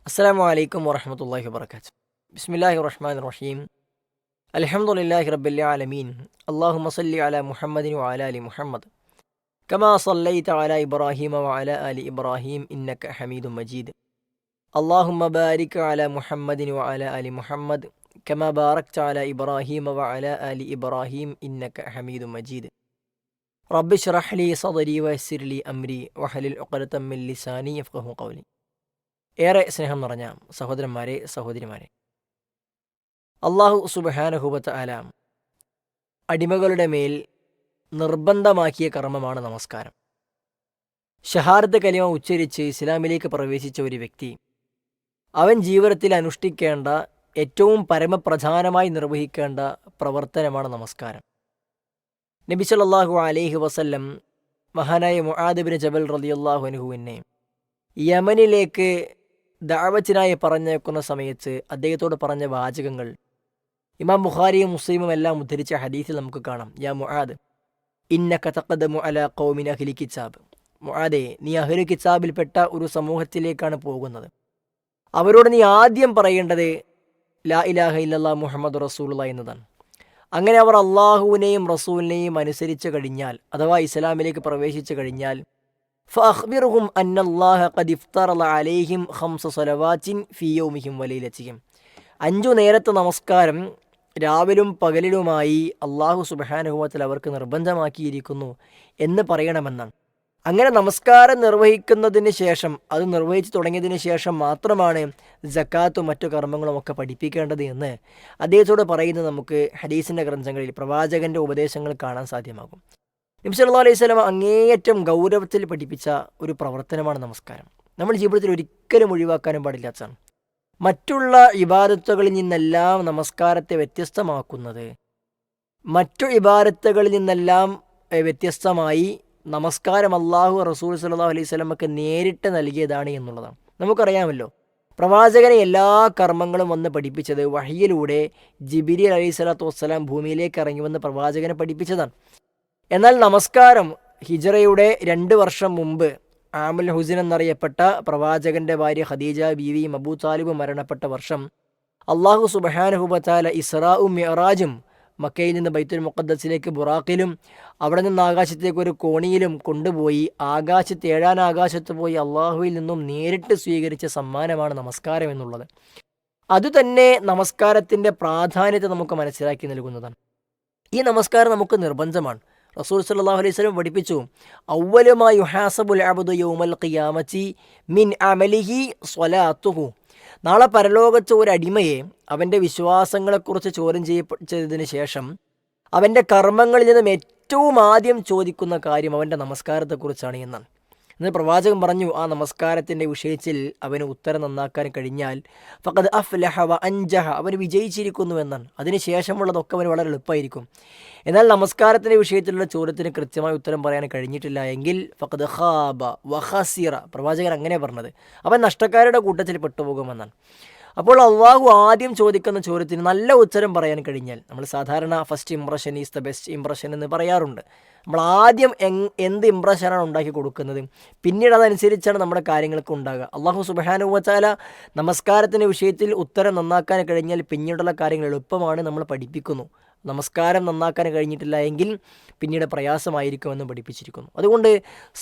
അസ്സലാമു അലൈക്കും വറഹ്മത്തുള്ളാഹി വബറകാതുഹു. ബിസ്മില്ലാഹിർ റഹ്മാനിർ റഹീം. അൽഹംദുലില്ലാഹി റബ്ബിൽ ആലമീൻ. അല്ലാഹുമ്മ സ്വല്ലി അലാ മുഹമ്മദിൻ വഅലാ ആലി മുഹമ്മദ്. കമാ സ്വല്ലൈത അലാ ഇബ്രാഹീമ വഅലാ ആലി ഇബ്രാഹീം ഇന്നക ഹമീദും മജീദ്. അല്ലാഹുമ്മ ബാരിക് അലാ മുഹമ്മദിൻ വഅലാ ആലി മുഹമ്മദ് കമാ ബാറക്ത അലാ ഇബ്രാഹീമ വഅലാ ആലി ഇബ്രാഹീം ഇന്നക ഹമീദും മജീദ്. റബ്ബി ഇശ്റഹ് ലി സദ്രി വയസ്സിർ ലി അംരി വഹ്ലുൽ ഉഖ്ദതം മിൻ ലിസാനി യഫ്ഖഹു ഖൗലി. ഏറെ സ്നേഹം നിറഞ്ഞ സഹോദരന്മാരെ, സഹോദരിമാരെ, അള്ളാഹു സുബ്ഹാനഹു വ തആല അടിമകളുടെ മേൽ നിർബന്ധമാക്കിയ കർമ്മമാണ് നമസ്കാരം. ഷഹാദത്ത് കലിമ ഉച്ചരിച്ച് ഇസ്ലാമിലേക്ക് പ്രവേശിച്ച ഒരു വ്യക്തി അവൻ ജീവിതത്തിൽ അനുഷ്ഠിക്കേണ്ട ഏറ്റവും പരമപ്രധാനമായി നിർവഹിക്കേണ്ട പ്രവർത്തനമാണ് നമസ്കാരം. നബി സല്ലല്ലാഹു അലൈഹി വസല്ലം മഹാനായ മുആദ് ബിൻ ജബൽ റളിയല്ലാഹു അൻഹുവിനെ യമനിലേക്ക് ദഅവത്തിനായി പറഞ്ഞേക്കുന്ന സമയത്ത് അദ്ദേഹത്തോട് പറഞ്ഞ വാചകങ്ങൾ ഇമാം ബുഖാരിയും മുസ്ലിമും എല്ലാം ഉദ്ധരിച്ച ഹദീസിൽ നമുക്ക് കാണാം. യാ മുആദ് ഇന്നക തഖദ്ദമു അലാ ഖൗമിൻ അഹ്ലി കിതാബ്. മുആദേ, നീ അഹ്ലു കിതാബിൽപ്പെട്ട ഒരു സമൂഹത്തിലേക്കാണ് പോകുന്നത്. അവരോട് നീ ആദ്യം പറയേണ്ടത് ലാ ഇലാഹ ഇല്ലല്ലാഹ് മുഹമ്മദ് റസൂലുള്ളാഹി എന്നതാണ്. അങ്ങനെ അവർ അള്ളാഹുവിനെയും റസൂലിനെയും അനുസരിച്ച് കഴിഞ്ഞാൽ, അഥവാ ഇസ്ലാമിലേക്ക് പ്രവേശിച്ചു കഴിഞ്ഞാൽ, ഫഅഖ്ബിർഹും അന്നല്ലാഹ ഖദ് ഇഫ്തറള അലൈഹിം ഖംസ സ്വലവാത്തിൻ ഫീ യൗമിഹിം വലൈലതിഹിം. 5 നേരത്തെ നമസ്കാരം രാവിലും പകലിലുമായി അള്ളാഹു സുബ്ഹാനഹു വ തആല അവർക്ക് നിർബന്ധമാക്കിയിരിക്കുന്നു എന്ന് പറയണമെന്നാണ്. അങ്ങനെ നമസ്കാരം നിർവഹിക്കുന്നതിന് ശേഷം, അത് നിർവഹിച്ചു തുടങ്ങിയതിന് ശേഷം മാത്രമാണ് സക്കാത്തും മറ്റു കർമ്മങ്ങളും ഒക്കെ പഠിപ്പിക്കേണ്ടത് എന്ന് അദ്ദേഹത്തോട് പറയുന്നത് നമുക്ക് ഹദീസിൻ്റെ ഗ്രന്ഥങ്ങളിൽ പ്രവാചകൻ്റെ ഉപദേശങ്ങൾ കാണാൻ സാധ്യമാകും. നബി സല്ലല്ലാഹു അലൈഹി വസല്ലം അങ്ങേയറ്റം ഗൗരവത്തിൽ പഠിപ്പിച്ച ഒരു പ്രവർത്തനമാണ് നമസ്കാരം. നമ്മൾ ജീവിതത്തിൽ ഒരിക്കലും ഒഴിവാക്കാനും പാടില്ലാത്തതാണ്. മറ്റുള്ള ഇബാദത്തുകളിൽ നിന്നെല്ലാം നമസ്കാരത്തെ വ്യത്യസ്തമാക്കുന്നത്, മറ്റു ഇബാദത്തുകളിൽ നിന്നെല്ലാം വ്യത്യസ്തമായി നമസ്കാരം അല്ലാഹു റസൂൽ സല്ലല്ലാഹു അലൈഹി വസല്ലമക്ക് നേരിട്ട് നൽകിയതാണ് എന്നുള്ളതാണ്. നമുക്കറിയാമല്ലോ, പ്രവാചകനെ എല്ലാ കർമ്മങ്ങളും വന്ന് പഠിപ്പിച്ചത് വഹയിലൂടെ ജിബ്രീൽ അലൈഹി സ്വലാത്തു വസ്സലാം ഭൂമിയിലേക്ക് ഇറങ്ങി വന്ന് പ്രവാചകനെ പഠിപ്പിച്ചതാണ്. എന്നാൽ നമസ്കാരം ഹിജ്റയുടെ 2 വർഷം മുമ്പ് ആമുൽ ഹുസൻ എന്നറിയപ്പെട്ട പ്രവാചകന്റെ ഭാര്യ ഖദീജ ബീവിയും അബൂ താലിബും മരണപ്പെട്ട വർഷം അള്ളാഹു സുബ്ഹാനഹു വ തആല ഇസ്റാഉം മിഅ്റാജും മക്കയിൽ നിന്ന് ബൈത്തുൽ മുഖദ്ദസിലേക്ക് ബുറാഖിലും അവിടെ നിന്ന് ആകാശത്തേക്ക് ഒരു കോണിയിലും കൊണ്ടുപോയി ആകാശത്ത് 7-ാം ആകാശത്ത് പോയി അള്ളാഹുവിൽ നിന്നും നേരിട്ട് സ്വീകരിച്ച സമ്മാനമാണ് നമസ്കാരം എന്നുള്ളത്. അതുതന്നെ നമസ്കാരത്തിൻ്റെ പ്രാധാന്യത്തെ നമുക്ക് മനസ്സിലാക്കി നൽകുന്നതാണ്. ഈ നമസ്കാരം നമുക്ക് നിർബന്ധമാണ്. റസൂൽ സല്ലല്ലാഹു അലൈഹി വസല്ലം പഠിപ്പിച്ചു, അവ്വലു മാ യുഹാസബുൽ അബ്ദു യൗമൽ ഖിയാമത്തി മിൻ അമലിഹി സ്വലാത്തുഹു. നാളെ പരലോകത്ത് ഒരു അടിമയെ അവൻ്റെ വിശ്വാസങ്ങളെക്കുറിച്ച് ചോദ്യം ചെയ്യപ്പെട്ടതിന് ശേഷം അവൻ്റെ കർമ്മങ്ങളിൽ നിന്നും ഏറ്റവും ആദ്യം ചോദിക്കുന്ന കാര്യം അവൻ്റെ നമസ്കാരത്തെക്കുറിച്ചാണ് എന്നാണ്. എന്ന് പ്രവാചകൻ പറഞ്ഞു, ആ നമസ്കാരത്തിൻ്റെ വിഷയത്തിൽ അവന് ഉത്തരം നന്നാക്കാൻ കഴിഞ്ഞാൽ ഫഖദ് അഫ്ലഹ വ അൻജഹ, അവന് വിജയിച്ചിരിക്കുന്നു എന്നാണ്. അതിനുശേഷമുള്ളതൊക്കെ അവന് വളരെ എളുപ്പമായിരിക്കും. എന്നാൽ നമസ്കാരത്തിൻ്റെ വിഷയത്തിലുള്ള ചോദ്യത്തിന് കൃത്യമായ ഉത്തരം പറയാൻ കഴിഞ്ഞിട്ടില്ല എങ്കിൽ ഫഖദ് ഖാബ വ ഖസിറ, പ്രവാചകൻ അങ്ങനെ പറഞ്ഞത്, അവൻ നഷ്ടക്കാരുടെ കൂട്ടത്തിൽ പെട്ടുപോകുമെന്നാണ്. അപ്പോൾ അള്ളാഹു ആദ്യം ചോദിക്കുന്ന ചോദ്യത്തിന് നല്ല ഉത്തരം പറയാൻ കഴിഞ്ഞാൽ, നമ്മൾ സാധാരണ first impression is the best impression എന്ന് പറയാറുണ്ട്. നമ്മൾ ആദ്യം എന്ത് ഇംപ്രഷനാണ് ഉണ്ടാക്കി കൊടുക്കുന്നത്, പിന്നീട് അതനുസരിച്ചാണ് നമ്മുടെ കാര്യങ്ങൾക്ക് ഉണ്ടാകുക. അള്ളാഹു സുബ്ഹാനഹു വ തആല നമസ്കാരത്തിൻ്റെ വിഷയത്തിൽ ഉത്തരം നന്നാക്കാൻ കഴിഞ്ഞാൽ പിന്നീടുള്ള കാര്യങ്ങൾ എളുപ്പമാണ് നമ്മൾ പഠിപ്പിക്കുന്നു. നമസ്കാരം നന്നാക്കാൻ കഴിഞ്ഞിട്ടില്ല എങ്കിൽ പിന്നീട് പ്രയാസമായിരിക്കുമെന്ന് പഠിപ്പിച്ചിരിക്കുന്നു. അതുകൊണ്ട്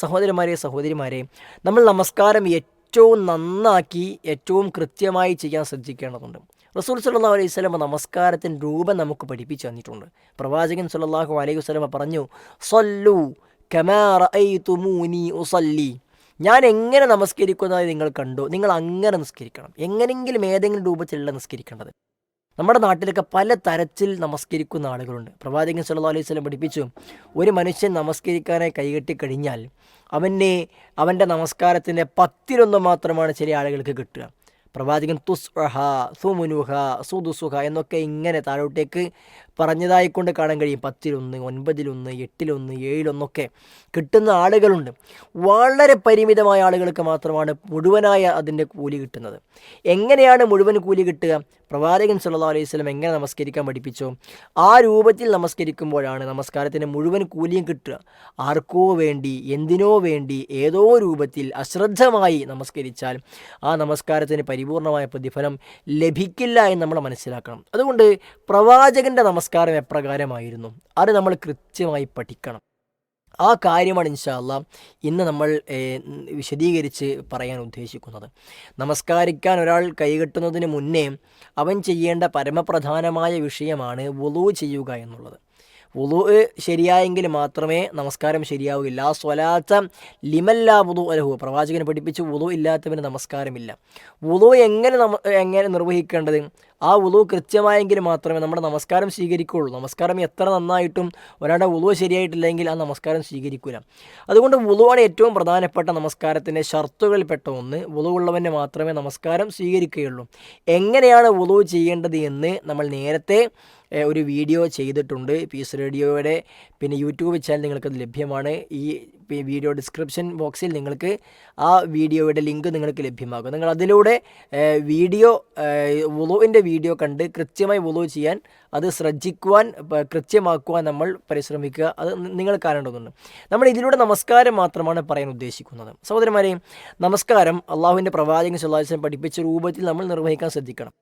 സഹോദരന്മാരെ, സഹോദരിമാരെ, നമ്മൾ നമസ്കാരം ഏറ്റവും നന്നാക്കി ഏറ്റവും കൃത്യമായി ചെയ്യാൻ ശ്രദ്ധിക്കേണ്ടതുണ്ട്. റസൂൽ സല്ലല്ലാഹു അലൈഹി വസല്ലം നമസ്കാരത്തിൻ്റെ രൂപം നമുക്ക് പഠിപ്പിച്ചു തന്നിട്ടുണ്ട്. പ്രവാചകൻ സല്ലല്ലാഹു അലൈഹി വസല്ലം പറഞ്ഞു, സല്ലു കമാ റഅയ്തുമൂനി ഉസല്ലി. ഞാൻ എങ്ങനെ നമസ്കരിക്കുന്നതായി നിങ്ങൾ കണ്ടു, നിങ്ങൾ അങ്ങനെ നിസ്കരിക്കണം. എങ്ങനെങ്കിലും ഏതെങ്കിലും രൂപത്തിലുള്ള നിസ്കരിക്കേണ്ടത്. നമ്മുടെ നാട്ടിലൊക്കെ പല തരത്തിൽ നമസ്കരിക്കുന്ന ആളുകളുണ്ട്. പ്രവാചകൻ സല്ലല്ലാഹു അലൈഹി വസല്ലം പഠിപ്പിച്ചു, ഒരു മനുഷ്യൻ നമസ്കരിക്കാനായി കൈകെട്ടിക്കഴിഞ്ഞാൽ അവൻ്റെ നമസ്കാരത്തിൻ്റെ 10-1 മാത്രമാണ് ചില ആളുകൾക്ക് കിട്ടുക. പ്രവാചകൻ തുസ്അഹ സുമുനുഹ സുദുസുഹ എന്നൊക്കെ ഇങ്ങനെ താഴോട്ടേക്ക് പറഞ്ഞതായിക്കൊണ്ട് കാണാൻ കഴിയും. 10-1, 9-1, 8-1, 7-1 കിട്ടുന്ന ആളുകളുണ്ട്. വളരെ പരിമിതമായ ആളുകൾക്ക് മാത്രമാണ് മുഴുവനായ അതിൻ്റെ കൂലി കിട്ടുന്നത്. എങ്ങനെയാണ് മുഴുവൻ കൂലി കിട്ടുക? പ്രവാചകൻ സല്ലല്ലാഹു അലൈഹി വസല്ലം എങ്ങനെ നമസ്കരിക്കാൻ പഠിപ്പിച്ചോ ആ രൂപത്തിൽ നമസ്കരിക്കുമ്പോഴാണ് നമസ്കാരത്തിൻ്റെ മുഴുവൻ കൂലിയും കിട്ടുക. ആർക്കോ വേണ്ടി, എന്തിനോ വേണ്ടി, ഏതോ രൂപത്തിൽ അശ്രദ്ധമായി നമസ്കരിച്ചാൽ ആ നമസ്കാരത്തിന് പരിപൂർണമായ പ്രതിഫലം ലഭിക്കില്ല എന്ന് നമ്മൾ മനസ്സിലാക്കണം. അതുകൊണ്ട് പ്രവാചകൻ്റെ നമസ്കാരം എപ്രകാരമായിരുന്നു അത് നമ്മൾ കൃത്യമായി പഠിക്കണം. ആ കാര്യമാണ് ഇൻഷാ അല്ലാ ഇന്ന് നമ്മൾ വിശദീകരിച്ച് പറയാൻ ഉദ്ദേശിക്കുന്നത്. നമസ്കാരിക്കാൻ ഒരാൾ കൈകെട്ടുന്നതിന് മുന്നേ അവൻ ചെയ്യേണ്ട പരമപ്രധാനമായ വിഷയമാണ് വുളൂ ചെയ്യുക എന്നുള്ളത്. വുളൂ ശരിയായെങ്കിൽ മാത്രമേ നമസ്കാരം ശരിയാവുകയില്ല. ആ സ്വലാത്ത ലിമല്ലാ വുളൂ അലഹു, പ്രവാചകനെ പഠിപ്പിച്ച് വുളൂ ഇല്ലാത്തവന് നമസ്കാരമില്ല. വുളൂ എങ്ങനെ നിർവഹിക്കേണ്ടത്? ആ വുളൂ കൃത്യമായെങ്കിൽ മാത്രമേ നമ്മുടെ നമസ്കാരം സ്വീകരിക്കുകയുള്ളൂ. നമസ്കാരം എത്ര നന്നായിട്ടും ഒരാളുടെ വുളൂ ശരിയായിട്ടില്ലെങ്കിൽ ആ നമസ്കാരം സ്വീകരിക്കില്ല. അതുകൊണ്ട് വുളുവാണ് ഏറ്റവും പ്രധാനപ്പെട്ട നമസ്കാരത്തിൻ്റെ ഷർത്തുകളിൽപ്പെട്ട ഒന്ന്. വുളൂ ഉള്ളവന് മാത്രമേ നമസ്കാരം സ്വീകരിക്കുകയുള്ളൂ. എങ്ങനെയാണ് വുളൂ ചെയ്യേണ്ടത് എന്ന് നമ്മൾ നേരത്തെ ഒരു വീഡിയോ ചെയ്തിട്ടുണ്ട്. പീസ് റേഡിയോയുടെ പിന്നെ യൂട്യൂബ് ചാനൽ നിങ്ങൾക്കത് ലഭ്യമാണ്. ഈ വീഡിയോ ഡിസ്ക്രിപ്ഷൻ ബോക്സിൽ നിങ്ങൾക്ക് ആ വീഡിയോയുടെ ലിങ്ക് നിങ്ങൾക്ക് ലഭ്യമാകും. നിങ്ങൾ അതിലൂടെ വുളുവിൻ്റെ വീഡിയോ കണ്ട് കൃത്യമായി വുളൂ ചെയ്യാൻ, അത് ശ്രദ്ധിക്കുവാൻ, കൃത്യമാക്കുവാൻ നമ്മൾ പരിശ്രമിക്കുക. അത് നിങ്ങൾ കാണേണ്ടതുണ്ട്. നമ്മൾ ഇതിലൂടെ നമസ്കാരം മാത്രമാണ് പറയാൻ ഉദ്ദേശിക്കുന്നത്. സഹോദരന്മാരെ, നമസ്കാരം അള്ളാഹുവിൻ്റെ പ്രവാചകൻ സല്ലല്ലാഹു അലൈഹി വസല്ലം പഠിപ്പിച്ച രൂപത്തിൽ നമ്മൾ നിർവഹിക്കാൻ ശ്രദ്ധിക്കണം.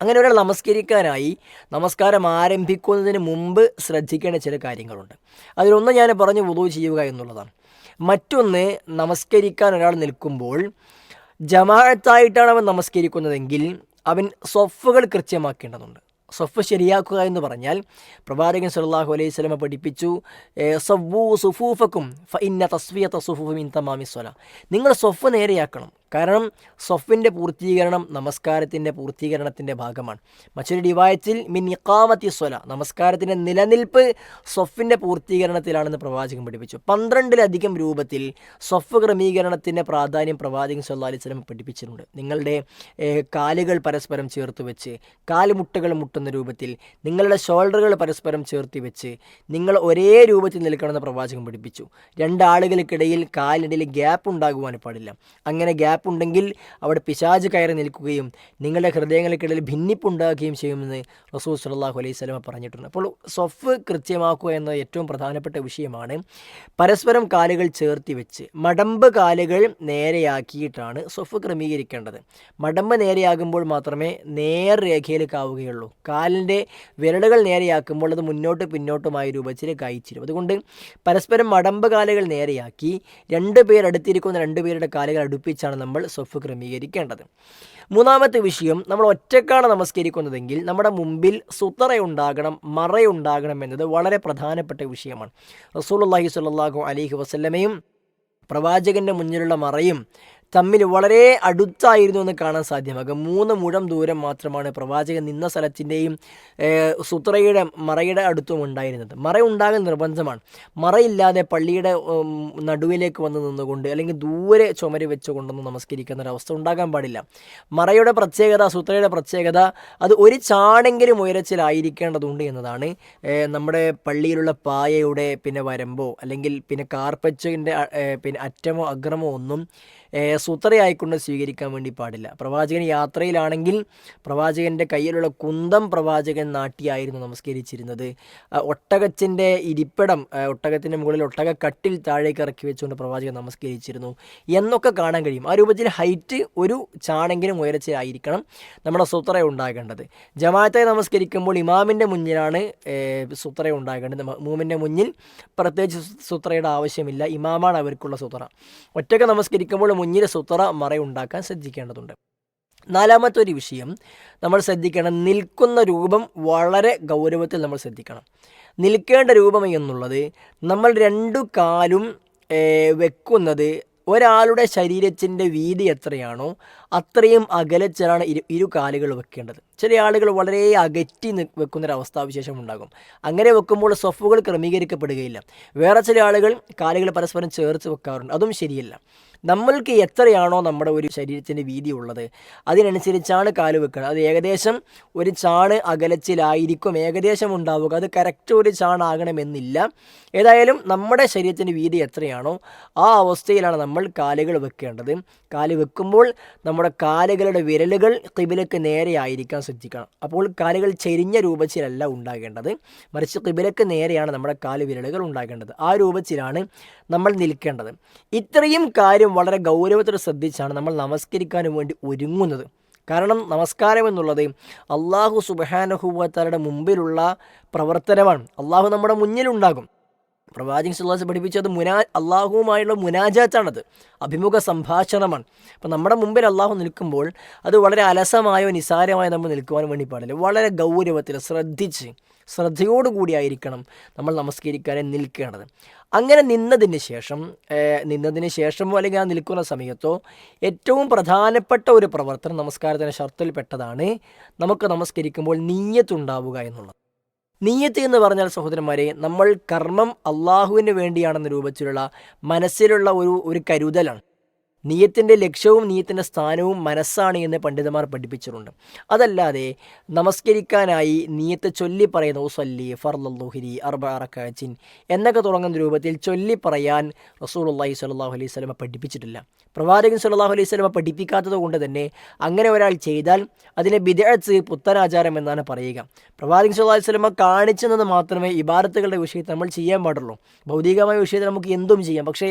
അങ്ങനെ ഒരാൾ നമസ്കരിക്കാനായി നമസ്കാരം ആരംഭിക്കുന്നതിന് മുമ്പ് ശ്രദ്ധിക്കേണ്ട ചില കാര്യങ്ങളുണ്ട്. അതിലൊന്ന് ഞാൻ പറഞ്ഞു വുളൂ ചെയ്യുക എന്നുള്ളതാണ്. മറ്റൊന്ന്, നമസ്കരിക്കാൻ ഒരാൾ നിൽക്കുമ്പോൾ ജമാഅത്തായിട്ടാണ് അവൻ നമസ്കരിക്കുന്നതെങ്കിൽ അവൻ സ്വഫുകൾ കൃത്യമാക്കേണ്ടതുണ്ട്. സ്വഫ് ശരിയാക്കുക എന്ന് പറഞ്ഞാൽ പ്രവാചകൻ സല്ലല്ലാഹു അലൈഹി വസല്ലം പഠിപ്പിച്ചു, സവ്വൂ സുഫൂഫക്കും ഫഇന്ന തസ്വിയത സുഫൂഫി മിൻ തമാമി സ്വലാ. നിങ്ങൾ സ്വഫ് നേരെയാക്കണം. കാരണം സ്വഫിൻ്റെ പൂർത്തീകരണം നമസ്കാരത്തിൻ്റെ പൂർത്തീകരണത്തിൻ്റെ ഭാഗമാണ്. മറ്റൊരു റിവായത്തിൽ മിൻ ഇഖാമത്തി സ്വലാ, നമസ്കാരത്തിൻ്റെ നിലനിൽപ്പ് സ്വഫിൻ്റെ പൂർത്തീകരണത്തിലാണെന്ന് പ്രവാചകൻ പഠിപ്പിച്ചു. 12ലധികം രൂപത്തിൽ സ്വഫ് ക്രമീകരണത്തിൻ്റെ പ്രാധാന്യം പ്രവാചകൻ സല്ലല്ലാഹു അലൈഹി വസല്ലം പഠിപ്പിച്ചിട്ടുണ്ട്. നിങ്ങളുടെ കാലുകൾ പരസ്പരം ചേർത്ത് വെച്ച്, കാലുമുട്ടുകൾ മുട്ടുന്ന രൂപത്തിൽ, നിങ്ങളുടെ ഷോൾഡറുകൾ പരസ്പരം ചേർത്ത് വെച്ച് നിങ്ങൾ ഒരേ രൂപത്തിൽ നിൽക്കണമെന്ന് പ്രവാചകൻ പഠിപ്പിച്ചു. രണ്ടാളുകൾക്കിടയിൽ കാലിനിടയിൽ ഗ്യാപ്പ് ഉണ്ടാകുവാൻ പാടില്ല. അങ്ങനെ ഗ്യാപ്പ് ഉണ്ടെങ്കിൽ അവിടെ പിശാച് കയറി നിൽക്കുകയും നിങ്ങളുടെ ഹൃദയങ്ങൾക്കിടയിൽ ഭിന്നിപ്പുണ്ടാകുകയും ചെയ്യുമെന്ന് റസൂൽ സല്ലല്ലാഹു അലൈഹി വസല്ലം പറഞ്ഞിട്ടുണ്ട്. അപ്പോൾ സ്വഫ് കൃത്യമാക്കുക എന്നത് ഏറ്റവും പ്രധാനപ്പെട്ട വിഷയമാണ്. പരസ്പരം കാലുകൾ ചേർത്തി വെച്ച് മടമ്പ് കാലുകൾ നേരെയാക്കിയിട്ടാണ് സ്വഫ് ക്രമീകരിക്കേണ്ടത്. മടമ്പ് നേരെയാകുമ്പോൾ മാത്രമേ നേർരേഖയിലേക്കാവുകയുള്ളൂ. കാലിൻ്റെ വിരലുകൾ നേരെയാക്കുമ്പോൾ അത് മുന്നോട്ട് പിന്നോട്ടുമായ രൂപത്തിൽ കായ്ച്ചിരും. അതുകൊണ്ട് പരസ്പരം മടമ്പ് കാലുകൾ നേരെയാക്കി അടുത്തിരിക്കുന്ന രണ്ടുപേരുടെ കാലുകൾ അടുപ്പിച്ചാണ് നമ്മൾ സ്വഫ് ക്രമീകരിക്കേണ്ടത്. മൂന്നാമത്തെ വിഷയം, നമ്മൾ ഒറ്റക്കാണ് നമസ്കരിക്കുന്നതെങ്കിൽ നമ്മുടെ മുമ്പിൽ സുത്തറയുണ്ടാകണം, മറയുണ്ടാകണം എന്നത് വളരെ പ്രധാനപ്പെട്ട വിഷയമാണ്. റസൂലുള്ളാഹി സ്വല്ലല്ലാഹു അലൈഹി വസല്ലമയും പ്രവാചകൻ്റെ മുന്നിലുള്ള മറയും തമ്മിൽ വളരെ അടുത്തായിരുന്നു എന്ന് കാണാൻ സാധ്യമാകും. 3 മുഴം ദൂരം മാത്രമാണ് പ്രവാചകൻ നിന്ന സ്ഥലത്തിൻ്റെയും സുത്രയുടെ മറയുടെ അടുത്തും ഉണ്ടായിരുന്നത്. മറ ഉണ്ടാകൽ നിർബന്ധമാണ്. മറയില്ലാതെ പള്ളിയുടെ നടുവിലേക്ക് വന്ന് നിന്നുകൊണ്ട് അല്ലെങ്കിൽ ദൂരെ ചുമര് വെച്ചുകൊണ്ടൊന്നും നമസ്കരിക്കുന്ന ഒരവസ്ഥ ഉണ്ടാകാൻ പാടില്ല. മറയുടെ പ്രത്യേകത, സുത്രയുടെ പ്രത്യേകത, അത് ഒരു ചാണെങ്കിലും ഉയരത്തിലായിരിക്കേണ്ടതുണ്ട് എന്നതാണ്. നമ്മുടെ പള്ളിയിലുള്ള പായയുടെ വരമ്പോ അല്ലെങ്കിൽ കാർപ്പറ്റിൻ്റെ അറ്റമോ അഗ്രമോ ഒന്നും സുത്രയായിക്കൊണ്ട് സ്വീകരിക്കാൻ വേണ്ടി പാടില്ല. പ്രവാചകൻ യാത്രയിലാണെങ്കിൽ പ്രവാചകൻ്റെ കയ്യിലുള്ള കുന്തം പ്രവാചകൻ നാട്ടിയായിരുന്നു നമസ്കരിച്ചിരുന്നത്. ഒട്ടകത്തിൻ്റെ ഇരിപ്പിടം, ഒട്ടകത്തിൻ്റെ മുകളിൽ ഒട്ടകക്കട്ടിൽ താഴേക്ക് ഇറക്കി വെച്ചുകൊണ്ട് പ്രവാചകൻ നമസ്കരിച്ചിരുന്നു എന്നൊക്കെ കാണാൻ കഴിയും. ആ രൂപത്തിൽ ഹൈറ്റ് ഒരു ചാണെങ്കിലും ഉയരത്തിലായിരിക്കണം നമ്മുടെ സുത്ര ഉണ്ടാകേണ്ടത്. ജമാഅത്തായി നമസ്കരിക്കുമ്പോൾ ഇമാമിൻ്റെ മുന്നിലാണ് സുത്ര ഉണ്ടാകേണ്ടത്. മഅ്മൂമിൻ്റെ മുന്നിൽ പ്രത്യേകിച്ച് സുത്രയുടെ ആവശ്യമില്ല, ഇമാമാണ് അവർക്കുള്ള സുത്ര. ഒറ്റയ്ക്ക് നമസ്കരിക്കുമ്പോൾ മുന്നിൽ സുത്ര മറയുണ്ടാക്കാൻ ശ്രദ്ധിക്കേണ്ടതുണ്ട്. നാലാമത്തെ ഒരു വിഷയം നമ്മൾ ശ്രദ്ധിക്കണം, നിൽക്കുന്ന രൂപം വളരെ ഗൗരവത്തിൽ നമ്മൾ ശ്രദ്ധിക്കണം. നിൽക്കേണ്ട രൂപം എന്നുള്ളത് നമ്മൾ 2 കാലും വെക്കുന്നത് ഒരാളുടെ ശരീരത്തിൻ്റെ വീതി എത്രയാണോ അത്രയും അകലച്ചാണ് ഇരു കാലുകൾ വെക്കേണ്ടത്. ചില ആളുകൾ വളരെ അകറ്റി വെക്കുന്നൊരവസ്ഥാവിശേഷം ഉണ്ടാകും. അങ്ങനെ വെക്കുമ്പോൾ സ്വഫുകൾ ക്രമീകരിക്കപ്പെടുകയില്ല. വേറെ ചില ആളുകൾ കാലുകൾ പരസ്പരം ചേർത്ത് വെക്കാറുണ്ട്. അതും ശരിയല്ല. നമ്മൾക്ക് എത്രയാണോ നമ്മുടെ ഒരു ശരീരത്തിൻ്റെ വീതി ഉള്ളത് അതിനനുസരിച്ചാണ് കാല് വെക്കുന്നത്. അത് ഏകദേശം ഒരു ചാണ് അകലച്ചിലായിരിക്കും ഏകദേശം ഉണ്ടാവുക. അത് കറക്റ്റ് ഒരു ചാണാകണമെന്നില്ല. ഏതായാലും നമ്മുടെ ശരീരത്തിൻ്റെ വീതി എത്രയാണോ ആ അവസ്ഥയിലാണ് നമ്മൾ കാലുകൾ വെക്കേണ്ടത്. കാല് വെക്കുമ്പോൾ നമ്മുടെ കാലുകളുടെ വിരലുകൾ ഖിബിലക്ക് നേരെ ആയിരിക്കാൻ ശ്രദ്ധിക്കണം. അപ്പോൾ കാലുകൾ ചെരിഞ്ഞ രൂപത്തിലല്ല ഉണ്ടാകേണ്ടത്, മറിച്ച് ഖിബിലക്ക് നേരെയാണ് നമ്മുടെ കാല് വിരലുകൾ ഉണ്ടാകേണ്ടത്. ആ രൂപത്തിലാണ് നമ്മൾ നിൽക്കേണ്ടത്. ഇത്രയും കാര്യം വളരെ ഗൗരവത്തോടെ ശ്രദ്ധിച്ചാണ് നമ്മൾ നമസ്കരിക്കാൻ വേണ്ടി ഒരുങ്ങുന്നത്. കാരണം നമസ്കാരം എന്നുള്ളത് അള്ളാഹു സുബ്ഹാനഹു വ തആലയുടെ മുമ്പിലുള്ള പ്രവർത്തനമാണ്. അള്ളാഹു നമ്മുടെ മുന്നിലുണ്ടാകും. പ്രവാചകൻ സ്വല്ലല്ലാഹു അലൈഹി വസല്ലം പഠിപ്പിച്ചത് അള്ളാഹുവുമായുള്ള മുനാജാത്താണത്, അഭിമുഖ സംഭാഷണമാണ്. അപ്പം നമ്മുടെ മുമ്പിൽ അള്ളാഹു നിൽക്കുമ്പോൾ അത് വളരെ അലസമായോ നിസാരമായോ നമ്മൾ നിൽക്കുവാൻ വേണ്ടി പാടില്ല. വളരെ ഗൗരവത്തിൽ ശ്രദ്ധയോടുകൂടിയായിരിക്കണം നമ്മൾ നമസ്കരിക്കാനെ നിൽക്കേണ്ടത്. അങ്ങനെ നിന്നതിന് ശേഷമോ അല്ലെങ്കിൽ ആ നിൽക്കുന്ന സമയത്തോ ഏറ്റവും പ്രധാനപ്പെട്ട ഒരു പ്രവർത്തനം നമസ്കാരത്തിൻ്റെ ഷർത്തിൽപ്പെട്ടതാണ് നമുക്ക് നമസ്കരിക്കുമ്പോൾ നിയ്യത്തുണ്ടാവുക എന്നുള്ളത്. നിയ്യത്ത് എന്ന് പറഞ്ഞാൽ സഹോദരന്മാരെ, നമ്മൾ കർമ്മം അള്ളാഹുവിന് വേണ്ടിയാണെന്ന രൂപത്തിലുള്ള മനസ്സിലുള്ള ഒരു കരുതലാണ്. നിയ്യത്തിൻ്റെ ലക്ഷ്യവും നിയ്യത്തിൻ്റെ സ്ഥാനവും മനസ്സാണ് എന്ന് പണ്ഡിതന്മാർ പഠിപ്പിച്ചിട്ടുണ്ട്. അതല്ലാതെ നമസ്കരിക്കാനായി നിയ്യത്ത് ചൊല്ലി പറയുന്ന ഉസല്ലി ഫർളുദ്ദുഹരി അർബഅ റകഅത്തിൻ എന്നൊക്കെ തുടങ്ങുന്ന രൂപത്തിൽ ചൊല്ലി പറയാൻ റസൂലുള്ളാഹി സ്വല്ലല്ലാഹു അലൈഹി വസല്ലം പഠിപ്പിച്ചിട്ടില്ല. പ്രവാചകൻ സ്വല്ലല്ലാഹു അലൈഹി വസല്ലം പഠിപ്പിക്കാത്തത് കൊണ്ട് തന്നെ അങ്ങനെ ഒരാൾ ചെയ്താൽ അതിനെ ബിദ്അത്ത്, പുത്തനാചാരം എന്നാണ് പറയുക. പ്രവാചകൻ സ്വല്ലല്ലാഹു അലൈഹി വസല്ലം കാണിച്ചെന്നത് മാത്രമേ ഇബാദത്തുകളുടെ വിഷയത്തിൽ നമ്മൾ ചെയ്യാൻ പാടുള്ളൂ. ഭൗതികമായ വിഷയത്തിൽ നമുക്ക് എന്തും ചെയ്യാം. പക്ഷേ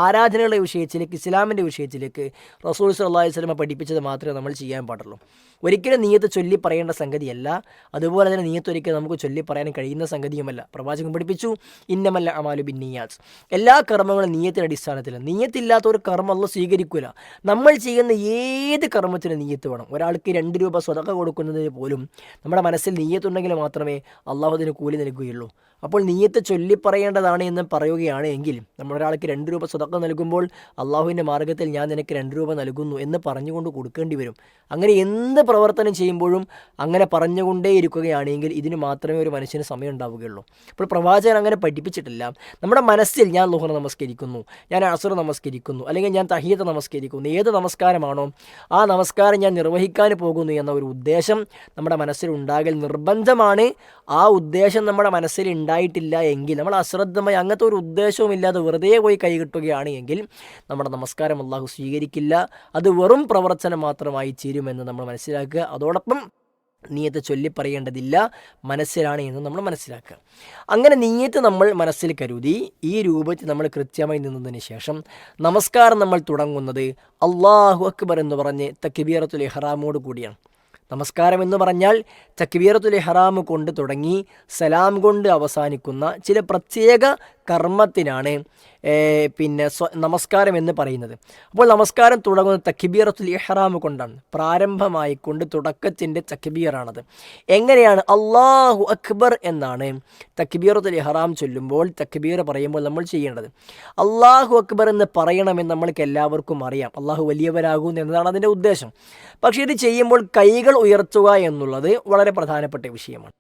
ആരാധനകളുടെ വിഷയത്തിലേക്ക്, ഇസ്ലാമിൻ്റെ വിഷയത്തിലേക്ക് റസൂൽ സ്വല്ലല്ലാഹു അലൈഹി വസല്ലം പഠിപ്പിച്ചത് മാത്രമേ നമ്മൾ ചെയ്യാൻ പാടുള്ളൂ. ഒരിക്കലും നിയ്യത്ത് ചൊല്ലി പറയേണ്ട സംഗതിയല്ല. അതുപോലെ തന്നെ നിയ്യത്ത് ഒരിക്കലും നമുക്ക് ചൊല്ലി പറയാൻ കഴിയുന്ന സംഗതിയുമല്ല. പ്രവാചകൻ പഠിപ്പിച്ചു ഇന്നമൽ അഅ്മാലു ബിന്നിയാത്ത്, എല്ലാ കർമ്മങ്ങളും നിയ്യത്തിൻ്റെ അടിസ്ഥാനത്തിലാണ്. നിയ്യത്തില്ലാത്ത ഒരു കർമ്മം അല്ലാഹു സ്വീകരിക്കില്ല. നമ്മൾ ചെയ്യുന്ന ഏത് കർമ്മത്തിനും നിയ്യത്ത് വേണം. ഒരാൾക്ക് 2 രൂപ സ്വതക്ക കൊടുക്കുന്നതിന് പോലും നമ്മുടെ മനസ്സിൽ നിയ്യത്തുണ്ടെങ്കിൽ മാത്രമേ അള്ളാഹു അതിന് കൂലി നൽകുകയുള്ളൂ. അപ്പോൾ നിയ്യത്ത് ചൊല്ലി പറയേണ്ടതാണ് എന്ന് പറയുകയാണ് എങ്കിൽ നമ്മളൊരാൾക്ക് 2 രൂപ സ്വതക്ക നൽകുമ്പോൾ അള്ളാഹുവിൻ്റെ മാർഗ്ഗത്തിൽ ഞാൻ നിനക്ക് 2 രൂപ നൽകുന്നു എന്ന് പറഞ്ഞുകൊണ്ട് കൊടുക്കേണ്ടി വരും. അങ്ങനെ എന്ത് പ്രവർത്തനം ചെയ്യുമ്പോഴും അങ്ങനെ പറഞ്ഞുകൊണ്ടേ ഇരിക്കുകയാണെങ്കിൽ ഇതിന് മാത്രമേ ഒരു മനുഷ്യന് സമയം ഉണ്ടാവുകയുള്ളൂ. അപ്പോൾ പ്രവാചകൻ അങ്ങനെ പഠിപ്പിച്ചിട്ടില്ല. നമ്മുടെ മനസ്സിൽ ഞാൻ ളുഹർ നമസ്കരിക്കുന്നു, ഞാൻ അസ്ർ നമസ്കരിക്കുന്നു, അല്ലെങ്കിൽ ഞാൻ തഹിയ്യത്ത് നമസ്കരിക്കുന്നു, ഏത് നമസ്കാരമാണോ ആ നമസ്കാരം ഞാൻ നിർവഹിക്കാൻ പോകുന്നു എന്ന ഒരു ഉദ്ദേശം നമ്മുടെ മനസ്സിൽ ഉണ്ടാകൽ നിർബന്ധമാണ്. ആ ഉദ്ദേശം നമ്മുടെ മനസ്സിൽ ഉണ്ടായിട്ടില്ല എങ്കിൽ, നമ്മൾ അശ്രദ്ധമായി അങ്ങനത്തെ ഒരു ഉദ്ദേശവും ഇല്ലാതെ വെറുതെ പോയി കൈ കിട്ടുകയാണ് എങ്കിൽ നമ്മുടെ നമസ്കാരം അള്ളാഹു സ്വീകരിക്കില്ല. അത് വെറും പ്രവർത്തനം മാത്രമായി തീരുമെന്ന് നമ്മൾ മനസ്സിലാക്കുക. അതോടൊപ്പം നിയ്യത്ത് ചൊല്ലി പറയേണ്ടതില്ല, മനസ്സിലാണ് എന്ന് നമ്മൾ മനസ്സിലാക്കുക. അങ്ങനെ നിയ്യത്ത് നമ്മൾ മനസ്സിൽ കരുതി ഈ രൂപത്തിൽ നമ്മൾ കൃത്യമായി നിന്നതിന് ശേഷം നമസ്കാരം നമ്മൾ തുടങ്ങുന്നത് അല്ലാഹു അക്ബർ എന്ന് പറഞ്ഞ് തക്ബീറത്തുൽ ഇഹ്റാമോട് കൂടിയാണ്. നമസ്കാരം എന്ന് പറഞ്ഞാൽ തക്ബീറത്തുൽ ഇഹ്റാം കൊണ്ട് തുടങ്ങി സലാം കൊണ്ട് അവസാനിക്കുന്ന ചില പ്രത്യേക കർമ്മത്തിനാണ് നമസ്കാരം എന്ന് പറയുന്നത്. അപ്പോൾ നമസ്കാരം തുടങ്ങുന്നത് തക്ബീറത്തുൽ ഇഹ്റാം കൊണ്ടാണ്. പ്രാരംഭമായി കൊണ്ട് തുടക്കത്തിൻ്റെ തക്ബീറാണത്. എങ്ങനെയാണ്? അല്ലാഹു അക്ബർ എന്നാണ് തക്ബീറത്തുൽ ഇഹ്റാം ചൊല്ലുമ്പോൾ, തക്ബീർ പറയുമ്പോൾ നമ്മൾ ചെയ്യേണ്ടത്. അല്ലാഹു അക്ബർ എന്ന് പറയണമെന്ന് നമ്മൾക്ക് എല്ലാവർക്കും അറിയാം. അള്ളാഹു വലിയവരാകുന്നു എന്നതാണ് അതിൻ്റെ ഉദ്ദേശം. പക്ഷേ ഇത് ചെയ്യുമ്പോൾ കൈകൾ ഉയർത്തുക എന്നുള്ളത് വളരെ പ്രധാനപ്പെട്ട വിഷയമാണ്.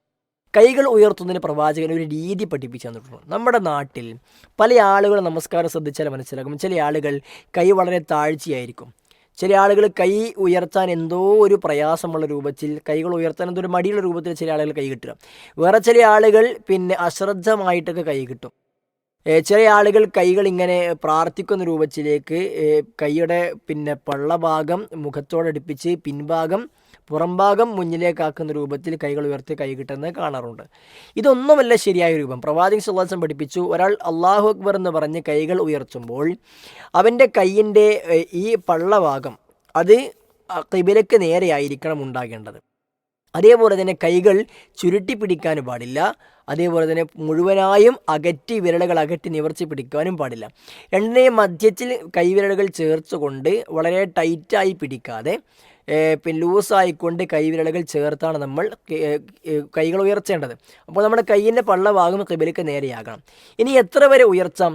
കൈകൾ ഉയർത്തുന്നതിന് പ്രവാചകൻ ഒരു രീതി പഠിപ്പിച്ചു തന്നിട്ടുണ്ട്. നമ്മുടെ നാട്ടിൽ പല ആളുകൾ നമസ്കാരം ശ്രദ്ധിച്ചാൽ മനസ്സിലാക്കും. ചില ആളുകൾ കൈ വളരെ താഴ്ചയായിരിക്കും. ചില ആളുകൾ കൈ ഉയർത്താൻ എന്തോ ഒരു പ്രയാസമുള്ള രൂപത്തിൽ, കൈകൾ ഉയർത്താൻ എന്തോ ഒരു മടിയുള്ള രൂപത്തിൽ ചില ആളുകൾ കൈ കിട്ടുക. വേറെ ചില ആളുകൾ അശ്രദ്ധമായിട്ടൊക്കെ കൈ കിട്ടും. ചില ആളുകൾ കൈകൾ ഇങ്ങനെ പ്രാർത്ഥിക്കുന്ന രൂപത്തിലേക്ക് കൈയുടെ പള്ളഭാഗം മുഖത്തോടടുപ്പിച്ച് പിൻഭാഗം പുറംഭാഗം മുന്നിലേക്കാക്കുന്ന രൂപത്തിൽ കൈകൾ ഉയർത്തി കൈ കിട്ടുന്നത് കാണാറുണ്ട്. ഇതൊന്നുമല്ല ശരിയായ രൂപം. പ്രവാചകൻ സ്വല്ലല്ലാഹു അലൈഹി വസല്ലം പഠിപ്പിച്ചു, ഒരാൾ അല്ലാഹു അക്ബർ എന്ന് പറഞ്ഞ് കൈകൾ ഉയർത്തുമ്പോൾ അവൻ്റെ കൈയിൻ്റെ ഈ പള്ളഭാഗം അത് ഖിബലക്ക് നേരെയായിരിക്കണം ഉണ്ടാകേണ്ടത്. അതേപോലെ തന്നെ കൈകൾ ചുരുട്ടി പിടിക്കാനും പാടില്ല. അതേപോലെ തന്നെ മുഴുവനായും വിരലുകൾ അകറ്റി നിവർത്തി പിടിക്കാനും പാടില്ല. രണ്ടിനെയും മധ്യത്തിൽ കൈവിരലുകൾ ചേർത്തുകൊണ്ട് വളരെ ടൈറ്റായി പിടിക്കാതെ ലൂസായിക്കൊണ്ട് കൈവിരലുകൾ ചേർത്താണ് നമ്മൾ കൈകൾ ഉയർത്തേണ്ടത്. അപ്പോൾ നമ്മുടെ കൈയിൻ്റെ പള്ളഭാഗം ഖിബലക്ക് നേരെയാകണം. ഇനി എത്ര വരെ ഉയർത്താം?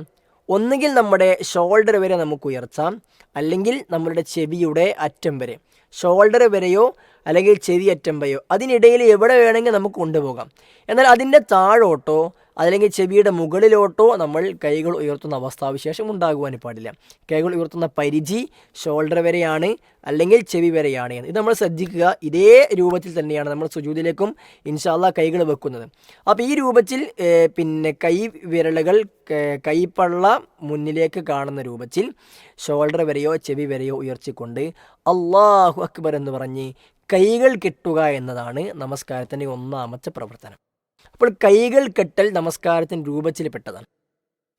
ഒന്നുകിൽ നമ്മുടെ ഷോൾഡർ വരെ നമുക്ക് ഉയർത്താം, അല്ലെങ്കിൽ നമ്മളുടെ ചെവിയുടെ അറ്റം വരെ. ഷോൾഡർ വരെയോ അല്ലെങ്കിൽ ചെവി അറ്റം വരെയോ, അതിനിടയിൽ എവിടെ വേണമെങ്കിൽ നമുക്ക് കൊണ്ടുപോകാം. എന്നാൽ അതിൻ്റെ താഴോട്ടോ അതല്ലെങ്കിൽ ചെവിയുടെ മുകളിലോട്ടോ നമ്മൾ കൈകൾ ഉയർത്തുന്ന അവസ്ഥാവിശേഷം ഉണ്ടാകുവാൻ പാടില്ല. കൈകൾ ഉയർത്തുന്ന പരിധി ഷോൾഡർ വരെയാണ്, അല്ലെങ്കിൽ ചെവി വരെയാണ് എന്ന് ഇത് നമ്മൾ ശ്രദ്ധിക്കുക. ഇതേ രൂപത്തിൽ തന്നെയാണ് നമ്മൾ സുജൂദിലേക്കും ഇൻഷാ അല്ലാഹ് കൈകൾ വെക്കുന്നത്. അപ്പോൾ ഈ രൂപത്തിൽ കൈ വിരലുകൾ കൈപ്പള്ള മുന്നിലേക്ക് കാണുന്ന രൂപത്തിൽ ഷോൾഡർ വരെയോ ചെവി വരെയോ ഉയർത്തിക്കൊണ്ട് അല്ലാഹു അക്ബർ എന്ന് പറഞ്ഞ് കൈകൾ കെട്ടുക എന്നതാണ് നമസ്കാരത്തിൻ്റെ ഒന്നാമത്തെ പ്രവർത്തനം. അപ്പോൾ കൈകൾ കെട്ടൽ നമസ്കാരത്തിൻ്റെ രൂപത്തിൽ പെട്ടതാണ്.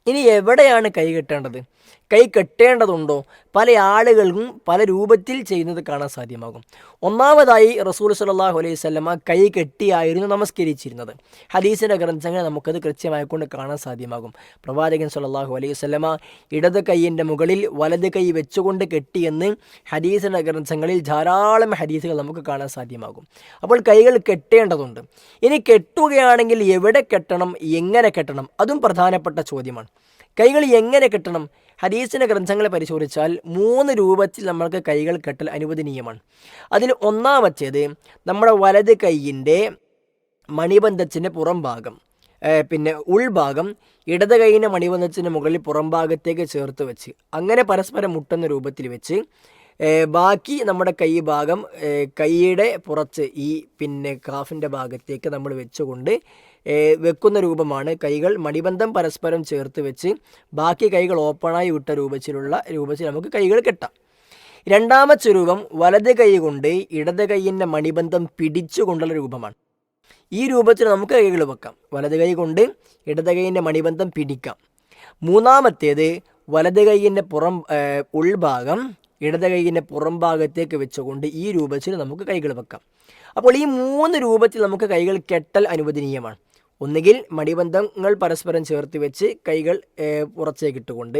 ഇനി എവിടെയാണ് കൈ കെട്ടേണ്ടത്? കൈ കെട്ടേണ്ടതുണ്ടോ? പല ആളുകൾക്കും പല രൂപത്തിൽ ചെയ്യുന്നത് കാണാൻ സാധ്യമാകും. ഒന്നാമതായി റസൂൽ സല്ലല്ലാഹു അലൈഹി വസല്ലമ കൈ കെട്ടിയായിരുന്നു നമസ്കരിച്ചിരുന്നത്. ഹദീസിൻ്റെ ഗ്രന്ഥങ്ങൾ നമുക്കത് കൃത്യമായിക്കൊണ്ട് കാണാൻ സാധ്യമാകും. പ്രവാചകൻ സല്ലല്ലാഹു അലൈഹി വസല്ലമ ഇടത് കൈയിൻ്റെ മുകളിൽ വലത് കൈ വെച്ചുകൊണ്ട് കെട്ടിയെന്ന് ഹദീസിൻ്റെ ഗ്രന്ഥങ്ങളിൽ ധാരാളം ഹദീസുകൾ നമുക്ക് കാണാൻ സാധ്യമാകും. അപ്പോൾ കൈകൾ കെട്ടേണ്ടതുണ്ട്. ഇനി കെട്ടുകയാണെങ്കിൽ എവിടെ കെട്ടണം, എങ്ങനെ കെട്ടണം, അതും പ്രധാനപ്പെട്ട ചോദ്യമാണ്. കൈകൾ എങ്ങനെ കെട്ടണം? ഹദീസിൻ്റെ ഗ്രന്ഥങ്ങളെ പരിശോധിച്ചാൽ 3 രൂപത്തിൽ നമ്മൾക്ക് കൈകൾ കെട്ടൽ അനുവദനീയമാണ്. അതിൽ ഒന്നാമത്തേത് നമ്മുടെ വലത് കൈയിൻ്റെ മണിബന്ധത്തിൻ്റെ പുറം ഭാഗം, ഉൾഭാഗം ഇടത് കൈയിൻ്റെ മണിബന്ധത്തിൻ്റെ മുകളിൽ പുറം ഭാഗത്തേക്ക് ചേർത്ത് വെച്ച് അങ്ങനെ പരസ്പരം മുട്ടുന്ന രൂപത്തിൽ വെച്ച് ബാക്കി നമ്മുടെ കൈ ഭാഗം കൈയുടെ പുറത്ത് ഈ കാഫിൻ്റെ ഭാഗത്തേക്ക് നമ്മൾ വെച്ചുകൊണ്ട് വെക്കുന്ന രൂപമാണ്. കൈകൾ മണിബന്ധം പരസ്പരം ചേർത്ത് വെച്ച് ബാക്കി കൈകൾ ഓപ്പണായി വിട്ട രൂപത്തിൽ നമുക്ക് കൈകൾ കെട്ടാം. രണ്ടാമത്തെ രൂപം വലത് കൈ കൊണ്ട് ഇടത് കൈയിൻ്റെ മണിബന്ധം പിടിച്ചുകൊണ്ടുള്ള രൂപമാണ്. ഈ രൂപത്തിൽ നമുക്ക് കൈകൾ വെക്കാം. വലത് കൈ കൊണ്ട് ഇടത് കൈയിൻ്റെ മണിബന്ധം പിടിക്കാം. മൂന്നാമത്തേത് വലത് കൈയിൻ്റെ ഉൾഭാഗം ഇടത് കൈയിൻ്റെ പുറം ഭാഗത്തേക്ക് വെച്ചുകൊണ്ട് ഈ രൂപത്തിൽ നമുക്ക് കൈകൾ വെക്കാം. അപ്പോൾ ഈ 3 രൂപത്തിൽ നമുക്ക് കൈകൾ കെട്ടൽ അനുവദനീയമാണ്. ഒന്നുകിൽ മണിബന്ധങ്ങൾ പരസ്പരം ചേർത്ത് വെച്ച് കൈകൾ പുറത്തേക്ക് ഇട്ടുകൊണ്ട്,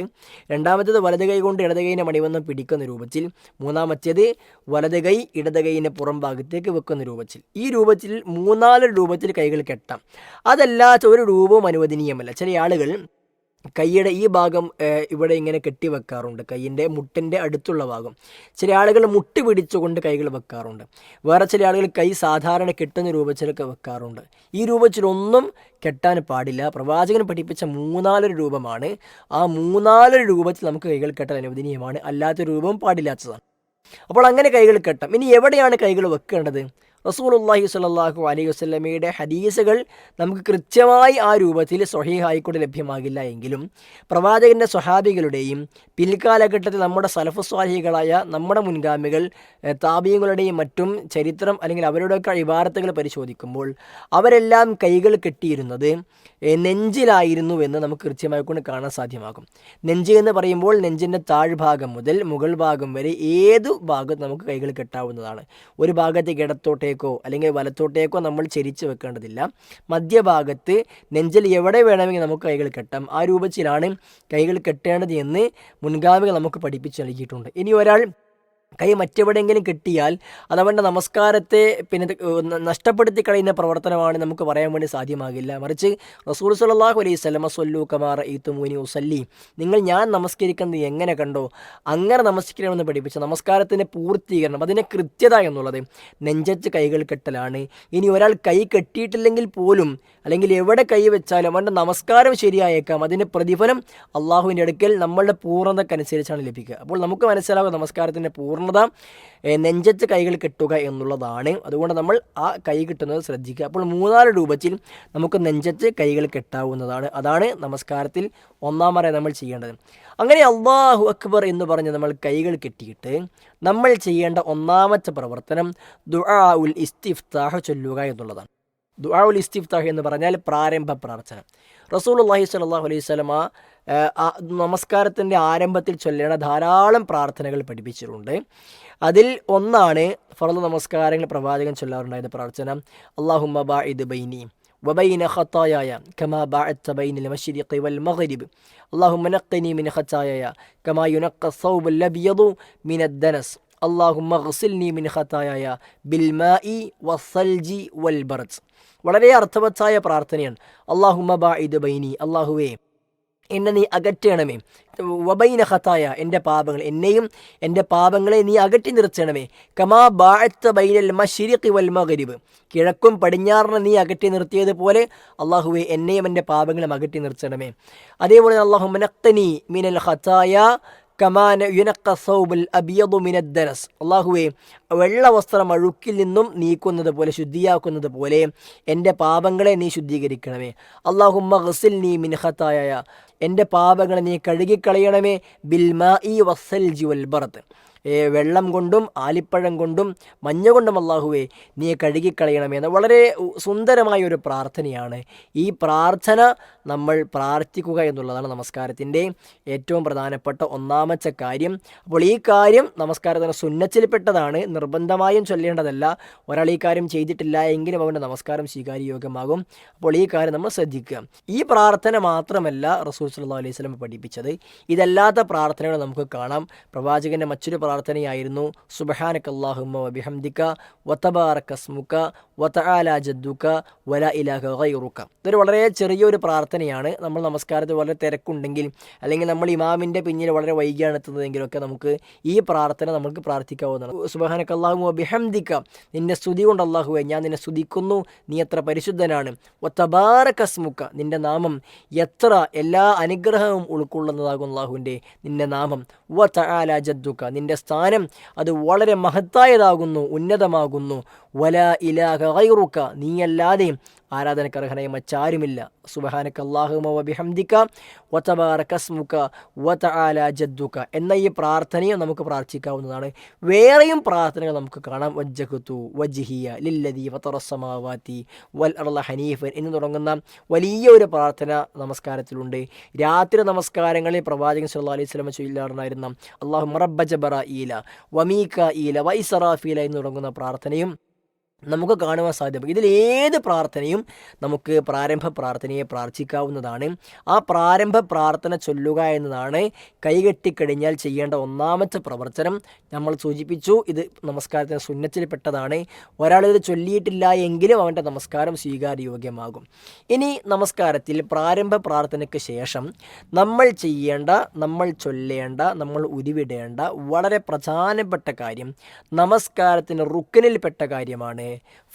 രണ്ടാമത്തേത് വലത് കൈ കൊണ്ട് ഇടത് കൈയിൻ്റെ മണിബന്ധം പിടിക്കുന്ന രൂപത്തിൽ, മൂന്നാമത്തേത് വലത് കൈ ഇടത് കൈയിൻ്റെ പുറം ഭാഗത്തേക്ക് വെക്കുന്ന രൂപത്തിൽ. ഈ രൂപത്തിൽ 3-4 രൂപത്തിൽ കൈകൾ കെട്ടാം. അതല്ലാത്ത ഒരു രൂപവും അനുവദനീയമല്ല. ചില ആളുകൾ കൈയുടെ ഈ ഭാഗം ഇവിടെ ഇങ്ങനെ കെട്ടി വെക്കാറുണ്ട്, കൈയിൻ്റെ മുട്ടിൻ്റെ അടുത്തുള്ള ഭാഗം. ചില ആളുകൾ മുട്ട് പിടിച്ചുകൊണ്ട് കൈകൾ വെക്കാറുണ്ട്. വേറെ ചില ആളുകൾ കൈ സാധാരണ കെട്ടുന്ന രൂപത്തിലൊക്കെ വെക്കാറുണ്ട്. ഈ രൂപത്തിലൊന്നും കെട്ടാൻ പാടില്ല. പ്രവാചകൻ പഠിപ്പിച്ച 3-4 രൂപമാണ്. ആ 3-4 രൂപത്തിൽ നമുക്ക് കൈകൾ കെട്ടാൻ അനുവദനീയമാണ്. അല്ലാത്ത രൂപവും പാടില്ലാത്തതാണ്. അപ്പോൾ അങ്ങനെ കൈകൾ കെട്ടാം. ഇനി എവിടെയാണ് കൈകൾ വെക്കേണ്ടത്? റസൂലുള്ളാഹി സ്വല്ലല്ലാഹു അലൈഹി വസല്ലമയുടെ ഹദീസുകൾ നമുക്ക് കൃത്യമായി ആ രൂപത്തിൽ സ്വഹീഹായിക്കൊണ്ട് ലഭ്യമാകില്ല എങ്കിലും പ്രവാചകൻ്റെ സ്വഹാബികളുടെയും പിൽക്കാലഘട്ടത്തിൽ നമ്മുടെ സലഫു സ്വാലിഹികളായ നമ്മുടെ മുൻഗാമികൾ താബീങ്ങളുടെയും മറ്റും ചരിത്രം അല്ലെങ്കിൽ അവരുടെയൊക്കെ ഇബാറത്തുകൾ പരിശോധിക്കുമ്പോൾ അവരെല്ലാം കൈകൾ കെട്ടിയിരുന്നത് നെഞ്ചിലായിരുന്നുവെന്ന് നമുക്ക് കൃത്യമായിക്കൊണ്ട് കാണാൻ സാധ്യമാകും. നെഞ്ച് എന്ന് പറയുമ്പോൾ നെഞ്ചിൻ്റെ താഴ്ഭാഗം മുതൽ മുകൾ ഭാഗം വരെ ഏതു ഭാഗത്ത് നമുക്ക് കൈകൾ കെട്ടാവുന്നതാണ്. ഒരു ഭാഗത്തേക്ക് ഇടത്തോട്ടേക്കോ അല്ലെങ്കിൽ വലത്തോട്ടേക്കോ നമ്മൾ ചെരിച്ച് വെക്കേണ്ടതില്ല. മധ്യഭാഗത്ത് നെഞ്ചിൽ എവിടെ വേണമെങ്കിൽ നമുക്ക് കൈകൾ കെട്ടാം. ആ രൂപത്തിലാണ് കൈകൾ കെട്ടേണ്ടത് എന്ന് മുൻഗാമികൾ നമുക്ക് പഠിപ്പിച്ച് നൽകിയിട്ടുണ്ട്. ഇനി ഒരാൾ കൈ മറ്റെവിടെയെങ്കിലും കിട്ടിയാൽ അതവൻ്റെ നമസ്കാരത്തെ നഷ്ടപ്പെടുത്തി കളയുന്ന പ്രവർത്തനമാണ് നമുക്ക് പറയാൻ വേണ്ടി സാധ്യമാകില്ല. മറിച്ച് റസൂൽ സല്ലല്ലാഹു അലൈഹി വസല്ലമ സ്വല്ലു കമാ റഅയ്തുമൂനി ഉസല്ലി, നിങ്ങൾ ഞാൻ നമസ്കരിക്കുന്നത് എങ്ങനെ കണ്ടോ അങ്ങനെ നമസ്കരിക്കണമെന്ന് പഠിപ്പിച്ച നമസ്കാരത്തിൻ്റെ പൂർത്തീകരണം, അതിൻ്റെ കൃത്യത എന്നുള്ളത് നെഞ്ചത്ത് കൈകൾ കെട്ടലാണ്. ഇനി ഒരാൾ കൈ കെട്ടിയിട്ടില്ലെങ്കിൽ പോലും അല്ലെങ്കിൽ എവിടെ കൈ വെച്ചാലും അവൻ്റെ നമസ്കാരം ശരിയായേക്കാം. അതിൻ്റെ പ്രതിഫലം അള്ളാഹുവിൻ്റെ അടുക്കൽ നമ്മളുടെ പൂർണ്ണതക്കനുസരിച്ചാണ് ലഭിക്കുക. അപ്പോൾ നമുക്ക് മനസ്സിലാകും നമസ്കാരത്തിൻ്റെ പൂർണ്ണത നെഞ്ചത്ത് കൈകൾ കെട്ടുക എന്നുള്ളതാണ്. അതുകൊണ്ട് നമ്മൾ ആ കൈ കിട്ടുന്നത് ശ്രദ്ധിക്കുക. അപ്പോൾ 3-4 രൂപത്തിൽ നമുക്ക് നെഞ്ചത്ത് കൈകൾ കെട്ടാവുന്നതാണ്. അതാണ് നമസ്കാരത്തിൽ ഒന്നാമതായി നമ്മൾ ചെയ്യേണ്ടത്. അങ്ങനെ അല്ലാഹു അക്ബർ എന്ന് പറഞ്ഞ് നമ്മൾ കൈകൾ കെട്ടിയിട്ട് നമ്മൾ ചെയ്യേണ്ട ഒന്നാമത്തെ പ്രവർത്തനം ദുആഉൽ ഇസ്തിഫ്താഹ് ചൊല്ലുക എന്നുള്ളതാണ്. ദുആഉൽ ഇസ്തിഫ്താഹ് എന്ന് പറഞ്ഞാൽ പ്രാരംഭ പ്രാർത്ഥന. റസൂലുള്ളാഹി സ്വല്ലല്ലാഹു അലൈഹി വസല്ലമ നമസ്കാരത്തിൻ്റെ ആരംഭത്തിൽ ചൊല്ലേണ്ട ധാരാളം പ്രാർത്ഥനകൾ പഠിപ്പിച്ചിട്ടുണ്ട്. അതിൽ ഒന്നാണ് ഫർള് നമസ്കാരങ്ങൾ പ്രവാചകൻ ചൊല്ലാറുണ്ടായിരുന്ന പ്രാർത്ഥന, അല്ലാഹുമ്മ ബാഇദ് ബൈനി വബൈന ഖത്തായായ കമാ ബഅദ്ത ബൈനൽ മശ്രിഖി വൽ മഗ്രിബ് അല്ലാഹുമ്മ നഖ്നി മിൻ ഖത്തായായ കമാ യുനഖ്ഖ അസ്സൗബുൽ അബ്യദു മിനദ് ദനസ് അല്ലാഹുമ്മ ഗ്സിൽനി മിൻ ഖത്തായായ ബിൽ മാഇ വസ്സൽജി വൽ ബർദ്. വളരെ അർത്ഥവത്തായ പ്രാർത്ഥനയാണ്. അല്ലാഹുമ്മ ബാഇദ് ബൈനി, അല്ലാഹുവേ എന്നെ നീ അകറ്റണമേ. വബൈന ഖതായ, എൻ്റെ പാപങ്ങൾ, എന്നെയും എൻ്റെ പാപങ്ങളെ നീ അകറ്റി നിർത്തണമേ. കമാ ബാഅത്ത ബൈനൽ മശ്രിഖി വൽ മഗ്രിബ്, കിഴക്കും പടിഞ്ഞാറിനെ നീ അകറ്റി നിർത്തിയതുപോലെ അള്ളാഹുവെ എന്നെയും എൻ്റെ പാപങ്ങളും അകറ്റി നിർത്തണമേ. അതേപോലെ അല്ലാഹുമ്മ നഖ്തനി മിനൽ ഖതായ കമാന യുനഖ സൗബുൽ അബിയദു മിനദ്ദനസ്, അള്ളാഹുവെ വെള്ള വസ്ത്രം അഴുക്കിൽ നിന്നും നീക്കുന്നത് പോലെ, ശുദ്ധിയാക്കുന്നത് പോലെ എൻ്റെ പാപങ്ങളെ നീ ശുദ്ധീകരിക്കണമേ. അല്ലാഹുമ്മ ഗസിൽനി മിൻ ഖതായ, എൻ്റെ പാപങ്ങളെ നീ കഴുകിക്കളയണമേ. ബിൽ മാഇ വസ്സൽജി വൽ ബർദ്, വെള്ളം കൊണ്ടും ആലിപ്പഴം കൊണ്ടും മഞ്ഞ കൊണ്ടും അല്ലാഹുവേ നീ കഴുകിക്കളയണമേ എന്ന വളരെ സുന്ദരമായ ഒരു പ്രാർത്ഥനയാണ്. ഈ പ്രാർത്ഥന നമ്മൾ പ്രാർത്ഥിക്കുക എന്നുള്ളതാണ് നമസ്കാരത്തിൻ്റെ ഏറ്റവും പ്രധാനപ്പെട്ട ഒന്നാമത്തെ കാര്യം. അപ്പോൾ ഈ കാര്യം നമസ്കാരത്തിന് സുന്നത്തിൽപ്പെട്ടതാണ്, നിർബന്ധമായും ചൊല്ലേണ്ടതല്ല. ഒരാൾ ഈ കാര്യം ചെയ്തിട്ടില്ല എങ്കിലും അവൻ്റെ നമസ്കാരം സ്വീകാര്യയോഗ്യമാകും. അപ്പോൾ ഈ കാര്യം നമ്മൾ ശ്രദ്ധിക്കുക. ഈ പ്രാർത്ഥന മാത്രമല്ല റസൂൽ സല്ലല്ലാഹു അലൈഹി വസല്ലം പഠിപ്പിച്ചത്, ഇതല്ലാത്ത പ്രാർത്ഥനകൾ നമുക്ക് കാണാം. പ്രവാചകൻ്റെ മറ്റൊരു പ്രാർത്ഥനയായിരുന്നു സുബ്ഹാനക അല്ലാഹുമ്മ വബിഹംദിക വതബാറക സ്മുക വതആല ജദ്ദുക വലാ ഇലാഹ ഗൈറുക. ഇതൊരു വളരെ ചെറിയൊരു പ്രാർത്ഥനയാണ്. നമ്മൾ നമസ്കാരത്തിൽ വളരെ തിരക്കുണ്ടെങ്കിൽ, അല്ലെങ്കിൽ നമ്മൾ ഇമാമിൻ്റെ പിന്നിൽ വളരെ വൈകിയാണ് എത്തുന്നതെങ്കിലൊക്കെ നമുക്ക് ഈ പ്രാർത്ഥന നമുക്ക് പ്രാർത്ഥിക്കാവുന്നതാണ്. സുബ്ഹാനക അല്ലാഹുമ്മ വബിഹംദിക, നിൻ്റെ സ്തുതി കൊണ്ട് അല്ലാഹുവേ ഞാൻ നിന്നെ സ്തുതിക്കുന്നു, നീ എത്ര പരിശുദ്ധനാണ്. വതബാറക സ്മുക, നിൻ്റെ നാമം എത്ര എല്ലാ അനുഗ്രഹവും ഉൾക്കൊള്ളുന്നതാകും അല്ലാഹുവിൻ്റെ നിൻ്റെ നാമം. വതആല ജദ്ദുക, നിൻ്റെ സ്ഥാനം അത് വളരെ മഹത്തായതാകുന്നു, ഉന്നതമാകുന്നു. വലാ ഇലാഹ ഗൈറുക, നീയല്ലാതെ ആരാധനക്കർഹനായ മറ്റാരുമില്ല. സുബ്ഹാനക അല്ലാഹുമ്മ വബിഹംദിക വതബാറക സ്മുക വതആല ജദ്ദുക എന്ന ഈ പ്രാർത്ഥനയും നമുക്ക് പ്രാർത്ഥിക്കാവുന്നതാണ്. വേറെയും പ്രാർത്ഥനകൾ നമുക്ക് കാണാം. വജ്ജഹ്തു വജ്ഹിയ ലില്ലദീ ഫതറസ് സമാവാതി വൽ അർള ഹനീഫൻ എന്ന് തുടങ്ങുന്ന വലിയ ഒരു പ്രാർത്ഥന നമസ്കാരത്തിലുണ്ട്. രാത്രി നമസ്കാരങ്ങളിൽ പ്രവാചകൻ സല്ലല്ലാഹു അലൈഹി വസല്ലം ചൊല്ലാറുണ്ടായിരുന്ന അല്ലാഹുമ്മ റബ്ബ ജബറായീല വമീകായീല വഇസ്റാഫീല എന്ന് തുടങ്ങുന്ന പ്രാർത്ഥനയും നമുക്ക് കാണുവാൻ സാധ്യത. ഇതിലേത് പ്രാർത്ഥനയും നമുക്ക് പ്രാരംഭ പ്രാർത്ഥനയെ പ്രാർത്ഥിക്കാവുന്നതാണ്. ആ പ്രാരംഭ പ്രാർത്ഥന ചൊല്ലുക എന്നതാണ് കൈകെട്ടിക്കഴിഞ്ഞാൽ ചെയ്യേണ്ട ഒന്നാമത്തെ പ്രവർത്തനം. നമ്മൾ സൂചിപ്പിച്ചു, ഇത് നമസ്കാരത്തിന് സുന്നത്തിൽപ്പെട്ടതാണ്. ഒരാളിത് ചൊല്ലിയിട്ടില്ല എങ്കിലും അവൻ്റെ നമസ്കാരം സ്വീകാര്യയോഗ്യമാകും. ഇനി നമസ്കാരത്തിൽ പ്രാരംഭ പ്രാർത്ഥനയ്ക്ക് ശേഷം നമ്മൾ ചെയ്യേണ്ട, നമ്മൾ ചൊല്ലേണ്ട, നമ്മൾ ഉരുവിടേണ്ട വളരെ പ്രധാനപ്പെട്ട കാര്യം, നമസ്കാരത്തിന് റുക്കനിൽപ്പെട്ട കാര്യമാണ്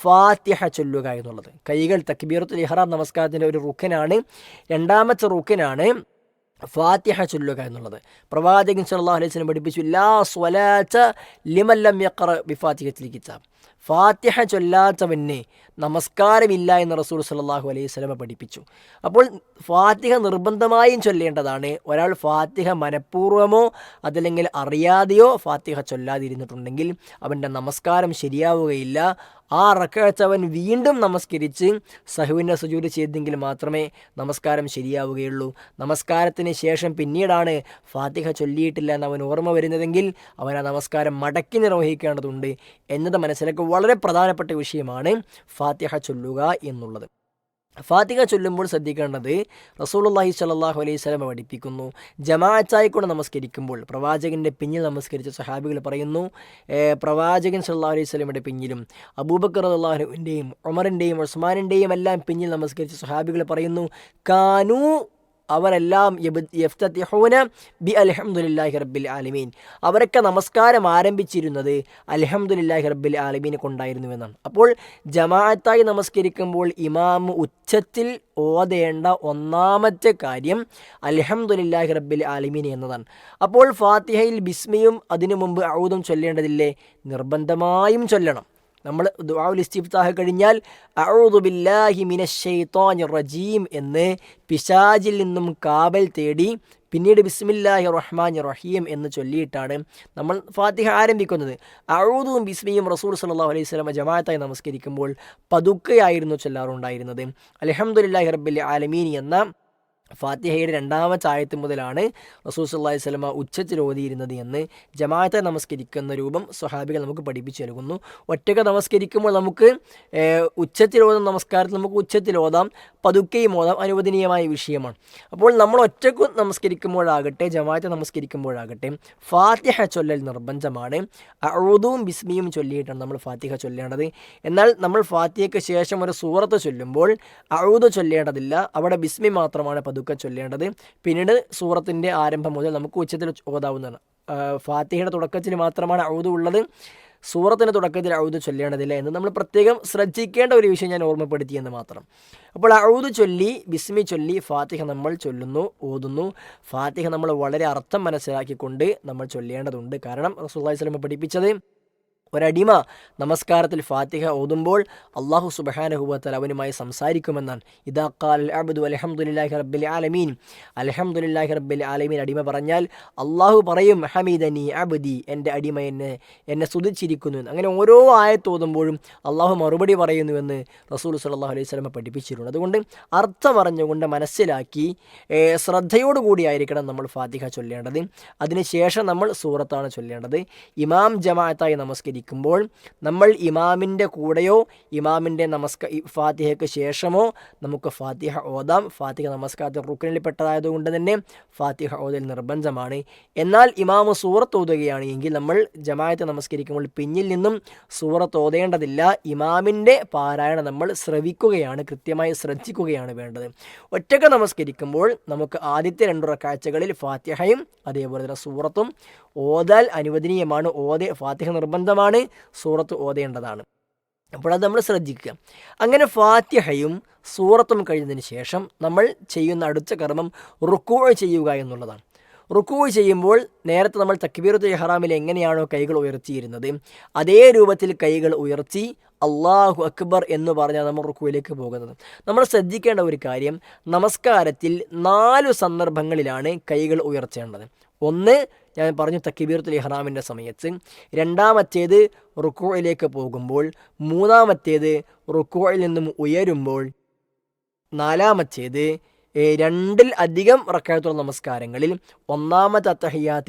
ഫാത്തിഹ ചൊല്ലുക എന്നുള്ളത്. കൈകൾ തക്ബീറത്തുൽ ഇഹ്റാം നമസ്കാരത്തിൻ്റെ ഒരു റുക്കനാണ്. രണ്ടാമത്തെ റുക്കനാണ് ഫാത്തിഹ ചൊല്ലുക എന്നുള്ളത്. പ്രവാചകൻ സല്ലല്ലാഹു അലൈഹി വസല്ലം പഠിപ്പിച്ചു, ലാ സ്വലാത്ത ലിമൻ ലം യഖറ ബിഫാത്തിഹത്തിൽ കിതാബ്, ഫാത്തിഹ ചൊല്ലാത്തവന് നമസ്കാരമില്ല എന്ന് റസൂൽ സല്ലല്ലാഹു അലൈഹി വസല്ലം പഠിപ്പിച്ചു. അപ്പോൾ ഫാത്തിഹ നിർബന്ധമായും ചൊല്ലേണ്ടതാണ്. ഒരാൾ ഫാത്തിഹ മനഃപൂർവ്വമോ അതല്ലെങ്കിൽ അറിയാതെയോ ഫാത്തിഹ ചൊല്ലാതിരുന്നിട്ടുണ്ടെങ്കിൽ അവൻ്റെ നമസ്കാരം ശരിയാവുകയില്ല. ആ റക്അത്ത് അവൻ വീണ്ടും നമസ്കരിച്ച് സഹ്വിൻ്റെ സുജൂദ് ചെയ്തെങ്കിൽ മാത്രമേ നമസ്കാരം ശരിയാവുകയുള്ളൂ. നമസ്കാരത്തിന് ശേഷം പിന്നീടാണ് ഫാത്തിഹ ചൊല്ലിയിട്ടില്ല എന്ന് അവൻ ഓർമ്മ വരുന്നതെങ്കിൽ അവൻ ആ നമസ്കാരം മടക്കി നിർവഹിക്കേണ്ടതുണ്ട് എന്നത് മനസ്സിലാക്കുക. വളരെ പ്രധാനപ്പെട്ട വിഷയമാണ് ഫാത്തിഹ ചൊല്ലുക എന്നുള്ളത്. ഫാത്തിഹ ചൊല്ലുമ്പോൾ ശ്രദ്ധിക്കേണ്ടത്, റസൂലുള്ളാഹി സ്വല്ലല്ലാഹു അലൈഹി വസല്ലം പഠിപ്പിക്കുന്നു, ജമാഅത്തായിക്കൊണ്ട് നമസ്കരിക്കുമ്പോൾ പ്രവാചകൻ്റെ പിന്നിൽ നമസ്കരിച്ച സഹാബികൾ പറയുന്നു, പ്രവാചകൻ സ്വല്ലല്ലാഹു അലൈഹി വസല്ലമയുടെ പിന്നിലും അബൂബക്കർ റളിയല്ലാഹു അൻഹുവിൻ്റെയും ഉമറിൻ്റെയും ഉസ്മാനിൻ്റെയും എല്ലാം പിന്നിൽ നമസ്കരിച്ച സഹാബികൾ പറയുന്നു, കാനൂ അവരെല്ലാം യഫ്തതിഹൂന ബി അൽഹംദുലില്ലാഹി റബ്ബിൽ ആലമീൻ, അവരൊക്കെ നമസ്കാരം ആരംഭിച്ചിരുന്നത് അൽഹംദുലില്ലാഹി റബ്ബിൽ ആലമീൻ കൊണ്ടായിരുന്നുവെന്നാണ്. അപ്പോൾ ജമാഅത്തായി നമസ്കരിക്കുമ്പോൾ ഇമാം ഉച്ചത്തിൽ ഓതേണ്ട ഒന്നാമത്തെ കാര്യം അൽഹംദുലില്ലാഹി റബ്ബിൽ ആലമീൻ എന്നതാണ്. അപ്പോൾ ഫാത്തിഹയിൽ ബിസ്മിയും അതിനു മുമ്പ് ഔദും ചൊല്ലേണ്ടതില്ലേ? നിർബന്ധമായും ചൊല്ലണം. നമ്മൾ ദുആഉൽ ഇസ്തിഫ്താഹ് കഴിഞ്ഞാൽ അഊദു ബില്ലാഹി മിനശ് ശൈത്വാനിർ റജീം എന്ന് പിശാചിൽ നിന്നും കാവൽ തേടി പിന്നീട് ബിസ്മില്ലാഹിർ റഹ്മാനിർ റഹീം എന്ന് ചൊല്ലിയിട്ടാണ് നമ്മൾ ഫാത്തിഹ ആരംഭിക്കുന്നത്. അഊദും ബിസ്മിയും റസൂൽ സല്ലല്ലാഹു അലൈഹി വസല്ലം ജമാഅത്തായി നമസ്കരിക്കുമ്പോൾ പതുക്കെയായിരുന്നു ചൊല്ലാറുണ്ടായിരുന്നത്. അൽഹംദുലില്ലാഹി റബ്ബിൽ ആലമീൻ എന്ന ഫാത്തിഹയുടെ രണ്ടാമത്തെ ആയത്ത് മുതലാണ് റസൂൽ സല്ലല്ലാഹു അലൈഹി വസല്ലം ഉച്ചത്തിൽ ഓതിയിരുന്നത് എന്ന് ജമാഅത്തെ നമസ്കരിക്കുന്ന രൂപം സ്വഹാബികൾ നമുക്ക് പഠിപ്പിച്ചു നൽകുന്നു. ഒറ്റക്ക് നമസ്കരിക്കുമ്പോൾ നമുക്ക് ഉച്ചത്തിൽ ഓതാം, നമസ്കാരത്തിൽ നമുക്ക് ഉച്ചത്തിൽ ഓതാം, പതുക്കെയും ഓതാം, അനുവദനീയമായ വിഷയമാണ്. അപ്പോൾ നമ്മൾ ഒറ്റക്ക് നമസ്കരിക്കുമ്പോഴാകട്ടെ ജമാഅത്തെ നമസ്കരിക്കുമ്പോഴാകട്ടെ ഫാത്തിഹ ചൊല്ലൽ നിർബന്ധമാണ്. അഊദും ബിസ്മിയും ചൊല്ലിയിട്ടാണ് നമ്മൾ ഫാത്തിഹ ചൊല്ലേണ്ടത്. എന്നാൽ നമ്മൾ ഫാത്തിഹയ്ക്ക് ശേഷം ഒരു സൂറത്ത് ചൊല്ലുമ്പോൾ അഊദ് ചൊല്ലേണ്ടതില്ല, അവിടെ ബിസ്മി മാത്രമാണ് പതുക്കെ പതുക്കെ ചൊല്ലേണ്ടത്. പിന്നീട് സൂറത്തിൻ്റെ ആരംഭം മുതൽ നമുക്ക് ഉച്ചത്തിൽ ഓതാവുന്നതാണ്. ഫാത്തിഹയുടെ തുടക്കത്തിൽ മാത്രമാണ് ഔദ് ഉള്ളത്, സൂറത്തിൻ്റെ തുടക്കത്തിൽ ഔദ് ചൊല്ലേണ്ടതില്ല എന്ന് നമ്മൾ പ്രത്യേകം ശ്രദ്ധിക്കേണ്ട ഒരു വിഷയം ഞാൻ ഓർമ്മപ്പെടുത്തിയെന്ന് മാത്രം. അപ്പോൾ ഔദ് ചൊല്ലി ബിസ്മി ചൊല്ലി ഫാത്തിഹ നമ്മൾ ചൊല്ലുന്നു, ഓതുന്നു. ഫാത്തിഹ നമ്മൾ വളരെ അർത്ഥം മനസ്സിലാക്കിക്കൊണ്ട് നമ്മൾ ചൊല്ലേണ്ടതുണ്ട്. കാരണം റസൂലുള്ളാഹി സ്വല്ലല്ലാഹു അലൈഹി വസല്ലം പഠിപ്പിച്ചത്, ഒരടിമ നമസ്കാരത്തിൽ ഫാത്തിഹ ഓതുമ്പോൾ അള്ളാഹു സുബ്ഹാനഹു വ തആല അവനുമായി സംസാരിക്കുമെന്നാണ്. ഇദാ ഖാൽ അബ്ദു അൽഹംദുലില്ലാഹി റബ്ബിൽ ആലമീൻ, അൽഹംദുലില്ലാഹി റബ്ബിൽ ആലമീൻ, അടിമ പറഞ്ഞാൽ അള്ളാഹു പറയും ഹമീദനി അബ്ദി, എൻ്റെ അടിമ എന്നെ സ്തുതിച്ചിരിക്കുന്നു എന്ന്. അങ്ങനെ ഓരോ ആയത്ത് ഓതുമ്പോഴും അള്ളാഹു മറുപടി പറയുന്നുവെന്ന് റസൂൽ സല്ലല്ലാഹു അലൈഹി വസല്ലം പഠിപ്പിച്ചിട്ടുണ്ട്. അതുകൊണ്ട് അർത്ഥം അറിഞ്ഞുകൊണ്ട് മനസ്സിലാക്കി ശ്രദ്ധയോടുകൂടിയായിരിക്കണം നമ്മൾ ഫാത്തിഹ ചൊല്ലേണ്ടത്. അതിനുശേഷം നമ്മൾ സൂറത്താണ് ചൊല്ലേണ്ടത്. ഇമാം ജമാഅത്തായി നമസ്കരിക്കുമ്പോൾ നമ്മൾ ഇമാമിൻ്റെ കൂടെയോ ഇമാമിൻ്റെ ഫാത്തിഹയ്ക്ക് ശേഷമോ നമുക്ക് ഫാത്തിഹ ഓതാം. ഫാത്തിഹ നമസ്കാരത്തിൽ റുക്നിൽപ്പെട്ടതായതുകൊണ്ട് തന്നെ ഫാത്തിഹ ഓതൽ നിർബന്ധമാണ്. എന്നാൽ ഇമാമ് സൂറത്ത് ഓതുകയാണ് എങ്കിൽ നമ്മൾ ജമാഅത്ത് നമസ്കരിക്കുമ്പോൾ പിന്നിൽ നിന്നും സൂറത്ത് ഓതേണ്ടതില്ല. ഇമാമിൻ്റെ പാരായണം നമ്മൾ ശ്രവിക്കുകയാണ്, കൃത്യമായി ശ്രദ്ധിക്കുകയാണ് വേണ്ടത്. ഒറ്റക്ക് നമസ്കരിക്കുമ്പോൾ നമുക്ക് ആദ്യത്തെ 2 റക്അത്തുകളിൽ ഫാത്തിഹയും അതേപോലെ തന്നെ സൂറത്തും ഓതാൽ അനുവദനീയമാണ്. ഫാത്തിഹ നിർബന്ധമാണ്, സൂറത്ത് ഓതേണ്ടതാണ്. അപ്പോൾ അത് നമ്മൾ ശ്രദ്ധിക്കുക. അങ്ങനെ ഫാത്തിഹയും സൂറത്തും കഴിഞ്ഞതിന് ശേഷം നമ്മൾ ചെയ്യുന്ന അടുത്ത കർമ്മം റുക്കൂഅ് ചെയ്യുക എന്നുള്ളതാണ്. റുക്കൂഅ് ചെയ്യുമ്പോൾ നേരത്തെ നമ്മൾ തക്ബീറത്തുൽ ഇഹ്റാമിൽ എങ്ങനെയാണോ കൈകൾ ഉയർത്തിയിരുന്നത്, അതേ രൂപത്തിൽ കൈകൾ ഉയർത്തി അല്ലാഹു അക്ബർ എന്ന് പറഞ്ഞാൽ നമ്മൾ റുക്കൂയിലേക്ക് പോകുന്നത്. നമ്മൾ ശ്രദ്ധിക്കേണ്ട ഒരു കാര്യം, നമസ്കാരത്തിൽ 4 സന്ദർഭങ്ങളിലാണ് കൈകൾ ഉയർത്തേണ്ടത്. ഒന്ന് ഞാൻ പറഞ്ഞു തക്ബീറത്തുൽ ഇഹ്റാമിൻ്റെ സമയത്ത്, രണ്ടാമത്തേത് റുക്കൂയിലേക്ക് പോകുമ്പോൾ, മൂന്നാമത്തേത് റുക്കൂയിൽ നിന്നും ഉയരുമ്പോൾ, നാലാമത്തേത് 2ൽ അധികം റക്അത്തുള്ള നമസ്കാരങ്ങളിൽ ഒന്നാമത്തെ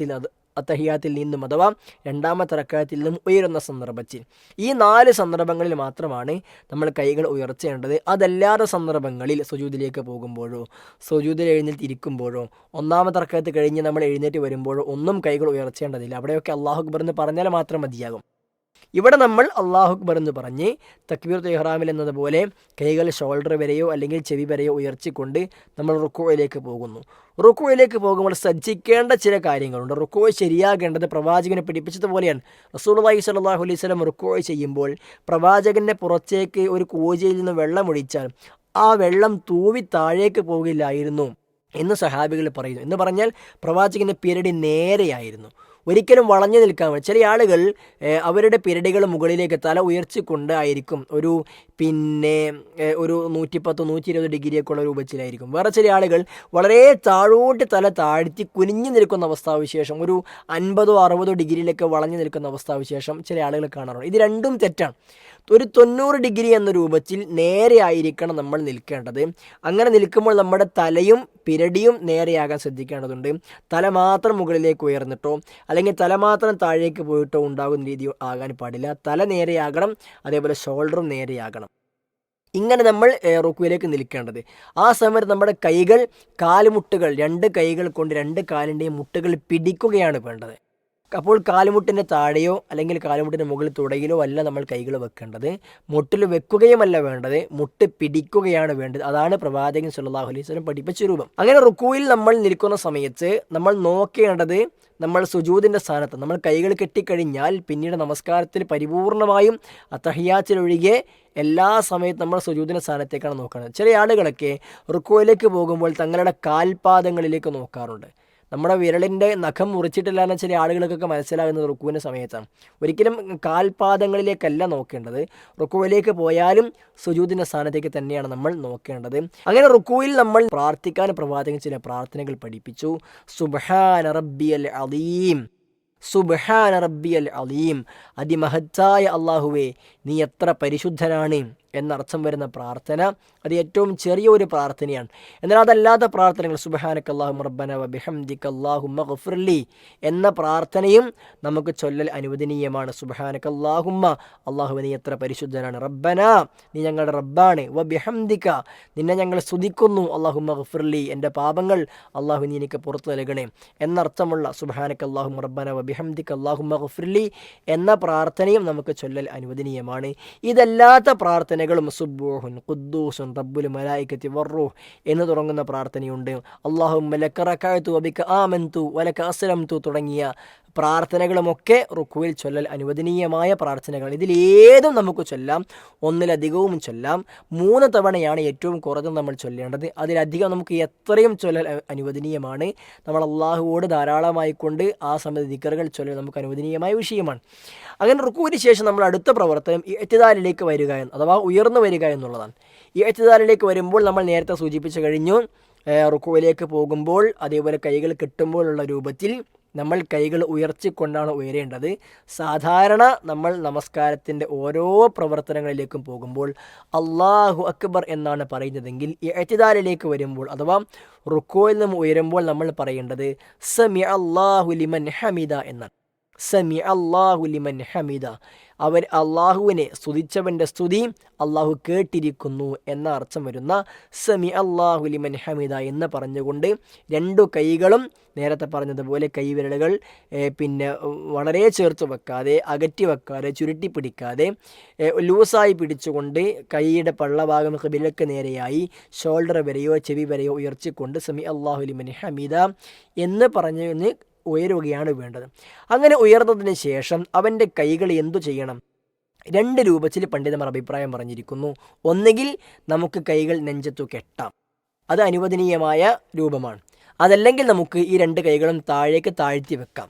അത്തഹിയാത്തിൽ നിന്നും അഥവാ രണ്ടാമത്തെ റക്അത്തിൽ നിന്നും ഉയരുന്ന സന്ദർഭത്തിൽ. ഈ 4 സന്ദർഭങ്ങളിൽ മാത്രമാണ് നമ്മൾ കൈകൾ ഉയർത്തേണ്ടത്. അതല്ലാത്ത സന്ദർഭങ്ങളിൽ സുജൂദിലേക്ക് പോകുമ്പോഴോ സുജൂദിൽ എഴുന്നേറ്റിരിക്കുമ്പോഴോ ഒന്നാമത്തെ റക്അത്ത് കഴിഞ്ഞ് നമ്മൾ എഴുന്നേറ്റ് വരുമ്പോഴോ ഒന്നും കൈകൾ ഉയർത്തേണ്ടതില്ല. അവിടെയൊക്കെ അല്ലാഹു അക്ബർ എന്ന് പറഞ്ഞാൽ മാത്രം മതിയാകും. ഇവിടെ നമ്മൾ അല്ലാഹു അക്ബർ എന്ന് പറഞ്ഞ് തക്ബീറത്തുൽ ഇഹ്റാമിൽ എന്നതുപോലെ കൈകൾ ഷോൾഡർ വരെയോ അല്ലെങ്കിൽ ചെവി വരെയോ ഉയർത്തിക്കൊണ്ട് നമ്മൾ റുക്കൂയിലേക്ക് പോകുന്നു. റുക്കൂയിലേക്ക് പോകുമ്പോൾ ശ്രദ്ധിക്കേണ്ട ചില കാര്യങ്ങളുണ്ട്. റുക്കൂഅ് ശരിയാകേണ്ടത് പ്രവാചകനെ പഠിപ്പിച്ചതുപോലെയാണ്. റസൂലുള്ളാഹി സ്വല്ലല്ലാഹു അലൈഹി വസല്ലം റുക്കൂഅ് ചെയ്യുമ്പോൾ പ്രവാചകൻ്റെ പുറത്തേക്ക് ഒരു കൂജയിൽ നിന്ന് വെള്ളമൊഴിച്ചാൽ ആ വെള്ളം തൂവി താഴേക്ക് പോകില്ലായിരുന്നു എന്ന് സഹാബികൾ പറയുന്നു. എന്ന് പറഞ്ഞാൽ പ്രവാചകൻ്റെ പിരടി നേരെയായിരുന്നു, ഒരിക്കലും വളഞ്ഞു നിൽക്കാൻ പറ്റും. ചില ആളുകൾ അവരുടെ പിരടികൾ മുകളിലേക്ക് തല ഉയർത്തിക്കൊണ്ടായിരിക്കും ഒരു 110-120 ഡിഗ്രിയൊക്കെയുള്ള രൂപത്തിലായിരിക്കും. വേറെ ചില ആളുകൾ വളരെ താഴോട്ട് തല താഴ്ത്തി കുനിഞ്ഞു നിൽക്കുന്ന അവസ്ഥാവിശേഷം, ഒരു 50-60 ഡിഗ്രിയിലൊക്കെ വളഞ്ഞു നിൽക്കുന്ന അവസ്ഥാവിശേഷം ചില ആളുകൾ കാണാറുണ്ട്. ഇത് രണ്ടും തെറ്റാണ്. ഒരു 90 ഡിഗ്രി എന്ന രൂപത്തിൽ നേരെ ആയിരിക്കണം നമ്മൾ നിൽക്കേണ്ടത്. അങ്ങനെ നിൽക്കുമ്പോൾ നമ്മുടെ തലയും പിരടിയും നേരെയാകാൻ ശ്രദ്ധിക്കേണ്ടതുണ്ട്. തല മാത്രം മുകളിലേക്ക് ഉയർന്നിട്ടോ അല്ലെങ്കിൽ തല മാത്രം താഴേക്ക് പോയിട്ടോ ഉണ്ടാകുന്ന രീതി ആകാൻ പാടില്ല. തല നേരെയാകണം, അതേപോലെ ഷോൾഡറും നേരെയാകണം. ഇങ്ങനെ നമ്മൾ റുക്കൂയിലേക്ക് നിൽക്കേണ്ടത്. ആ സമയത്ത് നമ്മുടെ കൈകൾ കാലുമുട്ടുകൾ, 2 കൈകൾ കൊണ്ട് 2 കാലിൻ്റെയും മുട്ടുകൾ പിടിക്കുകയാണ് വേണ്ടത്. അപ്പോൾ കാലുമുട്ടിൻ്റെ താഴെയോ അല്ലെങ്കിൽ കാലുമുട്ടിൻ്റെ മുകളിൽ തുടയിലോ അല്ല നമ്മൾ കൈകൾ വെക്കേണ്ടത്. മുട്ടിൽ വെക്കുകയുമല്ല വേണ്ടത്, മുട്ട് പിടിക്കുകയാണ് വേണ്ടത്. അതാണ് പ്രവാചകൻ സല്ലല്ലാഹു അലൈഹി വസല്ലം പഠിപ്പിച്ച രൂപം. അങ്ങനെ റുക്കൂയിൽ നമ്മൾ നിൽക്കുന്ന സമയത്ത് നമ്മൾ നോക്കേണ്ടത്, നമ്മൾ സുജൂദിൻ്റെ സ്ഥാനത്ത് നമ്മൾ കൈകൾ കെട്ടിക്കഴിഞ്ഞാൽ പിന്നീട് നമസ്കാരത്തിൽ പരിപൂർണമായും അത്തഹിയാത്തിലൊഴികെ എല്ലാ സമയത്തും നമ്മൾ സുജൂദിൻ്റെ സ്ഥാനത്തേക്കാണ് നോക്കുന്നത്. ചില ആളുകളൊക്കെ റുക്കൂയിലേക്ക് പോകുമ്പോൾ തങ്ങളുടെ കാൽപാദങ്ങളിലേക്ക് നോക്കാറുണ്ട്. നമ്മുടെ വിരലിൻ്റെ നഖം മുറിച്ചിട്ടില്ല എന്ന ചില ആളുകൾക്കൊക്കെ മനസ്സിലാകുന്നത് റുക്കൂവിൻ്റെ സമയത്താണ്. ഒരിക്കലും കാൽപാദങ്ങളിലേക്കല്ല നോക്കേണ്ടത്. റുക്കൂവിലേക്ക് പോയാലും സുജൂദിൻ്റെ സ്ഥാനത്തേക്ക് തന്നെയാണ് നമ്മൾ നോക്കേണ്ടത്. അങ്ങനെ റുക്കൂയിൽ നമ്മൾ പ്രാർത്ഥിക്കാൻ പ്രവാചകൻ ചില പ്രാർത്ഥനകൾ പഠിപ്പിച്ചു. സുബ്ഹാന റബ്ബിയൽ അലീം, സുബ്ഹാന റബ്ബിയൽ അലീം, അതിമഹത്തായ അല്ലാഹുവേ നീ എത്ര പരിശുദ്ധനാണ് എന്നർത്ഥം വരുന്ന പ്രാർത്ഥന അത് ഏറ്റവും ചെറിയ ഒരു പ്രാർത്ഥനയാണ്. എന്നാൽ അതല്ലാത്ത പ്രാർത്ഥനകൾ സുബ്ഹാനക അല്ലാഹുമ്മ റബ്ബന വബിഹംദിക അല്ലാഹുമ്മ ഗഫിർലി എന്ന പ്രാർത്ഥനയും നമുക്ക് ചൊല്ലൽ അനുവദനീയമാണ്. സുബ്ഹാനക അല്ലാഹുമ്മ, അല്ലാഹുവേ നീ എത്ര പരിശുദ്ധനാണ്, റബ്ബന നീ ഞങ്ങളുടെ റബ്ബാണ്, വബിഹംദിക നിന്നെ ഞങ്ങൾ സ്തുതിക്കുന്നു, അല്ലാഹുമ്മ ഗഫിർലി എൻ്റെ പാപങ്ങൾ അല്ലാഹു നീ എനിക്ക് പുറത്തു നൽകണേ എന്നർത്ഥമുള്ള സുബ്ഹാനക അല്ലാഹുമ്മ റബ്ബന വബിഹംദിക അല്ലാഹുമ്മ ഗഫിർലി എന്ന പ്രാർത്ഥനയും നമുക്ക് ചൊല്ലൽ അനുവദനീയമാണ്. ഇതല്ലാത്ത പ്രാർത്ഥന പ്രാർത്ഥനകളും സുബ്ബൂഹുൻ ഖുദ്ദൂസുൻ റബ്ബുൽ മലായികത്തി വർറൂഹ് എന്ന് തുടങ്ങുന്ന പ്രാർത്ഥനയുണ്ട്. അല്ലാഹുമ്മ ലക റകഅതു വബിക ആമൻതു വലക അസ്ലംതു തുടങ്ങിയ പ്രാർത്ഥനകളുമൊക്കെ റുക്കുവിൽ ചൊല്ലൽ അനുവദനീയമായ പ്രാർത്ഥനകൾ. ഇതിലേതും നമുക്ക് ചൊല്ലാം, ഒന്നിലധികവും ചൊല്ലാം. 3 തവണയാണ് ഏറ്റവും കുറഞ്ഞത് നമ്മൾ ചൊല്ലേണ്ടത്. അതിലധികം നമുക്ക് എത്രയും ചൊല്ലൽ അനുവദനീയമാണ്. നമ്മൾ അള്ളാഹുവോട് ധാരാളമായി കൊണ്ട് ആ സമയത്ത് ദിക്റുകൾ ചൊല്ലൽ നമുക്ക് അനുവദനീയമായ വിഷയമാണ്. അങ്ങനെ റുക്കുവിന് ശേഷം നമ്മൾ അടുത്ത പ്രവർത്തനം ഇഅ്തിദാലിലേക്ക് വരിക അഥവാ ഉയർന്നു വരിക എന്നുള്ളതാണ്. ഇഅ്തിദാലിലേക്ക് വരുമ്പോൾ നമ്മൾ നേരത്തെ സൂചിപ്പിച്ചു കഴിഞ്ഞു, റുക്കുവിലേക്ക് പോകുമ്പോൾ അതേപോലെ കൈകൾ കെട്ടുമ്പോഴുള്ള രൂപത്തിൽ നമ്മൾ കൈകൾ ഉയർത്തിക്കൊണ്ടാണ് ഉയരേണ്ടത്. സാധാരണ നമ്മൾ നമസ്കാരത്തിൻ്റെ ഓരോ പ്രവർത്തനങ്ങളിലേക്കും പോകുമ്പോൾ അല്ലാഹു അക്ബർ എന്നാണ് പറയുന്നതെങ്കിൽ ഇഅ്തിദാലിലേക്ക് വരുമ്പോൾ അഥവാ റുക്കുവിൽ നിന്നും ഉയരുമ്പോൾ നമ്മൾ പറയേണ്ടത് സമിഅ അല്ലാഹു ലിമൻ ഹമിദ എന്നാണ്. സമിഅ അല്ലാഹു ലിമൻ ഹമിദ, അവൻ അള്ളാഹുവിനെ സ്തുതിച്ചവൻ്റെ സ്തുതി അള്ളാഹു കേട്ടിരിക്കുന്നു എന്ന അർത്ഥം വരുന്ന സമിഅ അല്ലാഹു ലിമൻ ഹമിദ എന്ന് പറഞ്ഞുകൊണ്ട് 2 കൈകളും നേരത്തെ പറഞ്ഞതുപോലെ കൈവിരലുകൾ പിന്നെ വളരെ ചേർത്ത് വെക്കാതെ, അകറ്റി വെക്കാതെ, ചുരുട്ടി പിടിക്കാതെ ലൂസായി പിടിച്ചുകൊണ്ട് കൈയുടെ പള്ളഭാഗം ഖിബിലക്ക് നേരെയായി ഷോൾഡർ വരെയോ ചെവി വരെയോ ഉയർത്തിക്കൊണ്ട് സമിഅ അല്ലാഹു ലിമൻ ഹമിദ എന്ന് പറഞ്ഞ് ഉയരുകയാണ് വേണ്ടത്. അങ്ങനെ ഉയർന്നതിന് ശേഷം അവൻ്റെ കൈകൾ എന്തു ചെയ്യണം? 2 രൂപത്തിൽ പണ്ഡിതന്മാർ അഭിപ്രായം പറഞ്ഞിരിക്കുന്നു. ഒന്നുകിൽ നമുക്ക് കൈകൾ നെഞ്ചത്തു കെട്ടാം, അത് അനുവദനീയമായ രൂപമാണ്. അതല്ലെങ്കിൽ നമുക്ക് ഈ 2 കൈകളും താഴേക്ക് താഴ്ത്തി വെക്കാം.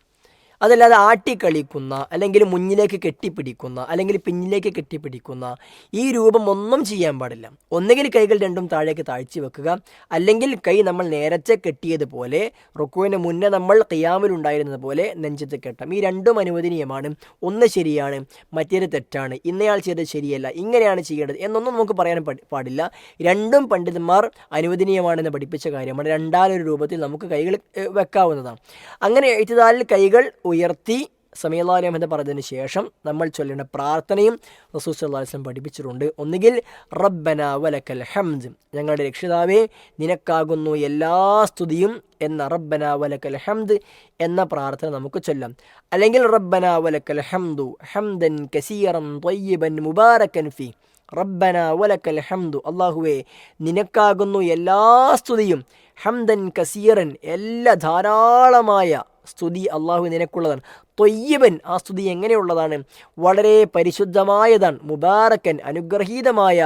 അതല്ലാതെ ആട്ടിക്കളിക്കുന്ന അല്ലെങ്കിൽ മുന്നിലേക്ക് കെട്ടിപ്പിടിക്കുന്ന അല്ലെങ്കിൽ പിന്നിലേക്ക് കെട്ടിപ്പിടിക്കുന്ന ഈ രൂപം ഒന്നും ചെയ്യാൻ പാടില്ല. ഒന്നുകിൽ കൈകൾ രണ്ടും താഴേക്ക് താഴ്ച വെക്കുക, അല്ലെങ്കിൽ കൈ നമ്മൾ നേരത്തെ കെട്ടിയതുപോലെ റുക്കുവിന് മുന്നേ നമ്മൾ ഖിയാമിലുണ്ടായിരുന്നത് പോലെ നെഞ്ചത്ത് കെട്ടാം. ഈ 2ഉം അനുവദനീയമാണ്. ഒന്ന് ശരിയാണ്, മറ്റേത് തെറ്റാണ്, ഇന്നയാൾ ചെയ്തത് ശരിയല്ല, ഇങ്ങനെയാണ് ചെയ്യേണ്ടത് എന്നൊന്നും നമുക്ക് പറയാൻ പാടില്ല. 2ഉം പണ്ഡിതന്മാർ അനുവദനീയമാണെന്ന് പഠിപ്പിച്ച കാര്യമാണ്. രണ്ടാലൊരു രൂപത്തിൽ നമുക്ക് കൈകൾ വെക്കാവുന്നതാണ്. അങ്ങനെ ഇഅ്തിദാലിൽ കൈകൾ ഉയർത്തി സമീഅല്ലാഹു അലൈഹി എന്ന് പറഞ്ഞതിന് ശേഷം നമ്മൾ ചൊല്ലേണ്ട പ്രാർത്ഥനയും റസൂൽ സല്ലല്ലാഹു അലൈഹി വസല്ലം പഠിപ്പിച്ചിട്ടുണ്ട്. ഒന്നുകിൽ റബ്ബനാ വലക്കൽ ഹംദ്, ഞങ്ങളുടെ രക്ഷിതാവേ നിനക്കാകുന്നു എല്ലാ സ്തുതിയും എന്ന റബ്ബനാ വലക്കൽ ഹംദ് എന്ന പ്രാർത്ഥന നമുക്ക് ചൊല്ലാം. അല്ലെങ്കിൽ റബ്ബനാ വലക്കൽ ഹംദു ഹംദൻ കസീറൻ ത്വയ്യിബൻ മുബാരക്കൻ ഫീ, റബ്ബനാ വലക്കൽ ഹംദു, അല്ലാഹുവേ നിനക്കാകുന്നു എല്ലാ സ്തുതിയും, ഹംദൻ കസീറൻ എല്ലാ ധാരാളമായ സ്തുതി അള്ളാഹു നിനക്കുള്ളതാണ്, ത്വയ്യിബൻ ആ സ്തുതി എങ്ങനെയുള്ളതാണ്? വളരെ പരിശുദ്ധമായതാണ്, മുബാറക്കൻ അനുഗ്രഹീതമായ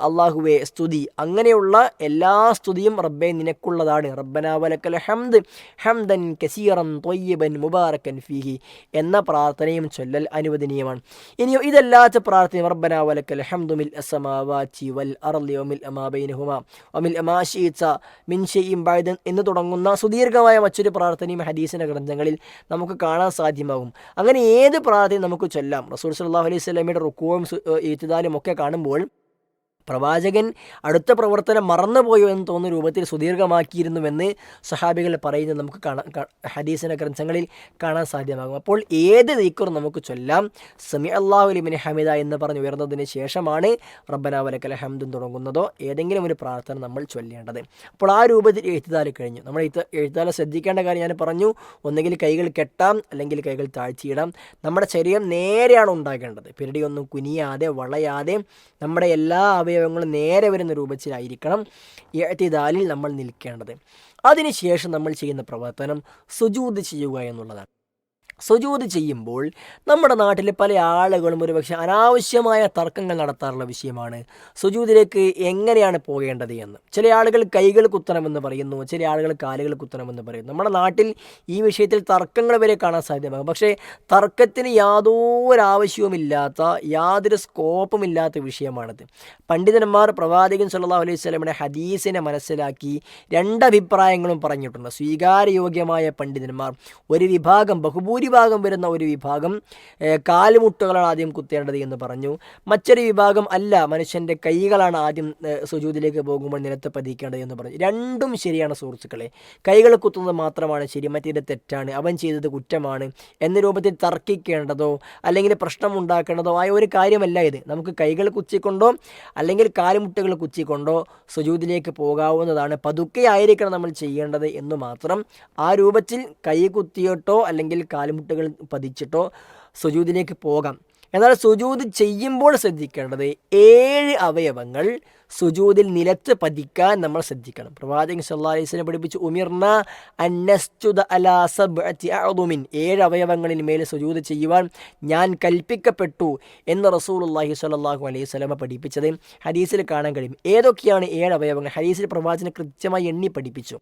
അള്ളാഹുവെ സ്തുതി, അങ്ങനെയുള്ള എല്ലാ സ്തുതിയും റബ്ബെ നിനക്കുള്ളതാണ്. റബ്ബനാ വലക്കൽ ഹംദ് ഹംദൻ കസീറൻ ത്വയ്യിബൻ മുബാറക്കൻ ഫീഹി എന്ന പ്രാർത്ഥനയും ചൊല്ലൽ അനുവദനീയമാണ്. ഇനിയോ ഇതല്ലാത്ത പ്രാർത്ഥന റബ്ബനാ വലക്കൽ ഹംദു മിൽ അസ്സമാവാതി വൽ അർളി വമിൽ മാ ബൈനഹുമാ വമിൽ മാ ശിഇത മിൻ ശൈഇൻ ബഅദ എന്ന് തുടങ്ങുന്ന സുദീർഘമായ മറ്റൊരു പ്രാർത്ഥനയും ഹദീസിന്റെ ഗ്രന്ഥങ്ങളിൽ നമുക്ക് കാണാൻ സാധ്യമാകും. അങ്ങനെ ഏത് പ്രാർത്ഥനയും നമുക്ക് ചൊല്ലാം. റസൂൽ സല്ലല്ലാഹു അലൈഹി വസല്ലമയുടെ റുക്കൂഉം ഇഅ്തിദാലും ഒക്കെ കാണുമ്പോൾ പ്രവാചകൻ അടുത്ത പ്രവർത്തനം മറന്നുപോയോ എന്ന് തോന്നുന്ന രൂപത്തിൽ സുദീർഘമാക്കിയിരുന്നുവെന്ന് സഹാബികൾ പറയുന്നത് നമുക്ക് ഹദീസിൻ്റെ ഗ്രന്ഥങ്ങളിൽ കാണാൻ സാധ്യമാകും. അപ്പോൾ ഏത് ദിക്റും നമുക്ക് ചൊല്ലാം. സമിഅ അല്ലാഹു ലിമൻ ഹമിദ എന്ന് പറഞ്ഞ് ഉയർന്നതിന് ശേഷമാണ് റബ്ബനാ വലക്കൽ ഹംദ് തുടങ്ങുന്നതോ ഏതെങ്കിലും ഒരു പ്രാർത്ഥന നമ്മൾ ചൊല്ലേണ്ടത്. അപ്പോൾ ആ രൂപത്തിൽ ഇഅ്തിദാൽ കഴിഞ്ഞു. നമ്മൾ ഇഅ്തിദാൽ ശ്രദ്ധിക്കേണ്ട കാര്യം ഞാൻ പറഞ്ഞു. ഒന്നുകിൽ കൈകൾ കെട്ടാം, അല്ലെങ്കിൽ കൈകൾ താഴ്ത്തിയിടാം. നമ്മുടെ ശരീരം നേരെയാണ് ഉണ്ടാകേണ്ടത്. പിരടിയൊന്നും കുനിയാതെ വളയാതെ നമ്മുടെ എല്ലാ അവയവങ്ങളും നേരെ വരുന്ന രൂപത്തിലായിരിക്കണം ഇഅ്തിദാലിൽ നമ്മൾ നിൽക്കേണ്ടത്. അതിനുശേഷം നമ്മൾ ചെയ്യുന്ന പ്രവർത്തനം സുജൂദ് ചെയ്യുക എന്നുള്ളതാണ്. സുജൂദ് ചെയ്യുമ്പോൾ നമ്മുടെ നാട്ടിലെ പല ആളുകളും ഒരുപക്ഷെ അനാവശ്യമായ തർക്കങ്ങൾ നടത്താറുള്ള വിഷയമാണ് സുജൂദിലേക്ക് എങ്ങനെയാണ് പോകേണ്ടത് എന്ന്. ചില ആളുകൾ കൈകൾ കുത്തണമെന്ന് പറയുന്നു, ചില ആളുകൾ കാലുകൾ കുത്തണമെന്ന് പറയുന്നു. നമ്മുടെ നാട്ടിൽ ഈ വിഷയത്തിൽ തർക്കങ്ങൾ വരെ കാണാൻ സാധ്യമാകും. പക്ഷേ തർക്കത്തിന് യാതൊരു ആവശ്യവുമില്ലാത്ത, യാതൊരു സ്കോപ്പുമില്ലാത്ത വിഷയമാണിത്. പണ്ഡിതന്മാർ പ്രവാചകൻ സല്ലല്ലാഹു അലൈഹി വസല്ലമയുടെ ഹദീസിനെ മനസ്സിലാക്കി 2 അഭിപ്രായങ്ങളും പറഞ്ഞിട്ടുണ്ട്. സ്വീകാര്യയോഗ്യമായ പണ്ഡിതന്മാർ ഒരു വിഭാഗം, ഭൂരിഭാഗം വരുന്ന ഒരു വിഭാഗം കാലുമുട്ടുകളാണ് ആദ്യം കുത്തേണ്ടത് എന്ന് പറഞ്ഞു. മറ്റൊരു വിഭാഗം അല്ല, മനുഷ്യൻ്റെ കൈകളാണ് ആദ്യം സുജൂദിലേക്ക് പോകുമ്പോൾ നിലത്ത് പതിക്കേണ്ടത് എന്ന് പറഞ്ഞു. 2ഉം ശരിയാണ് സുഹൃത്തുക്കളെ. കൈകൾ കുത്തുന്നത് മാത്രമാണ് ശരി, മറ്റേത് തെറ്റാണ്, അവൻ ചെയ്തത് കുറ്റമാണ് എന്ന രൂപത്തിൽ തർക്കിക്കേണ്ടതോ അല്ലെങ്കിൽ പ്രശ്നമുണ്ടാക്കേണ്ടതോ ആയ ഒരു കാര്യമല്ല ഇത്. നമുക്ക് കൈകൾ കുച്ചിക്കൊണ്ടോ അല്ലെങ്കിൽ കാലുമുട്ടുകൾ കുച്ചിക്കൊണ്ടോ സുജൂദിലേക്ക് പോകാവുന്നതാണ്. പതുക്കെ ആയിരിക്കണം നമ്മൾ ചെയ്യേണ്ടത് എന്ന് മാത്രം. ആ രൂപത്തിൽ കൈ കുത്തിയിട്ടോ അല്ലെങ്കിൽ കാലുമുട്ടുകൾ പതിച്ചിട്ടോ സുജൂദിലേക്ക് പോകാം. എന്നാൽ സുജൂദ് ചെയ്യുമ്പോൾ ശ്രദ്ധിക്കേണ്ടത് 7 അവയവങ്ങൾ സുജൂദിൽ നിലത്ത് പതിക്കാൻ നമ്മൾ ശ്രദ്ധിക്കണം. പ്രവാചകൻ സല്ലല്ലാഹു അലൈഹി വസല്ലം പഠിപ്പിച്ചു, ഉമിർന അൻ നസ്ജുദ അലാ സബ്അതി അഅ്ദുമിൻ, 7 അവയവങ്ങളിൽ മേൽ സുജൂദ് ചെയ്യുവാൻ ഞാൻ കൽപ്പിക്കപ്പെട്ടു എന്ന് റസൂലുള്ളാഹി സ്വല്ലല്ലാഹു അലൈഹി വസല്ലം പഠിപ്പിച്ചത് ഹദീസിൽ കാണാൻ കഴിയും. ഏതൊക്കെയാണ് 7 അവയവങ്ങൾ? ഹദീസിൽ പ്രവാചകൻ കൃത്യമായി എണ്ണി പഠിപ്പിച്ചു.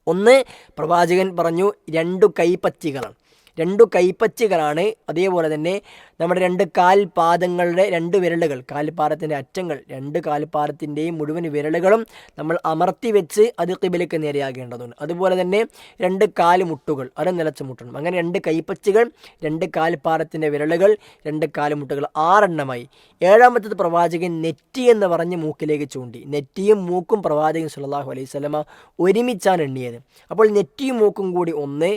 ഒന്ന്, പ്രവാചകൻ പറഞ്ഞു 2 കൈപ്പത്തികളാണ്. 2 കൈപ്പത്തികളാണ്. അതേപോലെ തന്നെ നമ്മുടെ 2 കാൽപാദങ്ങളുടെ 2 വിരലുകൾ, കാൽപാദത്തിൻ്റെ അറ്റങ്ങൾ, 2 കാൽപാദത്തിൻ്റെയും മുഴുവൻ വിരലുകളും നമ്മൾ അമർത്തി വെച്ച് അത് ഖിബലയ്ക്ക് നേരെയാകേണ്ടതുണ്ട്. അതുപോലെ തന്നെ 2 കാൽമുട്ടുകൾ, അത് നിലച്ച് മുട്ടണം. അങ്ങനെ 2 കൈപ്പത്തികൾ, 2 കാൽപാദത്തിൻ്റെ വിരലുകൾ, 2 കാൽമുട്ടുകൾ, 6 എണ്ണമായി. 7-മത്തേത് പ്രവാചകൻ നെറ്റി എന്ന് പറഞ്ഞ് മൂക്കിലേക്ക് ചൂണ്ടി. നെറ്റിയും മൂക്കും പ്രവാചകൻ സല്ലല്ലാഹു അലൈഹി വസല്ലമ ഒരുമിച്ചാണ് എണ്ണിയത്. അപ്പോൾ നെറ്റിയും മൂക്കും കൂടി 1,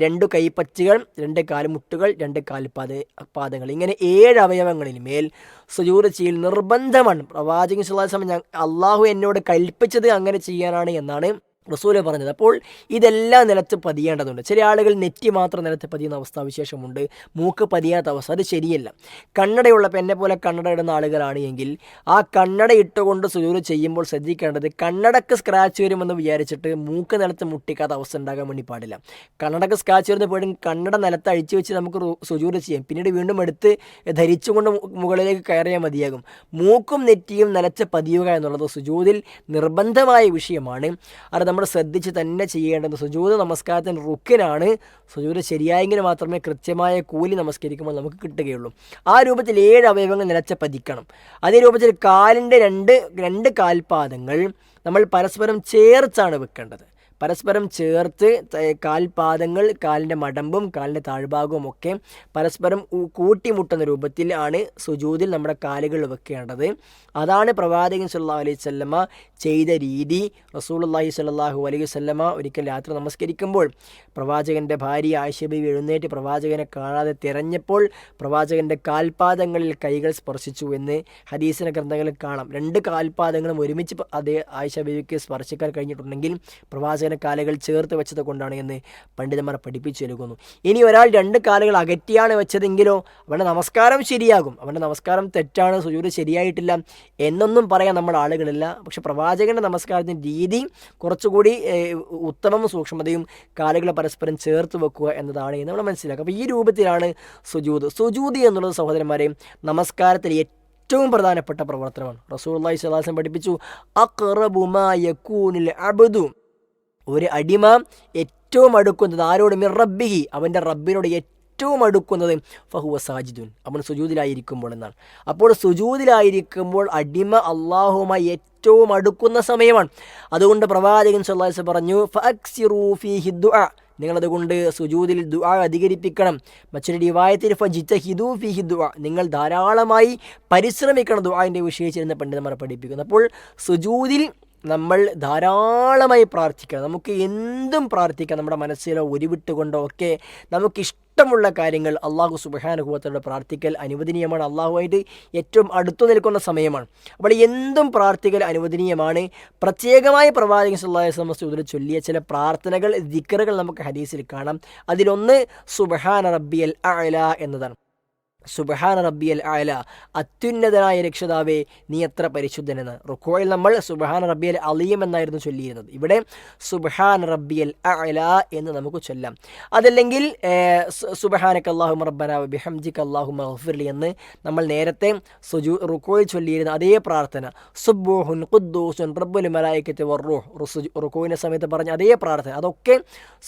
2 കൈപ്പത്തികൾ, 2 കാൽമുട്ടുകൾ, 2 കാൽപാദങ്ങൾ, ഇങ്ങനെ 7 അവയവങ്ങളിൽ മേൽ സുജൂദ് ചെയ്യൽ നിർബന്ധമാണ്. പ്രവാചകൻ സല്ലല്ലാഹു അലൈഹി വസല്ലം അള്ളാഹു എന്നോട് കൽപ്പിച്ചത് അങ്ങനെ ചെയ്യാനാണ് എന്നാണ് റസൂല് പറഞ്ഞത്. അപ്പോൾ ഇതെല്ലാം നിലത്ത് പതിയേണ്ടതുണ്ട്. ചില ആളുകൾ നെറ്റി മാത്രം നിലത്ത് പതിയുന്ന അവസ്ഥാവിശേഷമുണ്ട്, മൂക്ക് പതിയാത്ത അവസ്ഥ. അത് ശരിയല്ല. കണ്ണടയുള്ളപ്പോൾ എന്നെ പോലെ കണ്ണട ഇടുന്ന ആളുകളാണ് എങ്കിൽ ആ കണ്ണട ഇട്ടുകൊണ്ട് സുജൂദ് ചെയ്യുമ്പോൾ ശ്രദ്ധിക്കേണ്ടത്, കണ്ണടക്ക് സ്ക്രാച്ച് വരുമെന്ന് വിചാരിച്ചിട്ട് മൂക്ക് നിലത്ത് മുട്ടിക്കാത്ത അവസ്ഥ ഉണ്ടാകാൻ വേണ്ടി പാടില്ല. കണ്ണടക്ക് സ്ക്രാച്ച് വരുന്ന പോലും കണ്ണട നിലത്ത് അഴിച്ചു വെച്ച് നമുക്ക് സുജൂദ് ചെയ്യാം. പിന്നീട് വീണ്ടും എടുത്ത് ധരിച്ചുകൊണ്ട് മുകളിലേക്ക് കയറിയാൽ മതിയാകും. മൂക്കും നെറ്റിയും നിലത്ത് പതിയുക എന്നുള്ളത് സുജൂദിൽ നിർബന്ധമായ വിഷയമാണ്. അത് നമ്മൾ ശ്രദ്ധിച്ച് തന്നെ ചെയ്യേണ്ടത്. സുജൂദ് നമസ്കാരത്തിൻ്റെ റുക്കിനാണ്. സുജൂദ് ശരിയായെങ്കിൽ മാത്രമേ കൃത്യമായ കൂലി നമസ്കരിക്കുമ്പോൾ നമുക്ക് കിട്ടുകയുള്ളൂ. ആ രൂപത്തിൽ 7 അവയവങ്ങൾ നിലച്ച് പതിക്കണം. അതേ രൂപത്തിൽ കാലിൻ്റെ 2 കാൽപാദങ്ങൾ നമ്മൾ പരസ്പരം ചേർത്താണ് വെക്കേണ്ടത്. പരസ്പരം ചേർത്ത് കാൽപാദങ്ങൾ, കാലിൻ്റെ മടമ്പും കാലിൻ്റെ താഴ്ഭാഗവും ഒക്കെ പരസ്പരം കൂട്ടിമുട്ടുന്ന രൂപത്തിൽ ആണ് സുജൂദിൽ നമ്മുടെ കാലുകൾ വെക്കേണ്ടത്. അതാണ് പ്രവാചകൻ സല്ലല്ലാഹു അലൈഹി വസല്ലമ ചെയ്ത രീതി. റസൂലുള്ളാഹി സ്വല്ലല്ലാഹു അലൈഹി വസല്ലമ ഒരിക്കൽ രാത്രി നമസ്കരിക്കുമ്പോൾ പ്രവാചകൻ്റെ ഭാര്യ ആയിഷ ബീവി എഴുന്നേറ്റ് പ്രവാചകനെ കാണാതെ തിരഞ്ഞപ്പോൾ പ്രവാചകൻ്റെ കാൽപാദങ്ങളിൽ കൈകൾ സ്പർശിച്ചു എന്ന് ഹദീസിൻ്റെ ഗ്രന്ഥങ്ങളിൽ കാണാം. 2 കാൽപാദങ്ങളും ഒരുമിച്ച് അതേ ആയിഷ ബീവിക്ക് സ്പർശിക്കാൻ കഴിഞ്ഞിട്ടുണ്ടെങ്കിൽ പ്രവാചകൻ കാലുകൾ ചേർത്ത് വെച്ചത് കൊണ്ടാണ് എന്ന് പണ്ഡിതന്മാർ പഠിപ്പിച്ചു നൽകുന്നു. ഇനി ഒരാൾ 2 കാലുകൾ അകറ്റിയാണ് വെച്ചതെങ്കിലോ അവൻ്റെ നമസ്കാരം ശരിയാകും. അവൻ്റെ നമസ്കാരം തെറ്റാണ്, സുജൂദ് ശരിയായിട്ടില്ല എന്നൊന്നും പറയാൻ നമ്മുടെ ആളുകളില്ല. പക്ഷെ പ്രവാചകൻ്റെ നമസ്കാരത്തിൻ്റെ രീതി കുറച്ചുകൂടി ഉത്തമവും സൂക്ഷ്മതയും കാലുകളെ പരസ്പരം ചേർത്ത് വെക്കുക എന്നതാണ് എന്ന് നമ്മൾ മനസ്സിലാക്കുക. അപ്പോൾ ഈ രൂപത്തിലാണ് സുജൂദ് എന്നുള്ളത് സഹോദരന്മാരെ നമസ്കാരത്തിൽ ഏറ്റവും പ്രധാനപ്പെട്ട പ്രവർത്തനമാണ്. റസൂലുള്ളാഹി സ്വല്ലല്ലാഹു അലൈഹി വസല്ലം പഠിപ്പിച്ചു, അഖ്റബു മാ യകൂനുൽ അബ്ദു, ഒരു അടിമ ഏറ്റവും അടുക്കുന്നത് ആരോട്? മിർ റബ്ബിഹി, അവൻ്റെ റബ്ബിനോട് ഏറ്റവും അടുക്കുന്നത് ഫഹുവ സാജിദുൻ, അവൻ സുജൂദിലായിരിക്കുമ്പോൾ എന്നാണ്. അപ്പോൾ സുജൂദിലായിരിക്കുമ്പോൾ അടിമ അള്ളാഹുമായി ഏറ്റവും അടുക്കുന്ന സമയമാണ്. അതുകൊണ്ട് പ്രവാചകൻ സല്ലല്ലാഹു അലൈഹി വസല്ലം പറഞ്ഞു, ഫഅക്സിറൂ ഫീഹി ദുആ, നിങ്ങളതുകൊണ്ട് സുജൂദിൽ ദുആ അധികരിപ്പിക്കണം. മറ്റൊരു റിവായത്തിൽ ഫജിതഹിദൂ ഫീഹി ദുആ, നിങ്ങൾ ധാരാളമായി പരിശ്രമിക്കണം ദുആന്റെ വിഷയത്തിൽ എന്ന് പണ്ഡിതന്മാർ പഠിപ്പിക്കുന്നു. അപ്പോൾ സുജൂദിൽ നമ്മൾ ധാരാളമായി പ്രാർത്ഥിക്കണം. നമുക്ക് എന്തും പ്രാർത്ഥിക്കാം. നമ്മുടെ മനസ്സിലോ ഉരുവിട്ടുകൊണ്ടോ ഒക്കെ നമുക്കിഷ്ടമുള്ള കാര്യങ്ങൾ അള്ളാഹു സുബ്ഹാനഹു വ തആല പ്രാർത്ഥിക്കൽ അനുവദനീയമാണ്. അള്ളാഹുവായിട്ട് ഏറ്റവും അടുത്തു നിൽക്കുന്ന സമയമാണ്. അപ്പോൾ എന്തും പ്രാർത്ഥിക്കൽ അനുവദനീയമാണ്. പ്രത്യേകമായി പ്രവാചകൻ സല്ലല്ലാഹു അലൈഹി വസല്ലം ചൊല്ലിയ ചില പ്രാർത്ഥനകൾ, ദിക്റുകൾ നമുക്ക് ഹദീസിൽ കാണാം. അതിലൊന്ന് സുബ്ഹാന റബ്ബിയൽ അഅല എന്നതാണ്. സുബ്ഹാന റബ്ബിയൽ അഅല, അത്യുന്നതനായ രക്ഷിതാവേ നീ എത്ര പരിശുദ്ധനെന്ന്. റുക്കൂഇൽ നമ്മൾ സുബ്ഹാന റബ്ബിയൽ അലീം എന്നായിരുന്നു ചൊല്ലിയിരുന്നത്. ഇവിടെ സുബ്ഹാന റബ്ബിയൽ അഅല എന്ന് നമുക്ക് ചൊല്ലാം. അതല്ലെങ്കിൽ സുബ്ഹാനക അല്ലാഹുമ്മ റബ്ബനാ വബിഹംദിക അല്ലാഹുമ്മഗ്ഫിർലി എന്ന് നമ്മൾ നേരത്തെ റുക്കൂഇൽ ചൊല്ലിയിരുന്ന അതേ പ്രാർത്ഥന, സുബ്ബൂഹുൻ ഖുദ്ദൂസുൻ റബ്ബുൽ മലായികത്തി വറൂഹ്, റുക്കൂഇന്റെ സമയത്ത് പറഞ്ഞ അതേ പ്രാർത്ഥന, അതൊക്കെ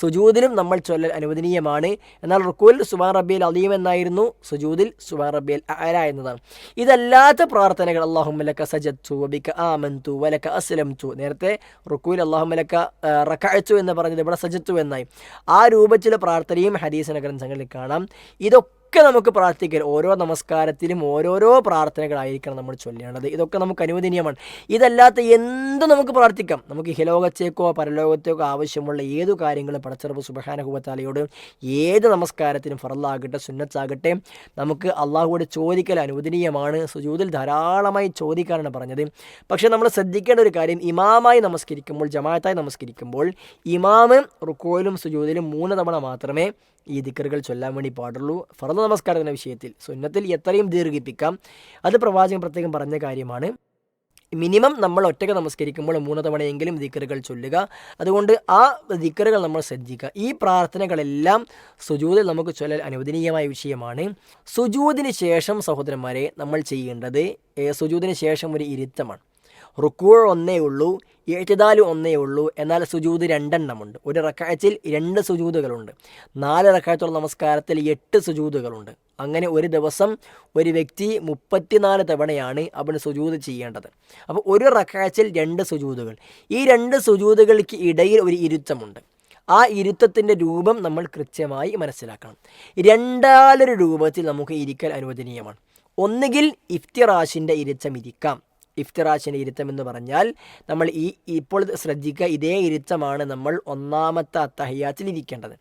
സുജൂദിലും നമ്മൾ ചൊല്ലൽ അനുവദനീയമാണ്. എന്നാൽ റുക്കൂഇൽ സുബ്ഹാന റബ്ബിയൽ അലീം എന്നായിരുന്നു, സുജൂദിൽ സുബ്ഹാന റബ്ബിയൽ അഅല എന്നതാണ്. ഇതല്ലാത്ത പ്രാർത്ഥനകൾ അല്ലാഹുമ്മ ലക സജദ്തു വബിക ആമൻതു വലക അസ്ലംതു, നേരത്തെ റുക്കൂഇൽ അല്ലാഹുമ്മ ലക റകഅതു എന്ന് പറഞ്ഞത് ഇവിടെ സജദ്തു എന്നായി. ആ രൂപത്തിലെ പ്രാർത്ഥനയും ഹദീസിന്റെ ഗ്രന്ഥങ്ങളിൽ കാണാം. ഇതൊക്കെ നമുക്ക് പ്രാർത്ഥിക്കൽ ഓരോ നമസ്കാരത്തിലും ഓരോരോ പ്രാർത്ഥനകളായിരിക്കണം നമ്മൾ ചൊല്ലേണ്ടത്. ഇതൊക്കെ നമുക്ക് അനുവദനീയമാണ്. ഇതല്ലാത്ത എന്തും നമുക്ക് പ്രാർത്ഥിക്കാം. നമുക്ക് ഇഹലോകത്തേക്കോ പരലോകത്തേക്കോ ആവശ്യമുള്ള ഏതു കാര്യങ്ങളും പടച്ചറബ് സുബ്ഹാനഹു വ തആലയോട് ഏത് നമസ്കാരത്തിനും ഫർളാകട്ടെ സുന്നത്താകട്ടെ നമുക്ക് അള്ളാഹുവോട് ചോദിക്കൽ അനുവദനീയമാണ്. സുജൂദിൽ ധാരാളമായി ചോദിക്കാനാണ് പറഞ്ഞത്. പക്ഷേ നമ്മൾ ശ്രദ്ധിക്കേണ്ട ഒരു കാര്യം, ഇമാമായി നമസ്കരിക്കുമ്പോൾ, ജമാഅത്തായി നമസ്കരിക്കുമ്പോൾ ഇമാമ് റുക്കൂഇലും സുജൂദിലും 3 തവണ മാത്രമേ ഈ ദിക്റുകൾ ചൊല്ലാൻ വേണ്ടി പാടുള്ളൂ. ഫർദ് നമസ്കാരത്തിൻ്റെ വിഷയത്തിൽ സുന്നത്തിൽ എത്രയും ദീർഘിപ്പിക്കാം. അത് പ്രവാചകൻ പ്രത്യേകം പറഞ്ഞ കാര്യമാണ്. മിനിമം നമ്മൾ ഒറ്റയ്ക്ക് നമസ്കരിക്കുമ്പോൾ 3 തവണയെങ്കിലും ദിക്റുകൾ ചൊല്ലുക. അതുകൊണ്ട് ആ ദിക്റുകൾ നമ്മൾ ശ്രദ്ധിക്കുക. ഈ പ്രാർത്ഥനകളെല്ലാം സുജൂദിൽ നമുക്ക് ചൊല്ലൽ അനുവദനീയമായ വിഷയമാണ്. സുജൂദിന് ശേഷം സഹോദരന്മാരെ നമ്മൾ ചെയ്യേണ്ടത് സുജൂദിന് ശേഷം ഒരു ഇരുത്തമാണ്. റുക്കൂഅ് ഒന്നേ ഉള്ളൂ, ഇഅ്തിദാൽ ഒന്നേ ഉള്ളൂ. എന്നാൽ സുജൂദ് 2 എണ്ണമുണ്ട്. ഒരു റക്അത്തിൽ 2 സുജൂദുകളുണ്ട്. 4 റക്അത്തുള്ള നമസ്കാരത്തിൽ 8 സുജൂദുകളുണ്ട്. അങ്ങനെ ഒരു ദിവസം ഒരു വ്യക്തി 34 തവണയാണ് അവന് സുജൂദ് ചെയ്യേണ്ടത്. അപ്പോൾ ഒരു റക്അത്തിൽ 2 സുജൂദുകൾ. ഈ 2 സുജൂദുകൾക്ക് ഇടയിൽ ഒരു ഇരുത്തമുണ്ട്. ആ ഇരുത്തത്തിൻ്റെ രൂപം നമ്മൾ കൃത്യമായി മനസ്സിലാക്കണം. രണ്ടാലൊരു രൂപത്തിൽ നമുക്ക് ഇരിക്കൽ അനുവദനീയമാണ്. ഒന്നുകിൽ ഇഫ്തിറാഷിൻ്റെ ഇരുത്തം ഇരിക്കാം. ഇഫ്തിറാഷിൻ്റെ ഇരുത്തം എന്ന് പറഞ്ഞാൽ നമ്മൾ ഇപ്പോൾ ശ്രദ്ധിക്കുക, ഇതേ ഇരുത്തമാണ് നമ്മൾ ഒന്നാമത്തെ അത്തഹിയ്യാത്തിൽ ഇരിക്കേണ്ടത്.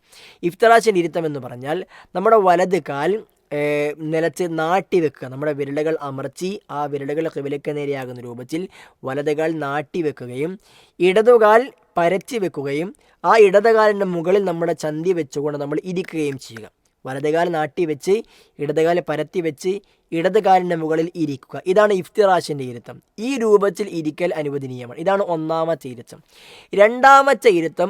ഇഫ്തിറാഷിൻ്റെ ഇരുത്തം എന്ന് പറഞ്ഞാൽ നമ്മുടെ വലത് കാൽ നിലത്ത് നാട്ടി വെക്കുക. നമ്മുടെ വിരലുകൾ അമർത്തി ആ വിരലുകൾ ഖിബലയ്ക്ക് നേരെയാകുന്ന രൂപത്തിൽ വലതുകാൽ നാട്ടി വെക്കുകയും ഇടതുകാൽ പരത്തി വെക്കുകയും ആ ഇടതുകാലിൻ്റെ മുകളിൽ നമ്മുടെ ചന്തി വെച്ചുകൊണ്ട് നമ്മൾ ഇരിക്കുകയും ചെയ്യുക. വലതുകാൽ നാട്ടി വെച്ച് ഇടതുകാൽ പരത്തി വെച്ച് ഇടതുകാലിൻ്റെ മുകളിൽ ഇരിക്കുക. ഇതാണ് ഇഫ്തിറാഷിൻ്റെ ഇരുത്തം. ഈ രൂപത്തിൽ ഇരിക്കൽ അനുവദനീയമാണ്. ഇതാണ് ഒന്നാമത്തെ ഇരുത്തം. രണ്ടാമത്തെ ഇരുത്തം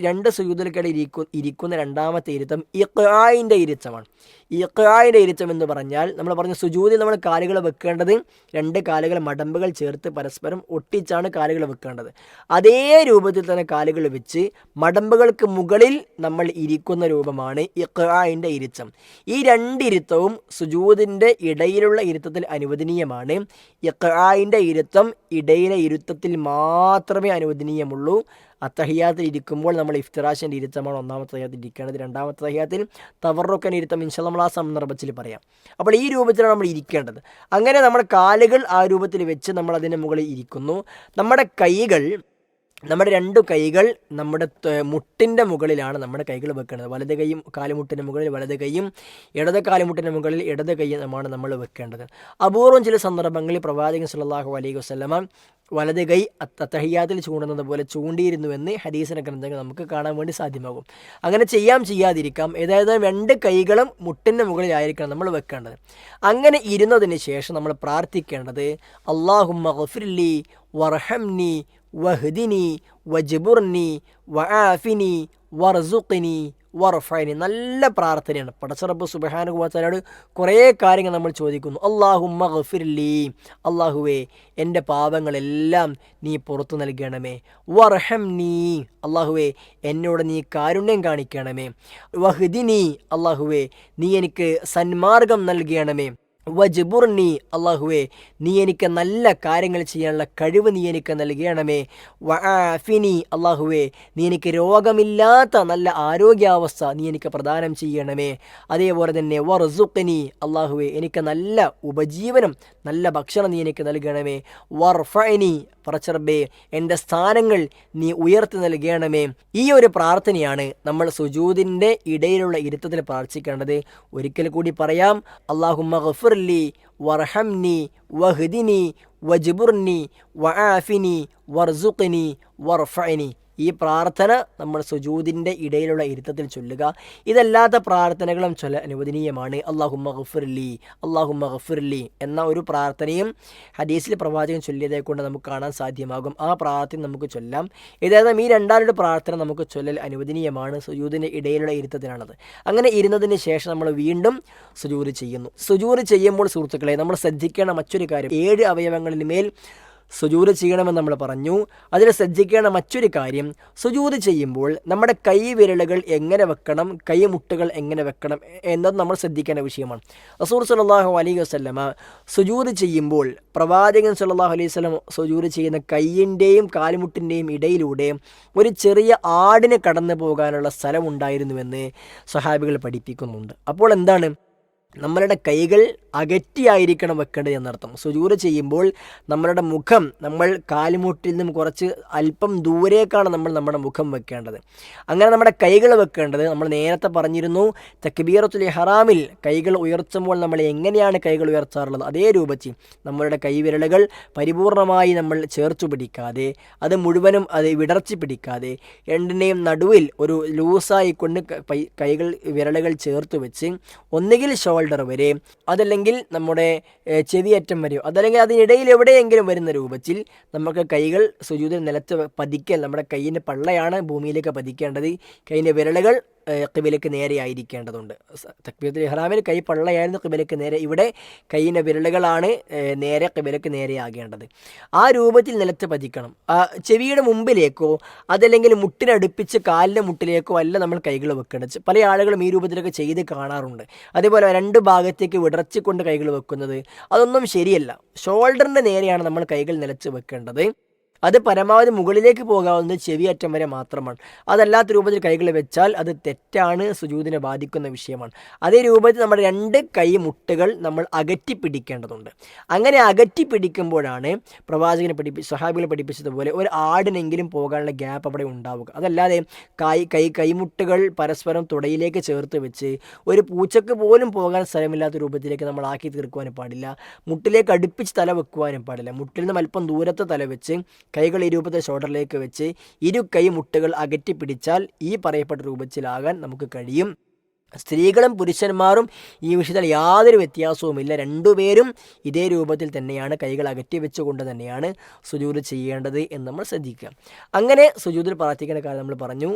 2 സുജൂദിൽക്കിടയിൽ ഇരിക്കുന്ന രണ്ടാമത്തെ ഇരുത്തം ഇഖ്ആഇൻ്റെ ഇരുത്തമാണ്. ഇഖ്ആഇൻ്റെ ഇരുത്തം എന്ന് പറഞ്ഞാൽ നമ്മൾ പറഞ്ഞ സുജൂദിൽ നമ്മൾ കാലുകൾ വെക്കേണ്ടത് 2 കാലുകൾ മടമ്പുകൾ ചേർത്ത് പരസ്പരം ഒട്ടിച്ചാണ് കാലുകൾ വെക്കേണ്ടത്. അതേ രൂപത്തിൽ തന്നെ കാലുകൾ വെച്ച് മടമ്പുകൾക്ക് മുകളിൽ നമ്മൾ ഇരിക്കുന്ന രൂപമാണ് ഇഖ്ആഇൻ്റെ ഇരുത്തം. ഈ 2 ഇരുത്തവും സുജൂദിൻ്റെ ഇടയിലുള്ള ഇരുത്തത്തിൽ അനുവദനീയമാണ്. ഇഖ്ആഇൻ്റെ ഇരുത്തം ഇടയിലെ ഇരുത്തത്തിൽ മാത്രമേ അനുവദനീയമുള്ളൂ. അത്തഹിയ്യാത്തിൽ ഇരിക്കുമ്പോൾ നമ്മൾ ഇഫ്തിറാഷിൻ്റെ ഇരുത്തമാണ് ഒന്നാമത്തെ തഹിയ്യാത്തിൽ ഇരിക്കേണ്ടത്. രണ്ടാമത്തെ തഹിയ്യാത്തിൽ തവറുക്കിൻ്റെ ഇരുത്തം ഇൻഷാ അല്ലാഹ് നമ്മൾ ആ സന്ദർഭത്തിൽ പറയാം. അപ്പോൾ ഈ രൂപത്തിലാണ് നമ്മൾ ഇരിക്കേണ്ടത്. അങ്ങനെ നമ്മുടെ കാലുകൾ ആ രൂപത്തിൽ വെച്ച് നമ്മൾ അതിൻ്റെ മുകളിൽ ഇരിക്കുന്നു. നമ്മുടെ കൈകൾ, നമ്മുടെ 2 കൈകൾ നമ്മുടെ മുട്ടിൻ്റെ മുകളിലാണ് നമ്മുടെ കൈകൾ വെക്കേണ്ടത്. വലത് കൈയും കാലുമുട്ടിൻ്റെ മുകളിൽ വലത് കൈയും ഇടത് കാലുമുട്ടിൻ്റെ മുകളിൽ ഇടത് കൈയുമാണ് നമ്മൾ വെക്കേണ്ടത്. അപൂർവം ചില സന്ദർഭങ്ങളിൽ പ്രവാചകൻ സല്ലല്ലാഹു അലൈഹി വസല്ലമ വലത് കൈ തഹിയ്യാത്തിൽ ചൂണ്ടുന്നത് പോലെ ചൂണ്ടിയിരുന്നുവെന്ന് ഹദീസിൻ്റെ ഗ്രന്ഥങ്ങൾ നമുക്ക് കാണാൻ വേണ്ടി സാധ്യമാകും. അങ്ങനെ ചെയ്യാതിരിക്കാം. ഏതായാലും 2 കൈകളും മുട്ടിൻ്റെ മുകളിലായിരിക്കണം നമ്മൾ വെക്കേണ്ടത്. അങ്ങനെ ഇരുന്നതിന് ശേഷം നമ്മൾ പ്രാർത്ഥിക്കേണ്ടത് അല്ലാഹുമ്മ ഗഫിർലി വർഹംനി വഹ്ദിനി വജ്ബുർനി വആഫിനി വർസുഖ്നി വർഫഅനി. നല്ല പ്രാർത്ഥനയാണ്. പടച്ച റബ്ബ് സുബ്ഹാനഹു വ തആലയോട് കുറേ കാര്യങ്ങൾ നമ്മൾ ചോദിക്കുന്നു. അല്ലാഹുമ്മ ഗഫിർലി, അല്ലാഹുവേ എൻ്റെ പാപങ്ങളെല്ലാം നീ പുറത്തു നൽകണമേ. വർഹംനി, അല്ലാഹുവേ എന്നോട് നീ കാരുണ്യം കാണിക്കണമേ. വഹ്ദിനി, അല്ലാഹുവേ നീ എനിക്ക് സന്മാർഗം നൽകണമേ. വജ്ബുർനി, അല്ലാഹുവേ നീ എനിക്ക് നല്ല കാര്യങ്ങൾ ചെയ്യാനുള്ള കഴിവ് നീ എനിക്ക് നൽകണമേ. വആഫിനി, അല്ലാഹുവേ നീ എനിക്ക് രോഗമില്ലാത്ത നല്ല ആരോഗ്യാവസ്ഥ നീ എനിക്ക് പ്രദാനം ചെയ്യണമേ. അതേപോലെ തന്നെ വർസുഖ്നി, അല്ലാഹുവേ എനിക്ക് നല്ല ഉപജീവനം, നല്ല ഭക്ഷണം നീ എനിക്ക് നൽകണമേ. വർഫഅനി, പടച്ചറബ്ബേ എൻ്റെ സ്ഥാനങ്ങൾ നീ ഉയർത്തി നൽകണമേ. ഈ ഒരു പ്രാർത്ഥനയാണ് നമ്മൾ സുജൂദിൻ്റെ ഇടയിലുള്ള ഇരുത്തത്തിൽ പ്രാർത്ഥിക്കേണ്ടത്. ഒരിക്കൽ കൂടി പറയാം. അല്ലാഹുമ്മ ഗഫിർലി വർഹംനി വഹ്ദിനി വജ്ബുർനി വആഫിനി വർസുഖ്നി വർഫഅനി. ഈ പ്രാർത്ഥന നമ്മൾ സുജൂദിൻ്റെ ഇടയിലുള്ള ഇരുത്തത്തിൽ ചൊല്ലുക. ഇതല്ലാത്ത പ്രാർത്ഥനകളും അനുവദനീയമാണ്. അല്ലാഹുമ്മ ഗഫിർലി, അല്ലാഹുമ്മ ഗഫിർലി എന്ന ഒരു പ്രാർത്ഥനയും ഹദീസിൽ പ്രവാചകൻ ചൊല്ലിയതേ കൊണ്ട് നമുക്ക് കാണാൻ സാധ്യമാകും. ആ പ്രാർത്ഥന നമുക്ക് ചൊല്ലാം. ഏതായാലും ഈ രണ്ടാളുടെ പ്രാർത്ഥന നമുക്ക് ചൊല്ലൽ അനുവദനീയമാണ്. സുജൂദിൻ്റെ ഇടയിലുള്ള ഇരുത്തത്തിലാണത്. അങ്ങനെ ഇരുന്നതിന് ശേഷം നമ്മൾ വീണ്ടും സുജൂദ് ചെയ്യുന്നു. സുജൂദ് ചെയ്യുമ്പോൾ സുഹൃത്തുക്കളെ നമ്മൾ ശ്രദ്ധിക്കേണ്ട മറ്റൊരു കാര്യം, 7 അവയവങ്ങളിൽ മേൽ സുജൂദ് ചെയ്യണമെന്ന് നമ്മൾ പറഞ്ഞു. അതിൽ ശ്രദ്ധിക്കേണ്ട മറ്റൊരു കാര്യം, സുജൂദ് ചെയ്യുമ്പോൾ നമ്മുടെ കൈ വിരലുകൾ എങ്ങനെ വെക്കണം, കൈമുട്ടുകൾ എങ്ങനെ വെക്കണം എന്നത് നമ്മൾ ശ്രദ്ധിക്കേണ്ട വിഷയമാണ്. റസൂൽ സല്ലല്ലാഹു അലൈഹി വസല്ലമ സുജൂദ് ചെയ്യുമ്പോൾ പ്രവാചകൻ സല്ലല്ലാഹു അലൈഹി വസല്ലം സുജൂദ് ചെയ്യുന്ന കൈയിൻ്റെയും കാലുമുട്ടിൻ്റെയും ഇടയിലൂടെ ഒരു ചെറിയ ആടിന് കടന്നു പോകാനുള്ള സ്ഥലമുണ്ടായിരുന്നുവെന്ന് സ്വഹാബികൾ പഠിപ്പിക്കുന്നുണ്ട്. അപ്പോൾ എന്താണ് നമ്മളുടെ കൈകൾ അകറ്റിയായിരിക്കണം വെക്കേണ്ടത് എന്നർത്ഥം. സുജൂദ് ചെയ്യുമ്പോൾ നമ്മളുടെ മുഖം നമ്മൾ കാലുമുട്ടിൽ നിന്നും കുറച്ച് അല്പം ദൂരേക്കാണ് നമ്മൾ നമ്മുടെ മുഖം വെക്കേണ്ടത്. അങ്ങനെ നമ്മുടെ കൈകൾ വെക്കേണ്ടത് നമ്മൾ നേരത്തെ പറഞ്ഞിരുന്നു. തക്ബീറത്തുൽ ഇഹ്റാമിൽ കൈകൾ ഉയർത്തുമ്പോൾ നമ്മൾ എങ്ങനെയാണ് കൈകൾ ഉയർത്താറുള്ളത്, അതേ രൂപത്തിൽ നമ്മളുടെ കൈവിരലുകൾ പരിപൂർണമായി നമ്മൾ ചേർത്തു പിടിക്കാതെ, അത് മുഴുവനും അത് വിടർത്തി പിടിക്കാതെ, രണ്ടിനെയും നടുവിൽ ഒരു ലൂസായി കൊണ്ട് കൈകൾ വിരലുകൾ ചേർത്ത് വെച്ച് ഒന്നുകിൽ ഷോൾഡർ വരെ, അതല്ലെങ്കിൽ നമ്മുടെ ചെവിയറ്റം വരെയോ, അതല്ലെങ്കിൽ അതിനിടയിൽ എവിടെയെങ്കിലും വരുന്ന രൂപത്തിൽ നമുക്ക് കൈകൾ സുജൂദിൽ നിലത്ത് പതിക്കൽ, നമ്മുടെ കൈയിൻ്റെ പള്ളയാണ് ഭൂമിയിലേക്ക് പതിക്കേണ്ടത്. കൈയിൻ്റെ വിരലുകൾ ഖിബലയ്ക്ക് നേരെ ആയിരിക്കേണ്ടതുണ്ട്. തക്ബീറത്തുൽ ഇഹ്റാമിൽ കൈ പള്ളയായിരുന്നു ഖിബലയ്ക്ക് നേരെ, ഇവിടെ കൈയിൻ്റെ വിരലുകളാണ് നേരെ ഖിബലയ്ക്ക് നേരെയാകേണ്ടത്. ആ രൂപത്തിൽ നിലത്ത് പതിക്കണം. ചെവിയുടെ മുമ്പിലേക്കോ അതല്ലെങ്കിൽ മുട്ടിനടുപ്പിച്ച് കാലിൻ്റെ മുട്ടിലേക്കോ അല്ല നമ്മൾ കൈകൾ വെക്കേണ്ടത്. പല ആളുകളും ഈ രൂപത്തിലൊക്കെ ചെയ്ത് കാണാറുണ്ട്. അതേപോലെ രണ്ട് ഭാഗത്തേക്ക് വിടർച്ചിക്കൊണ്ട് കൈകൾ വെക്കുന്നത്, അതൊന്നും ശരിയല്ല. ഷോൾഡറിൻ്റെ നേരെയാണ് നമ്മൾ കൈകൾ നിലച്ച് വെക്കേണ്ടത്. അത് പരമാവധി മുകളിലേക്ക് പോകാവുന്നത് ചെവിയറ്റം വരെ മാത്രമാണ്. അതല്ലാത്ത രൂപത്തിൽ കൈകൾ വെച്ചാൽ അത് തെറ്റാണ്, സുജൂദിനെ ബാധിക്കുന്ന വിഷയമാണ്. അതേ രൂപത്തിൽ നമ്മുടെ രണ്ട് കൈ മുട്ടുകൾ നമ്മൾ അകറ്റി പിടിക്കേണ്ടതുണ്ട്. അങ്ങനെ അകറ്റി പിടിക്കുമ്പോഴാണ് പ്രവാചകനെ സ്വഹാബികളെ പഠിപ്പിച്ചതുപോലെ ഒരു ആടിനെങ്കിലും പോകാനുള്ള ഗ്യാപ്പ് അവിടെ ഉണ്ടാവുക. അതല്ലാതെ കൈമുട്ടുകൾ പരസ്പരം തുടയിലേക്ക് ചേർത്ത് വെച്ച് ഒരു പൂച്ചക്ക് പോലും പോകാൻ സ്ഥലമില്ലാത്ത രൂപത്തിലേക്ക് നമ്മൾ ആക്കി തീർക്കുവാനും പാടില്ല. മുട്ടിലേക്ക് അടുപ്പിച്ച് തല വെക്കുവാനും പാടില്ല. മുട്ടിൽ നിന്നും അല്പം ദൂരത്ത് തല വെച്ച് കൈകൾ ഈ രൂപത്തെ ഷോൾഡറിലേക്ക് വെച്ച് ഇരു കൈ മുട്ടുകൾ അകറ്റി പിടിച്ചാൽ ഈ പറയപ്പെട്ട രൂപത്തിലാകാൻ നമുക്ക് കഴിയും. സ്ത്രീകളും പുരുഷന്മാരും ഈ വിഷയത്തിൽ യാതൊരു വ്യത്യാസവുമില്ല. രണ്ടുപേരും ഇതേ രൂപത്തിൽ തന്നെയാണ് കൈകൾ അകറ്റി വെച്ചുകൊണ്ട് തന്നെയാണ് സുജൂദ് ചെയ്യേണ്ടത് എന്ന് നമ്മൾ ശ്രദ്ധിക്കുക. അങ്ങനെ സുജൂദിൽ പ്രാർത്ഥിക്കേണ്ട കാര്യം നമ്മൾ പറഞ്ഞു,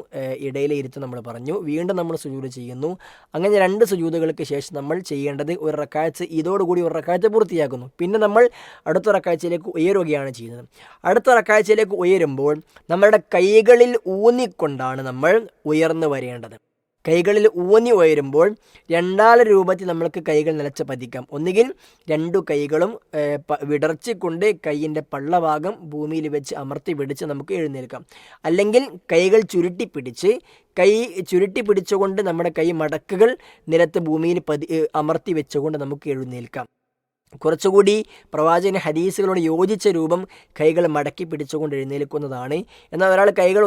ഇടയിലെ ഇരുത്തം നമ്മൾ പറഞ്ഞു, വീണ്ടും നമ്മൾ സുജൂദ് ചെയ്യുന്നു. അങ്ങനെ രണ്ട് സുജൂദുകൾക്ക് ശേഷം നമ്മൾ ചെയ്യേണ്ടത് ഒരു റക്അത്ത്, ഇതോടുകൂടി ഒരു റക്അത്ത് പൂർത്തിയാക്കുന്നു. പിന്നെ നമ്മൾ അടുത്ത റക്അത്തിലേക്ക് ഉയരുകയാണ് ചെയ്യുന്നത്. അടുത്ത റക്അത്തിലേക്ക് ഉയരുമ്പോൾ നമ്മളുടെ കൈകളിൽ ഊന്നിക്കൊണ്ടാണ് നമ്മൾ ഉയർന്നു വരേണ്ടത്. കൈകളിൽ ഊന്നി ഉയരുമ്പോൾ രണ്ടാല രൂപത്തിൽ നമ്മൾക്ക് കൈകൾ നിലച്ച് പതിക്കാം. ഒന്നുകിൽ രണ്ടു കൈകളും വിടർച്ചിക്കൊണ്ട് കൈയിൻ്റെ പള്ളഭാഗം ഭൂമിയിൽ വെച്ച് അമർത്തി പിടിച്ച് നമുക്ക് എഴുന്നേൽക്കാം. അല്ലെങ്കിൽ കൈകൾ ചുരുട്ടി പിടിച്ചുകൊണ്ട് നമ്മുടെ കൈ മടക്കുകൾ നിലത്ത് ഭൂമിയിൽ അമർത്തി വെച്ചുകൊണ്ട് നമുക്ക് എഴുന്നേൽക്കാം. കുറച്ചുകൂടി പ്രവാചകൻ ഹദീസുകളോട് യോജിച്ച രൂപം കൈകൾ മടക്കി പിടിച്ചുകൊണ്ട് എഴുന്നേൽക്കുന്നതാണ്. എന്നാൽ ഒരാൾ കൈകൾ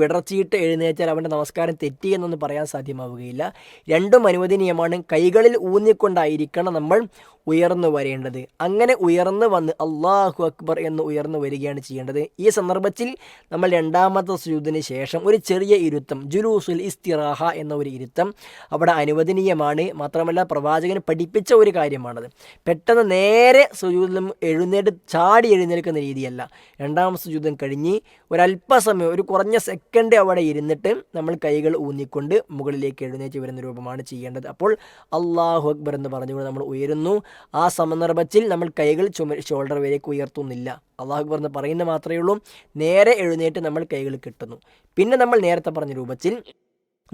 വിടർച്ചിയിട്ട് എഴുന്നേറ്റാൽ അവൻ്റെ നമസ്കാരം തെറ്റി എന്നൊന്നും പറയാൻ സാധ്യമാവുകയില്ല. രണ്ടും അനുവദനീയമാണ്. കൈകളിൽ ഊന്നിക്കൊണ്ടായിരിക്കണം നമ്മൾ ഉയർന്നു വരേണ്ടത്. അങ്ങനെ ഉയർന്നു വന്ന് അല്ലാഹു അക്ബർ എന്ന് ഉയർന്നു വരികയാണ് ചെയ്യേണ്ടത്. ഈ സന്ദർഭത്തിൽ നമ്മൾ രണ്ടാമത്തെ സുജൂദിന് ശേഷം ഒരു ചെറിയ ഇരുത്തം, ജുലൂസുൽ ഇസ്തിറാഹ എന്ന ഒരു ഇരുത്തം അവിടെ അനുവദനീയമാണ്. മാത്രമല്ല പ്രവാചകൻ പഠിപ്പിച്ച ഒരു കാര്യമാണത്. പെട്ടെന്ന് നേരെ സുജൂദിലും ചാടി എഴുന്നേൽക്കുന്ന രീതിയല്ല. രണ്ടാമത്തെ സുജൂദം കഴിഞ്ഞ് ഒരല്പസമയം, ഒരു കുറഞ്ഞ സെക്കൻഡ് അവിടെ ഇരുന്നിട്ട് നമ്മൾ കൈകൾ ഊന്നിക്കൊണ്ട് മുകളിലേക്ക് എഴുന്നേറ്റ് വരുന്ന രൂപമാണ് ചെയ്യേണ്ടത്. അപ്പോൾ അല്ലാഹു അക്ബർ എന്ന് പറഞ്ഞുകൊണ്ട് നമ്മൾ ഉയരുന്നു. ആ സന്ദർഭത്തിൽ നമ്മൾ കൈകൾ ഷോൾഡർ വരേക്ക് ഉയർത്തുന്നില്ല. അല്ലാഹു അക്ബർ എന്ന് പറയുന്നത് മാത്രമേ ഉള്ളൂ. നേരെ എഴുന്നേറ്റ് നമ്മൾ കൈകൾ കെട്ടുന്നു. പിന്നെ നമ്മൾ നേരത്തെ പറഞ്ഞ രൂപത്തിൽ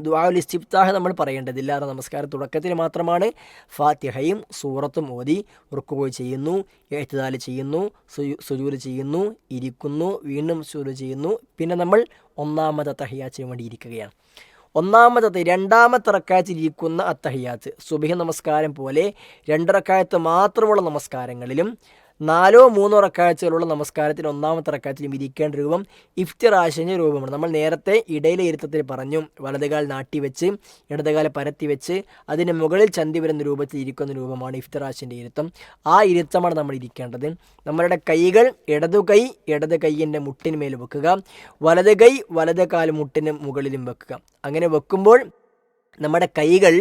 ദുആഉൽ ഇസ്തിഫ്താഹ് നമ്മൾ പറയേണ്ടതില്ല. അത് നമസ്കാര തുടക്കത്തിൽ മാത്രമാണ്. ഫാത്തിഹയും സൂറത്തും ഓതി റുക്കൂഅ് ചെയ്യുന്നു, ഇഅ്തിദാൽ ചെയ്യുന്നു, സുജൂദ് ചെയ്യുന്നു, ഇരിക്കുന്നു, വീണ്ടും സുജൂദ് ചെയ്യുന്നു. പിന്നെ നമ്മൾ ഒന്നാമത്തെ തഹിയ്യാത്തിന് വേണ്ടി ഇരിക്കുകയാണ്. രണ്ടാമത്തെ റക്അത്തിൽ ഇരിക്കുന്ന അത്തഹിയ്യാത്ത് സുബ്ഹി നമസ്കാരം പോലെ 2 റക്അത്ത് മാത്രമുള്ള നമസ്കാരങ്ങളിലും 4-3 റക്അത്തുകളുള്ള നമസ്കാരത്തിൽ ഒന്നാമത്തെ റക്അത്തിലും ഇരിക്കേണ്ട രൂപം ഇഫ്തിറാഷിൻ്റെ രൂപമാണ്. നമ്മൾ നേരത്തെ ഇടയിലെ ഇരുത്തത്തിൽ പറഞ്ഞു, വലതുകാൽ നാട്ടിവെച്ച് ഇടതുകാൽ പരത്തി വെച്ച് അതിന് മുകളിൽ ചന്തി വരുന്ന രൂപത്തിൽ ഇരിക്കുന്ന രൂപമാണ് ഇഫ്തിറാഷിൻ്റെ ഇരുത്തം. ആ ഇരുത്തമാണ് നമ്മൾ ഇരിക്കേണ്ടത്. നമ്മളുടെ കൈകൾ ഇടത് കൈയിൻ്റെ മുട്ടിന്മേൽ വെക്കുക, വലത് കൈ വലത് കാൽ മുട്ടിന് മുകളിലും വെക്കുക. അങ്ങനെ വെക്കുമ്പോൾ നമ്മുടെ കൈകൾ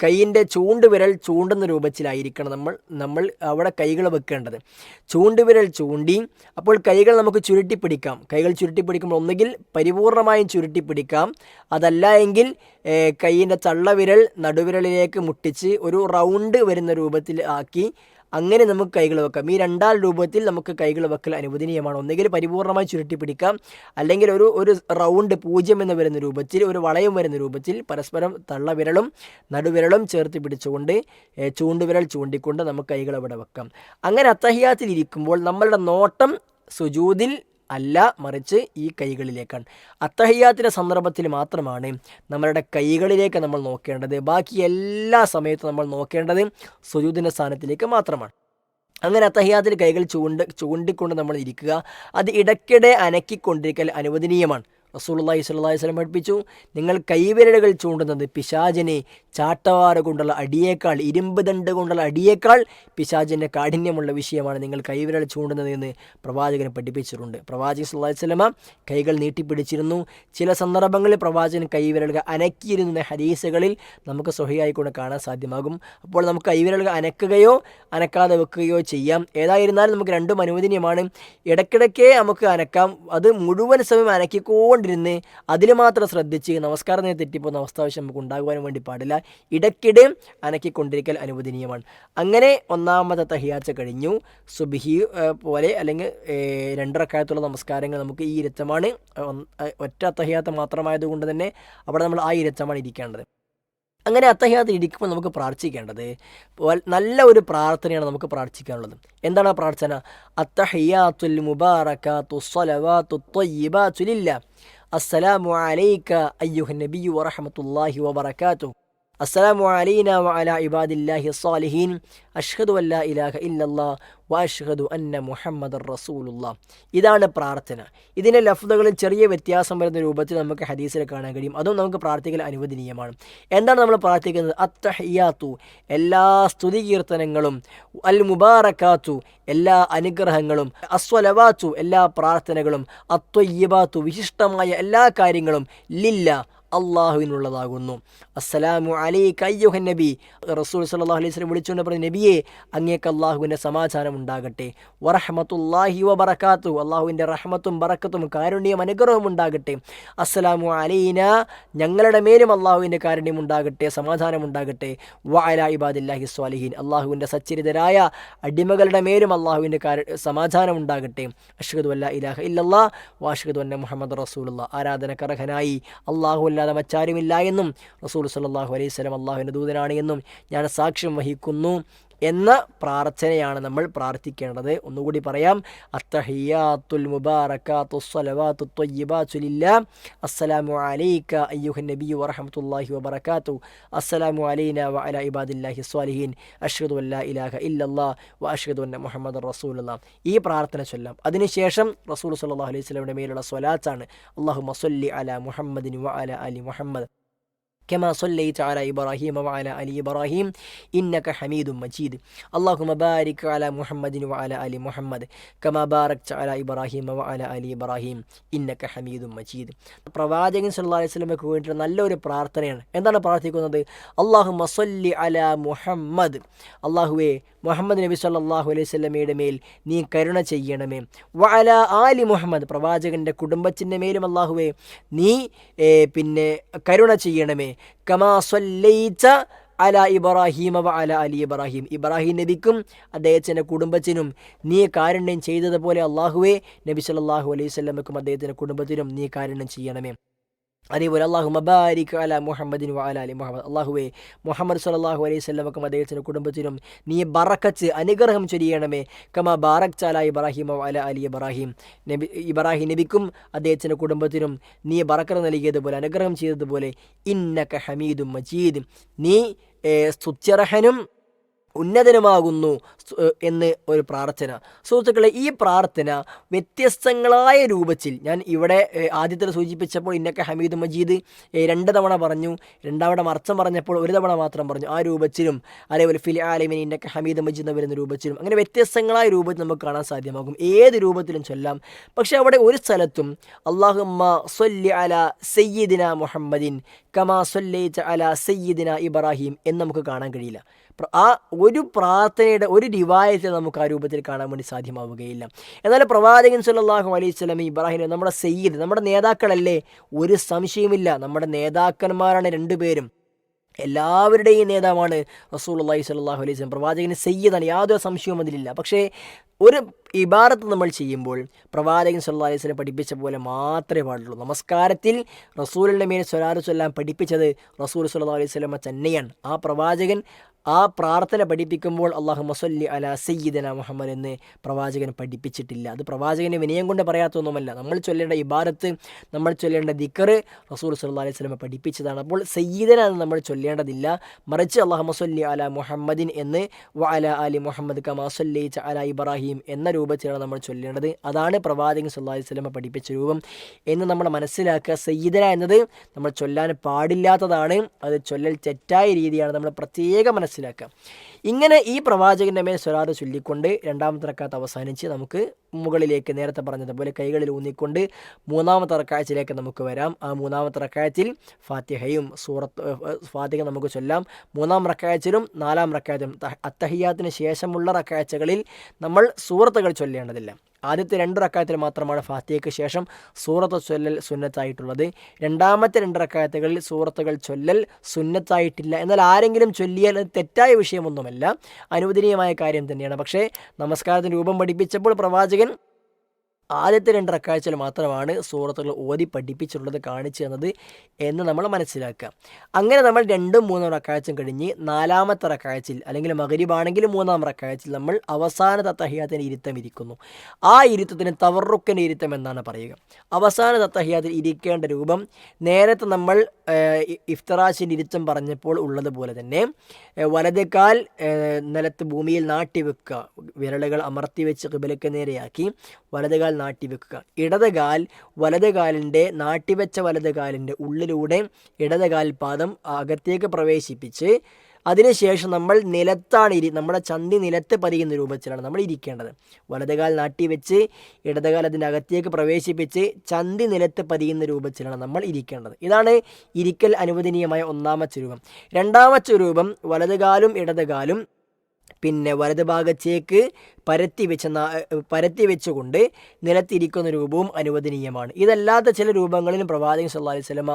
കൈയിൻ്റെ ചൂണ്ടുവിരൽ ചൂണ്ടുന്ന രൂപത്തിലായിരിക്കണം നമ്മൾ അവിടെ കൈകൾ വെക്കേണ്ടത്. ചൂണ്ടുവിരൽ ചൂണ്ടി, അപ്പോൾ കൈകൾ നമുക്ക് ചുരുട്ടിപ്പിടിക്കാം. കൈകൾ ചുരുട്ടിപ്പിടിക്കുമ്പോൾ ഒന്നുകിൽ പരിപൂർണമായും ചുരുട്ടിപ്പിടിക്കാം, അതല്ല എങ്കിൽ കൈയിൻ്റെ തള്ളവിരൽ നടുവിരലിലേക്ക് മുട്ടിച്ച് ഒരു റൗണ്ട് വരുന്ന രൂപത്തിൽ ആക്കി അങ്ങനെ നമുക്ക് കൈകൾ വെക്കാം. ഈ രണ്ടാം രൂപത്തിൽ നമുക്ക് കൈകൾ വെക്കൽ അനുവദനീയമാണ്. ഒന്നുകിൽ പരിപൂർണമായി ചുരുട്ടിപ്പിടിക്കാം, അല്ലെങ്കിൽ ഒരു റൗണ്ട് 0 എന്ന് വരുന്ന രൂപത്തിൽ, ഒരു വളയം വരുന്ന രൂപത്തിൽ പരസ്പരം തള്ളവിരലും നടുവിരലും ചേർത്ത് പിടിച്ചുകൊണ്ട് ചൂണ്ടുവിരൽ ചൂണ്ടിക്കൊണ്ട് നമുക്ക് കൈകൾ അവിടെ വെക്കാം. അങ്ങനെ അത്തഹിയ്യാത്തിൽ ഇരിക്കുമ്പോൾ നമ്മളുടെ നോട്ടം സുജൂദിൽ അല്ല, മറിച്ച് ഈ കൈകളിലേക്കാണ്. അത്തഹിയ്യാത്തിൻ്റെ സന്ദർഭത്തിൽ മാത്രമാണ് നമ്മളുടെ കൈകളിലേക്ക് നമ്മൾ നോക്കേണ്ടത്. ബാക്കി എല്ലാ സമയത്തും നമ്മൾ നോക്കേണ്ടത് സുജൂദിൻ്റെ സ്ഥാനത്തിലേക്ക് മാത്രമാണ്. അങ്ങനെ അത്തഹിയ്യാത്തിൽ കൈകൾ ചൂണ്ടിക്കൊണ്ട് നമ്മൾ ഇരിക്കുക. അത് ഇടയ്ക്കിടെ അനക്കിക്കൊണ്ടിരിക്കൽ അനുവദനീയമാണ്. റസൂലുള്ളാഹി സ്വല്ലല്ലാഹി അലൈഹി വസല്ലം പഠിപ്പിച്ചു, നിങ്ങൾ കൈവിരലുകൾ ചൂണ്ടുന്നത് പിശാചിനെ ചാട്ടവാറ കൊണ്ടുള്ള അടിയേക്കാൾ, ഇരുമ്പ് ദണ്ട് കൊണ്ടുള്ള അടിയേക്കാൾ പിശാചിൻ്റെ കാഠിന്യമുള്ള വിഷയമാണ് നിങ്ങൾ കൈവിരൽ ചൂണ്ടുന്നത് എന്ന് പ്രവാചകൻ പഠിപ്പിച്ചിട്ടുണ്ട്. പ്രവാചകൻ സ്വല്ലല്ലാഹി അലൈഹി വസല്ലം കൈകൾ നീട്ടിപ്പിടിച്ചിരുന്നു. ചില സന്ദർഭങ്ങളിൽ പ്രവാചകൻ കൈവിരലുകൾ അനക്കിയിരുന്ന ഹദീസുകളിൽ നമുക്ക് സ്വഹീഹായിക്കൊണ്ട് കാണാൻ സാധ്യമാകും. അപ്പോൾ നമുക്ക് കൈവിരലുകൾ അനക്കുകയോ അനക്കാതെ വെക്കുകയോ ചെയ്യാം. ഏതായിരുന്നാലും നമുക്ക് രണ്ടും അനുവദനീയമാണ്. ഇടയ്ക്കിടയ്ക്ക് നമുക്ക് അനക്കാം. അത് മുഴുവൻ സമയം അനക്കിക്കൊണ്ടിരുന്ന് അതിൽ മാത്രം ശ്രദ്ധിച്ച് നമസ്കാരം തെറ്റിപ്പോകുന്ന അവസ്ഥാവശ്യം നമുക്ക് ഉണ്ടാകുവാനും വേണ്ടി പാടില്ല. ഇടയ്ക്കിടെ അനക്കിക്കൊണ്ടിരിക്കൽ അനുവദനീയമാണ്. അങ്ങനെ ഒന്നാമത്തെ തഹിയ്യാത്ത് കഴിഞ്ഞു. സുബ്ഹി പോലെ അല്ലെങ്കിൽ 2 റക്അത്തുള്ള നമസ്കാരങ്ങൾ നമുക്ക് ഈ ഇരുത്തമാണ്. ഒറ്റ തഹിയ്യാത്ത് മാത്രമായതുകൊണ്ട് തന്നെ അവിടെ നമ്മൾ ആ ഇരുത്തമാണ് ഇരിക്കേണ്ടത്. അങ്ങനെ അത്തഹിയ്യാത്തിൽ ഇരിക്കുമ്പോൾ നമുക്ക് പ്രാർത്ഥിക്കേണ്ടത് നല്ല ഒരു പ്രാർത്ഥനയാണ് നമുക്ക് പ്രാർത്ഥിക്കാനുള്ളത്. എന്താണ് ആ പ്രാർത്ഥന? അത്തഹിയ്യാത്തുൽ മുബാറകാത്തു സ്വലവാത്തു ത്വയ്യിബാതു ലില്ലാഹ്. അസ്സലാമു അലൈക അയ്യുഹൻ നബിയ്യു വറഹ്മത്തുള്ളാഹി വബറകാതുഹു. അസ്സലാമു അലൈനാ വഅലാ ഇബാദില്ലാഹി സ്വാലിഹീൻ. അഷ്ഹദു അല്ലാ ഇലാഹ ഇല്ലല്ലാഹ് വഅഷ്ഹദു അന്ന മുഹമ്മദർ റസൂലുള്ളാഹ്. ഇതാണ് പ്രാർത്ഥന. ഇതിൻ്റെ ലഫ്ദുകളിൽ ചെറിയ വ്യത്യാസം വരുന്ന രൂപത്തിൽ നമുക്ക് ഹദീസിൽ കാണാൻ കഴിയും. അതും നമുക്ക് പ്രാർത്ഥിക്കൽ അനുവദനീയമാണ്. എന്താണ് നമ്മൾ പ്രാർത്ഥിക്കുന്നത്? അത്തഹിയ്യാത്തു, എല്ലാ സ്തുതികീർത്തനങ്ങളും, അൽ മുബാറകാത്തു, എല്ലാ അനുഗ്രഹങ്ങളും, അസ്വലവാത്തു, എല്ലാ പ്രാർത്ഥനകളും, അത്വയ്യിബാത്തു, വിശിഷ്ടമായ എല്ലാ കാര്യങ്ങളും, ലില്ലാ, അള്ളാഹുവിനുള്ളതാകുന്നു. അസ്സലാമു അലൈക അയ്യുഹൻ നബി. റസൂൽ സല്ലല്ലാഹു അലൈഹി വസല്ലം വിളിച്ചുകൊണ്ട് പറഞ്ഞ, നബിയെ, അങ്ങേക്ക് അള്ളാഹുവിൻ്റെ സമാധാനം ഉണ്ടാകട്ടെ. വറഹ്മത്തുള്ളാഹി വബറകാതുഹു, അള്ളാഹുവിൻ്റെ റഹ്മത്തും ബറക്കത്തും കാരുണ്യം അനുഗ്രഹവും ഉണ്ടാകട്ടെ. അസ്സലാമു അലൈന, ഞങ്ങളുടെ മേലും അള്ളാഹുവിൻ്റെ കാരുണ്യം ഉണ്ടാകട്ടെ, സമാധാനം ഉണ്ടാകട്ടെ. വഅലാ ഇബാദില്ലാഹി സ്വാലിഹീൻ, അള്ളാഹുവിൻ്റെ സച്ചരിതരായ അടിമകളുടെ മേലും അള്ളാഹുവിൻ്റെ സമാധാനം ഉണ്ടാകട്ടെ. അഷ്ഹദു അല്ലാ ഇലാഹ ഇല്ലല്ലാഹ് വഅഷ്ഹദു അന്ന മുഹമ്മദർ റസൂലുള്ളാഹ്. ആരാധനക്കർഹനായി അള്ളാഹു അല്ലാതെ മറ്റാരുമില്ല എന്നും റസൂൽ സല്ലല്ലാഹു അലൈഹി വസല്ലം അള്ളാഹുവിൻ്റെ ദൂതനാണ് എന്നും ഞാൻ സാക്ഷ്യം വഹിക്കുന്നു എന്ന പ്രാർത്ഥനയാണ് നമ്മൾ പ്രാർത്ഥിക്കേണ്ടത്. ഒന്നുകൂടി പറയാം. അത്തഹിയ്യാത്തുൽ മുബാറകാത്തു സ്വലവാത്തു ത്വയ്യിബാതു ലില്ലാഹ്. അസ്സലാമു അലൈക അയ്യുഹൻ നബിയ്യു വറഹ്മത്തുള്ളാഹി വബറകാതുഹു. അസ്സലാമു അലൈനാ വഅലാ ഇബാദില്ലാഹി സ്വാലിഹീൻ. അഷ്ഹദു അല്ലാ ഇലാഹ ഇല്ലല്ലാഹ് വഅഷ്ഹദു അന്ന മുഹമ്മദർ റസൂലുള്ളാഹ്. ഈ പ്രാർത്ഥന ചൊല്ലാം. അതിനുശേഷം റസൂൽ സല്ലല്ലാഹു അലൈഹി വസല്ലമയുടെ മേലുള്ള സ്വലാത്താണ് അല്ലാഹുമ്മ സ്വല്ലി അലാ മുഹമ്മദിൻ വഅലാ ആലി മുഹമ്മദ് كما صليت على إبراهيم وعلى آل إبراهيم إنك حميد مجيد. اللهم بارك على محمد وعلى آل محمد كما باركت على إبراهيم وعلى آل إبراهيم إنك حميد مجيد. പ്രവാചകൻ സല്ലല്ലാഹു അലൈഹി വസല്ലമയ്ക്ക് വേണ്ടി നല്ലൊരു പ്രാർത്ഥനയാണ്. എന്താണ് പ്രാർത്ഥിക്കുന്നത്? അല്ലാഹുമ്മ സ്വല്ലി അലാ മുഹമ്മദ്, അല്ലാഹുവേ, മുഹമ്മദ് നബി സല്ലല്ലാഹു അലൈഹി വസല്ലമയുടെ മേൽ നീ കരുണ ചെയ്യണമേ. വഅലാ ആലി മുഹമ്മദ്, പ്രവാചകൻ്റെ കുടുംബത്തിൻ്റെ മേലും അല്ലാഹുവേ നീ കരുണ ചെയ്യണമേ. കമാ സ്വല്ലൈത അലാ ഇബ്രാഹീമ വഅലാ ആലി ഇബ്രാഹീം, ഇബ്രാഹിം നബിക്കും അദ്ദേഹത്തിൻ്റെ കുടുംബത്തിനും നീ കാരുണ്യം ചെയ്തതുപോലെ അല്ലാഹുവേ നബി സല്ലല്ലാഹു അലൈഹി വസല്ലമയ്ക്കും അദ്ദേഹത്തിൻ്റെ കുടുംബത്തിനും നീ കാരുണ്യം ചെയ്യണമേ. അതേപോലെ അല്ലാഹുമ്മ ബാരിക് അലാ മുഹമ്മദിൻ വഅലാ ആലി മുഹമ്മദ്, അല്ലാഹുവേ, മുഹമ്മദ് സല്ലല്ലാഹു അലൈഹി വസല്ലമക്കും അദ്ദേഹത്തിൻ്റെ കുടുംബത്തിനും നീ ബറക്കത്ത്, അനുഗ്രഹം ചൊരിയണമേ. കമാ ബാറക്ത അലാ ഇബ്രാഹീമ വഅലാ ആലി ഇബ്രാഹീം, ഇബ്രാഹിം നബിക്കും അദ്ദേഹത്തിൻ്റെ കുടുംബത്തിനും നീ ബറക്കത്ത് നൽകിയതുപോലെ, അനുഗ്രഹം ചെയ്തതുപോലെ. ഇന്നക ഹമീദും മജീദ്, നീ സ്തുത്യർഹനും ഉന്നതനുമാകുന്നു എന്ന് ഒരു പ്രാർത്ഥന. സുഹൃത്തുക്കളെ, ഈ പ്രാർത്ഥന വ്യത്യസ്തങ്ങളായ രൂപത്തിൽ ഞാൻ ഇവിടെ ആദ്യത്തിൽ സൂചിപ്പിച്ചപ്പോൾ ഇന്നക ഹമീദ് മജീദ് 2 തവണ പറഞ്ഞു, രണ്ടാമത്തെ അർത്ഥം പറഞ്ഞപ്പോൾ 1 തവണ മാത്രം പറഞ്ഞു. ആ രൂപത്തിലും അതേപോലെ ഫിൽ ആലമീൻ ഇന്നക ഹമീദ് മജീദ് വരുന്ന രൂപത്തിലും അങ്ങനെ വ്യത്യസ്തങ്ങളായ രൂപത്തിൽ നമുക്ക് കാണാൻ സാധ്യമാകും. ഏത് രൂപത്തിലും ചൊല്ലാം. പക്ഷെ അവിടെ ഒരു സ്ഥലത്തും അല്ലാഹുമ്മ സ്വല്ലി അലാ സയ്യിദിന മുഹമ്മദിൻ കമാ സ്വല്ലൈത അലാ സയ്യിദിന ഇബ്രാഹിം എന്ന് നമുക്ക് കാണാൻ കഴിയില്ല. ആ ഒരു പ്രാർത്ഥനയുടെ ഒരു റിവായത്തിൽ നമുക്ക് ആ രൂപത്തിൽ കാണാൻ വേണ്ടി സാധ്യമാവുകയില്ല. എന്നാൽ പ്രവാചകൻ സല്ലല്ലാഹു അലൈഹി വസല്ലം ഇബ്രാഹിം നമ്മുടെ സയ്യിദ്, നമ്മുടെ നേതാക്കളല്ലേ? ഒരു സംശയമില്ല, നമ്മുടെ നേതാക്കന്മാരാണ് 2 പേരും. എല്ലാവരുടെയും നേതാവാണ് റസൂലുള്ളാഹി സ്വല്ലല്ലാഹു അലൈഹി വസല്ലം. പ്രവാചകന് സയ്യിദാണ്, യാതൊരു സംശയവും അതിലില്ല. പക്ഷേ ഒരു ഇബാറത്ത് നമ്മൾ ചെയ്യുമ്പോൾ പ്രവാചകൻ സല്ലല്ലാഹു അലൈഹി വസല്ലം പഠിപ്പിച്ച പോലെ മാത്രമേ പാടുള്ളൂ. നമസ്കാരത്തിൽ റസൂലിൻ്റെ മേൽ സ്വലാത്ത് ചൊല്ലാൻ പഠിപ്പിച്ചത് റസൂൽ സല്ലല്ലാഹു അലൈഹി വസല്ലം തന്നെയാണ്. ആ പ്രവാചകൻ ആ പ്രാർത്ഥന പഠിപ്പിക്കുമ്പോൾ അല്ലാഹുമ്മ സ്വല്ലി അലാ സയ്യിദന മുഹമ്മദ് എന്ന് പ്രവാചകൻ പഠിപ്പിച്ചിട്ടില്ല. അത് പ്രവാചകന് വിനയം കൊണ്ട് പറയാത്തൊന്നുമല്ല. നമ്മൾ ചൊല്ലേണ്ട ഇബാദത്ത്, നമ്മൾ ചൊല്ലേണ്ട ദിക്ർ റസൂൽ സല്ലല്ലാഹു അലൈഹി വസല്ലം പഠിപ്പിച്ചതാണ്. അപ്പോൾ സയ്യിദന എന്ന് നമ്മൾ ചൊല്ലേണ്ടതില്ല. മറിച്ച് അല്ലാഹുമ്മ സ്വല്ലി അലാ മുഹമ്മദിൻ എന്ന് വ അലാ ആലി മുഹമ്മദ് കമാ സ്വല്ലൈത അലാ ഇബ്രാഹിം എന്ന രൂപത്തിലാണ് നമ്മൾ ചൊല്ലേണ്ടത്. അതാണ് പ്രവാചകൻ സല്ലല്ലാഹു അലൈഹി വസല്ലം പഠിപ്പിച്ച രൂപം എന്ന് നമ്മൾ മനസ്സിലാക്കുക. സയ്യിദന എന്നത് നമ്മൾ ചൊല്ലാൻ പാടില്ലാത്തതാണ്. അത് ചൊല്ലൽ തെറ്റായ രീതിയാണ്. നമ്മൾ പ്രത്യേകം മനസ്സിലാക്കുക. ഇങ്ങനെ ഈ പ്രവാചകന്റെ മേൽ സ്വലാത്ത് ചൊല്ലിക്കൊണ്ട് രണ്ടാമത്തെ റക്അത്ത് അവസാനിച്ച് നമുക്ക് മുകളിലേക്ക് നേരത്തെ പറഞ്ഞതുപോലെ കൈകളിൽ ഊന്നിക്കൊണ്ട് മൂന്നാമത്തെ റക്അത്തിലേക്ക് നമുക്ക് വരാം. ആ മൂന്നാമത്തെ റക്അത്തിൽ ഫാത്തിഹയും ഫാത്തിഹ നമുക്ക് ചൊല്ലാം. മൂന്നാം റക്അത്തിലും നാലാം റക്അത്തിലും അത്തഹിയ്യാത്തിന് ശേഷമുള്ള റക്അത്തുകളിൽ നമ്മൾ സൂറത്തുകൾ ചൊല്ലേണ്ടതില്ല. ആദ്യത്തെ 2 റക്അത്തിൽ മാത്രമാണ് ഫാത്തിഹയ്ക്ക് ശേഷം സൂറത്ത് ചൊല്ലൽ സുന്നത്തായിട്ടുള്ളത്. രണ്ടാമത്തെ 2 റക്അത്തുകളിൽ സൂറത്തുകൾ ചൊല്ലൽ സുന്നത്തായിട്ടില്ല. എന്നാൽ ആരെങ്കിലും ചൊല്ലിയാൽ അത് തെറ്റായ വിഷയമൊന്നുമല്ല, അനുവദനീയമായ കാര്യം തന്നെയാണ്. പക്ഷേ നമസ്കാരത്തിന് രൂപം പഠിപ്പിച്ചപ്പോൾ പ്രവാചകൻ ആദ്യത്തെ 2 റക്അത്തിൽ മാത്രമാണ് സൂറത്തുകൾ ഓതി പഠിപ്പിച്ചിട്ടുള്ളത്, കാണിച്ചു തന്നത് എന്ന് നമ്മൾ മനസ്സിലാക്കുക. അങ്ങനെ നമ്മൾ 2ഉം 3ഉം റക്അത്തും കഴിഞ്ഞ് നാലാമത്തെ റക്അത്തിൽ അല്ലെങ്കിൽ മഗ്രിബാണെങ്കിൽ 3ആം റക്അത്തിൽ നമ്മൾ അവസാനത്തെ തഹിയ്യാത്തിന് ഇരുത്തം ഇരിക്കുന്നു. ആ ഇരുത്തത്തിന് തവറുക്കിൻ്റെ ഇരുത്തം എന്നാണ് പറയുക. അവസാനത്തെ തഹിയ്യാത്തിൽ ഇരിക്കേണ്ട രൂപം നേരത്തെ നമ്മൾ ഇഫ്തിറാശിൻ്റെ ഇരുത്തം പറഞ്ഞപ്പോൾ ഉള്ളതുപോലെ തന്നെ വലതുകാൽ നിലത്ത് ഭൂമിയിൽ നാട്ടിവെക്കുക, വിരലുകൾ അമർത്തി വെച്ച് ഖിബലയ്ക്ക് നേരെയാക്കി വലതുകാൽ നാട്ടിവെക്കുക. ഇടതുകാൽ വലതുകാലിൻ്റെ നാട്ടിവെച്ച വലതുകാലിൻ്റെ ഉള്ളിലൂടെ ഇടതുകാൽ പാദം അകത്തേക്ക് പ്രവേശിപ്പിച്ച് അതിനുശേഷം നമ്മൾ നമ്മുടെ ചന്തി നിലത്ത് പതിയുന്ന രൂപത്തിലാണ് നമ്മൾ ഇരിക്കേണ്ടത്. വലതുകാൽ നാട്ടിവെച്ച് ഇടതുകാൽ അതിൻ്റെ അകത്തേക്ക് പ്രവേശിപ്പിച്ച് ചന്തി നിലത്ത് പതിയുന്ന രൂപത്തിലാണ് നമ്മൾ ഇരിക്കേണ്ടത്. ഇതാണ് ഇരിക്കൽ അനുവദനീയമായ ഒന്നാമത്തെ രൂപം. രണ്ടാമത്തെ രൂപം വലതുകാലും ഇടതുകാലും വലത് ഭാഗത്തേക്ക് പരത്തി വെച്ചുകൊണ്ട് നിലത്തിരിക്കുന്ന രൂപവും അനുവദനീയമാണ്. ഇതല്ലാത്ത ചില രൂപങ്ങളിലും പ്രവാചകൻ സല്ലല്ലാഹു അലൈഹി വസല്ലമ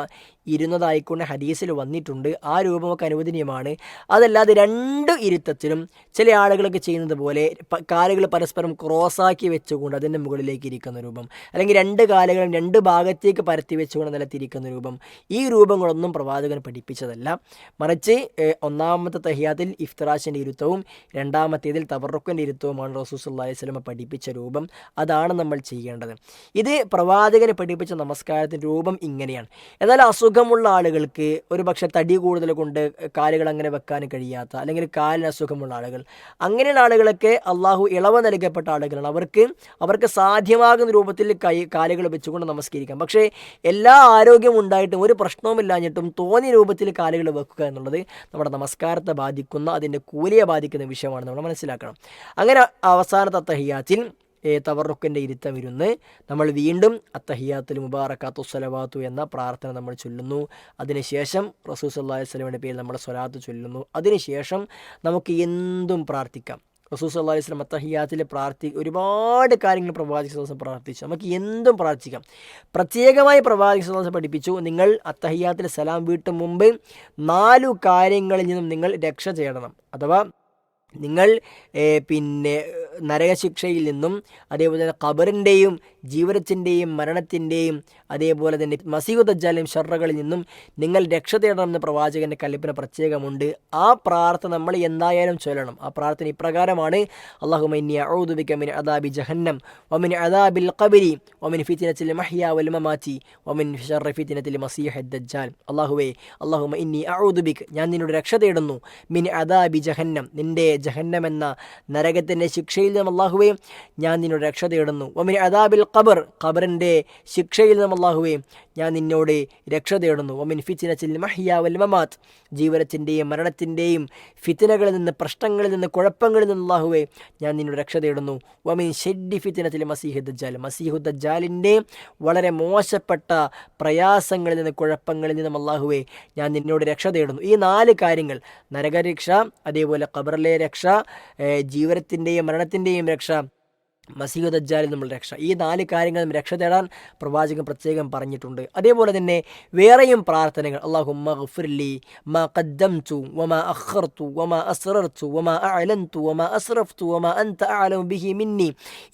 ഇരുന്നതായിക്കൊണ്ട് ഹദീസിൽ വന്നിട്ടുണ്ട്. ആ രൂപമൊക്കെ അനുവദനീയമാണ്. അതല്ലാതെ 2 ഇരുത്തത്തിലും ചില ആളുകളൊക്കെ ചെയ്യുന്നത് പോലെ കാലുകൾ പരസ്പരം ക്രോസാക്കി വെച്ചുകൊണ്ട് അതിൻ്റെ മുകളിലേക്ക് ഇരിക്കുന്ന രൂപം, അല്ലെങ്കിൽ 2 കാലുകളും 2 ഭാഗത്തേക്ക് പരത്തി വെച്ചുകൊണ്ട് നിലത്തിരിക്കുന്ന രൂപം, ഈ രൂപങ്ങളൊന്നും പ്രവാചകൻ പഠിപ്പിച്ചതല്ല. മറിച്ച് ഒന്നാമത്തെ തഹിയ്യാത്തിൽ ഇഫ്തിറാശിൻ്റെ ഇരുത്തവും രണ്ടാമത്തേതിൽ തവറുക്കിൻ്റെ ഇരുത്തവുമാണ് റസൂൽ സല്ലല്ലാഹു അലൈഹി വസല്ലം പഠിപ്പിച്ച രൂപം. അതാണ് നമ്മൾ ചെയ്യേണ്ടത്. ഇത് പ്രവാചകന് പഠിപ്പിച്ച നമസ്കാരത്തിൻ്റെ രൂപം ഇങ്ങനെയാണ്. എന്നാൽ അസുഖമുള്ള ആളുകൾക്ക്, ഒരു പക്ഷേ തടി കൂടുതൽ കൊണ്ട് കാലുകൾ അങ്ങനെ വെക്കാൻ കഴിയാത്ത, അല്ലെങ്കിൽ കാലിന് അസുഖമുള്ള ആളുകൾ, അങ്ങനെയുള്ള ആളുകളൊക്കെ അള്ളാഹു ഇളവ് നൽകപ്പെട്ട ആളുകളാണ്. അവർക്ക് സാധ്യമാകുന്ന രൂപത്തിൽ കാലുകൾ വെച്ചുകൊണ്ട് നമസ്കരിക്കാം. പക്ഷേ എല്ലാ ആരോഗ്യം ഉണ്ടായിട്ടും ഒരു പ്രശ്നവുമില്ലാഞ്ഞിട്ടും തോന്നിയ രൂപത്തിൽ കാലുകൾ വെക്കുക എന്നുള്ളത് നമ്മുടെ നമസ്കാരത്തെ ബാധിക്കുന്ന, അതിൻ്റെ കൂലിയെ ബാധിക്കുന്ന വിഷയമാണ് നമ്മൾ മനസ്സിലാക്കണം. അങ്ങനെ അവസാനത്തെ തഹിയ്യാത്തിൽ തവറുക്കിൻ്റെ ഇരുത്തം ഇരുന്ന് നമ്മൾ വീണ്ടും അത്തഹിയ്യാത്തുൽ മുബാറകാത്തു സ്വലവാത്തു എന്ന പ്രാർത്ഥന നമ്മൾ ചൊല്ലുന്നു. അതിനുശേഷം റസൂൽ സല്ലല്ലാഹു അലൈഹി വസല്ലമയുടെ പേരിൽ നമ്മൾ സ്വലാത്ത് ചൊല്ലുന്നു. അതിനുശേഷം നമുക്ക് എന്തും പ്രാർത്ഥിക്കാം. റസൂൽ സല്ലല്ലാഹു അലൈഹി വസല്ലം അത്തഹിയ്യാത്തിൽ ഒരുപാട് കാര്യങ്ങൾ പ്രവാചകൻ സല്ലല്ലാഹു അലൈഹി വസല്ലം പ്രാർത്ഥിച്ചു. നമുക്ക് എന്തും പ്രാർത്ഥിക്കാം. പ്രത്യേകമായി പ്രവാചകൻ സല്ലല്ലാഹു അലൈഹി വസല്ലം പഠിപ്പിച്ചു, നിങ്ങൾ അത്തഹിയ്യാത്തിൽ സലാം വീട്ടും മുമ്പ് 4 കാര്യങ്ങളിൽ നിന്നും നിങ്ങൾ രക്ഷ തേടണം. അഥവാ നിങ്ങൾ നരകശിക്ഷയിൽ നിന്നും, അതേപോലെ തന്നെ ഖബറിൻ്റെയും ജീവിതത്തിൻ്റെയും മരണത്തിൻ്റെയും, അതേപോലെ തന്നെ മസീഹു ദജ്ജാലിൻ്റെയും ഷർറുകളിൽ നിന്നും നിങ്ങൾ രക്ഷ തേടണമെന്ന് പ്രവാചകൻ്റെ കൽപ്പന പ്രത്യേകമുണ്ട്. ആ പ്രാർത്ഥന നമ്മൾ എന്തായാലും ചൊല്ലണം. ആ പ്രാർത്ഥന ഇപ്രകാരമാണ്: അല്ലാഹുമ്മ ഇന്നി അഊദു ബിക മിൻ അദാബി ജഹന്നം വമിൻ അദാബിൽ ഖബരി വമിൻ ഫിത്നത്തിൽ മഹ്യാ വൽ മമാതി വമിൻ ശർരി ഫിത്നത്തിൽ മസീഹ് ദജ്ജാൽ. അല്ലാഹുമ്മ ഇന്നി അഊദു ബിക, ഞാൻ നിന്നോട് രക്ഷ തേടുന്നു, മിൻ അദാബി ജഹന്നം, നിൻ്റെ ജഹന്നം എന്ന നരകത്തിൻ്റെ ശിക്ഷയിൽ നിന്നും അല്ലാഹുവേ ഞാൻ നിന്നോട് രക്ഷ തേടുന്നു. വമിൻ അദാബിൽ ഖബർ, ഖബറിൻ്റെ ശിക്ഷയിൽ നിന്നും അല്ലാഹുവേ ഞാൻ നിന്നോട് രക്ഷ തേടുന്നു. വമിൻ ഫിത്നത്തിൽ മഹ്യാ വൽ മമാത്, ജീവിതത്തിൻ്റെയും മരണത്തിൻ്റെയും ഫിത്നകളിൽ നിന്ന്, പ്രശ്നങ്ങളിൽ നിന്ന്, കുഴപ്പങ്ങളിൽ നിന്ന് അല്ലാഹുവേ ഞാൻ നിന്നോട് രക്ഷ തേടുന്നു. വമിൻ ശർരി ഫിത്നത്തിൽ മസീഹ് ദജ്ജാൽ, മസീഹു ദജ്ജാലിൻ്റെ വളരെ മോശപ്പെട്ട പ്രയാസങ്ങളിൽ നിന്ന്, കുഴപ്പങ്ങളിൽ നിന്നും അല്ലാഹുവേ ഞാൻ നിന്നോട് രക്ഷ തേടുന്നു. ഈ 4 കാര്യങ്ങൾ, നരകരക്ഷ, അതേപോലെ ഖബറിലെ രക്ഷ, ജീവിതത്തിൻ്റെയും മരണത്തിൻ്റെയും രക്ഷ, മസീഹ് ദജ്ജാലിൽ നമ്മൾ രക്ഷ, ഈ 4 കാര്യങ്ങളും രക്ഷ തേടാൻ പ്രവാചകൻ പ്രത്യേകം പറഞ്ഞിട്ടുണ്ട്. അതേപോലെ തന്നെ വേറെയും പ്രാർത്ഥനകൾ, അല്ലാഹുമ്മ ഗ്ഫിർലി മാ ഖദ്ദംതു വമാ അഖർതു വമാ അസ്റർതു വമാ അഅലൻതു വമാ അസ്റഫ്തു വമാ അൻത അഅലമു ബിഹി മിന്നി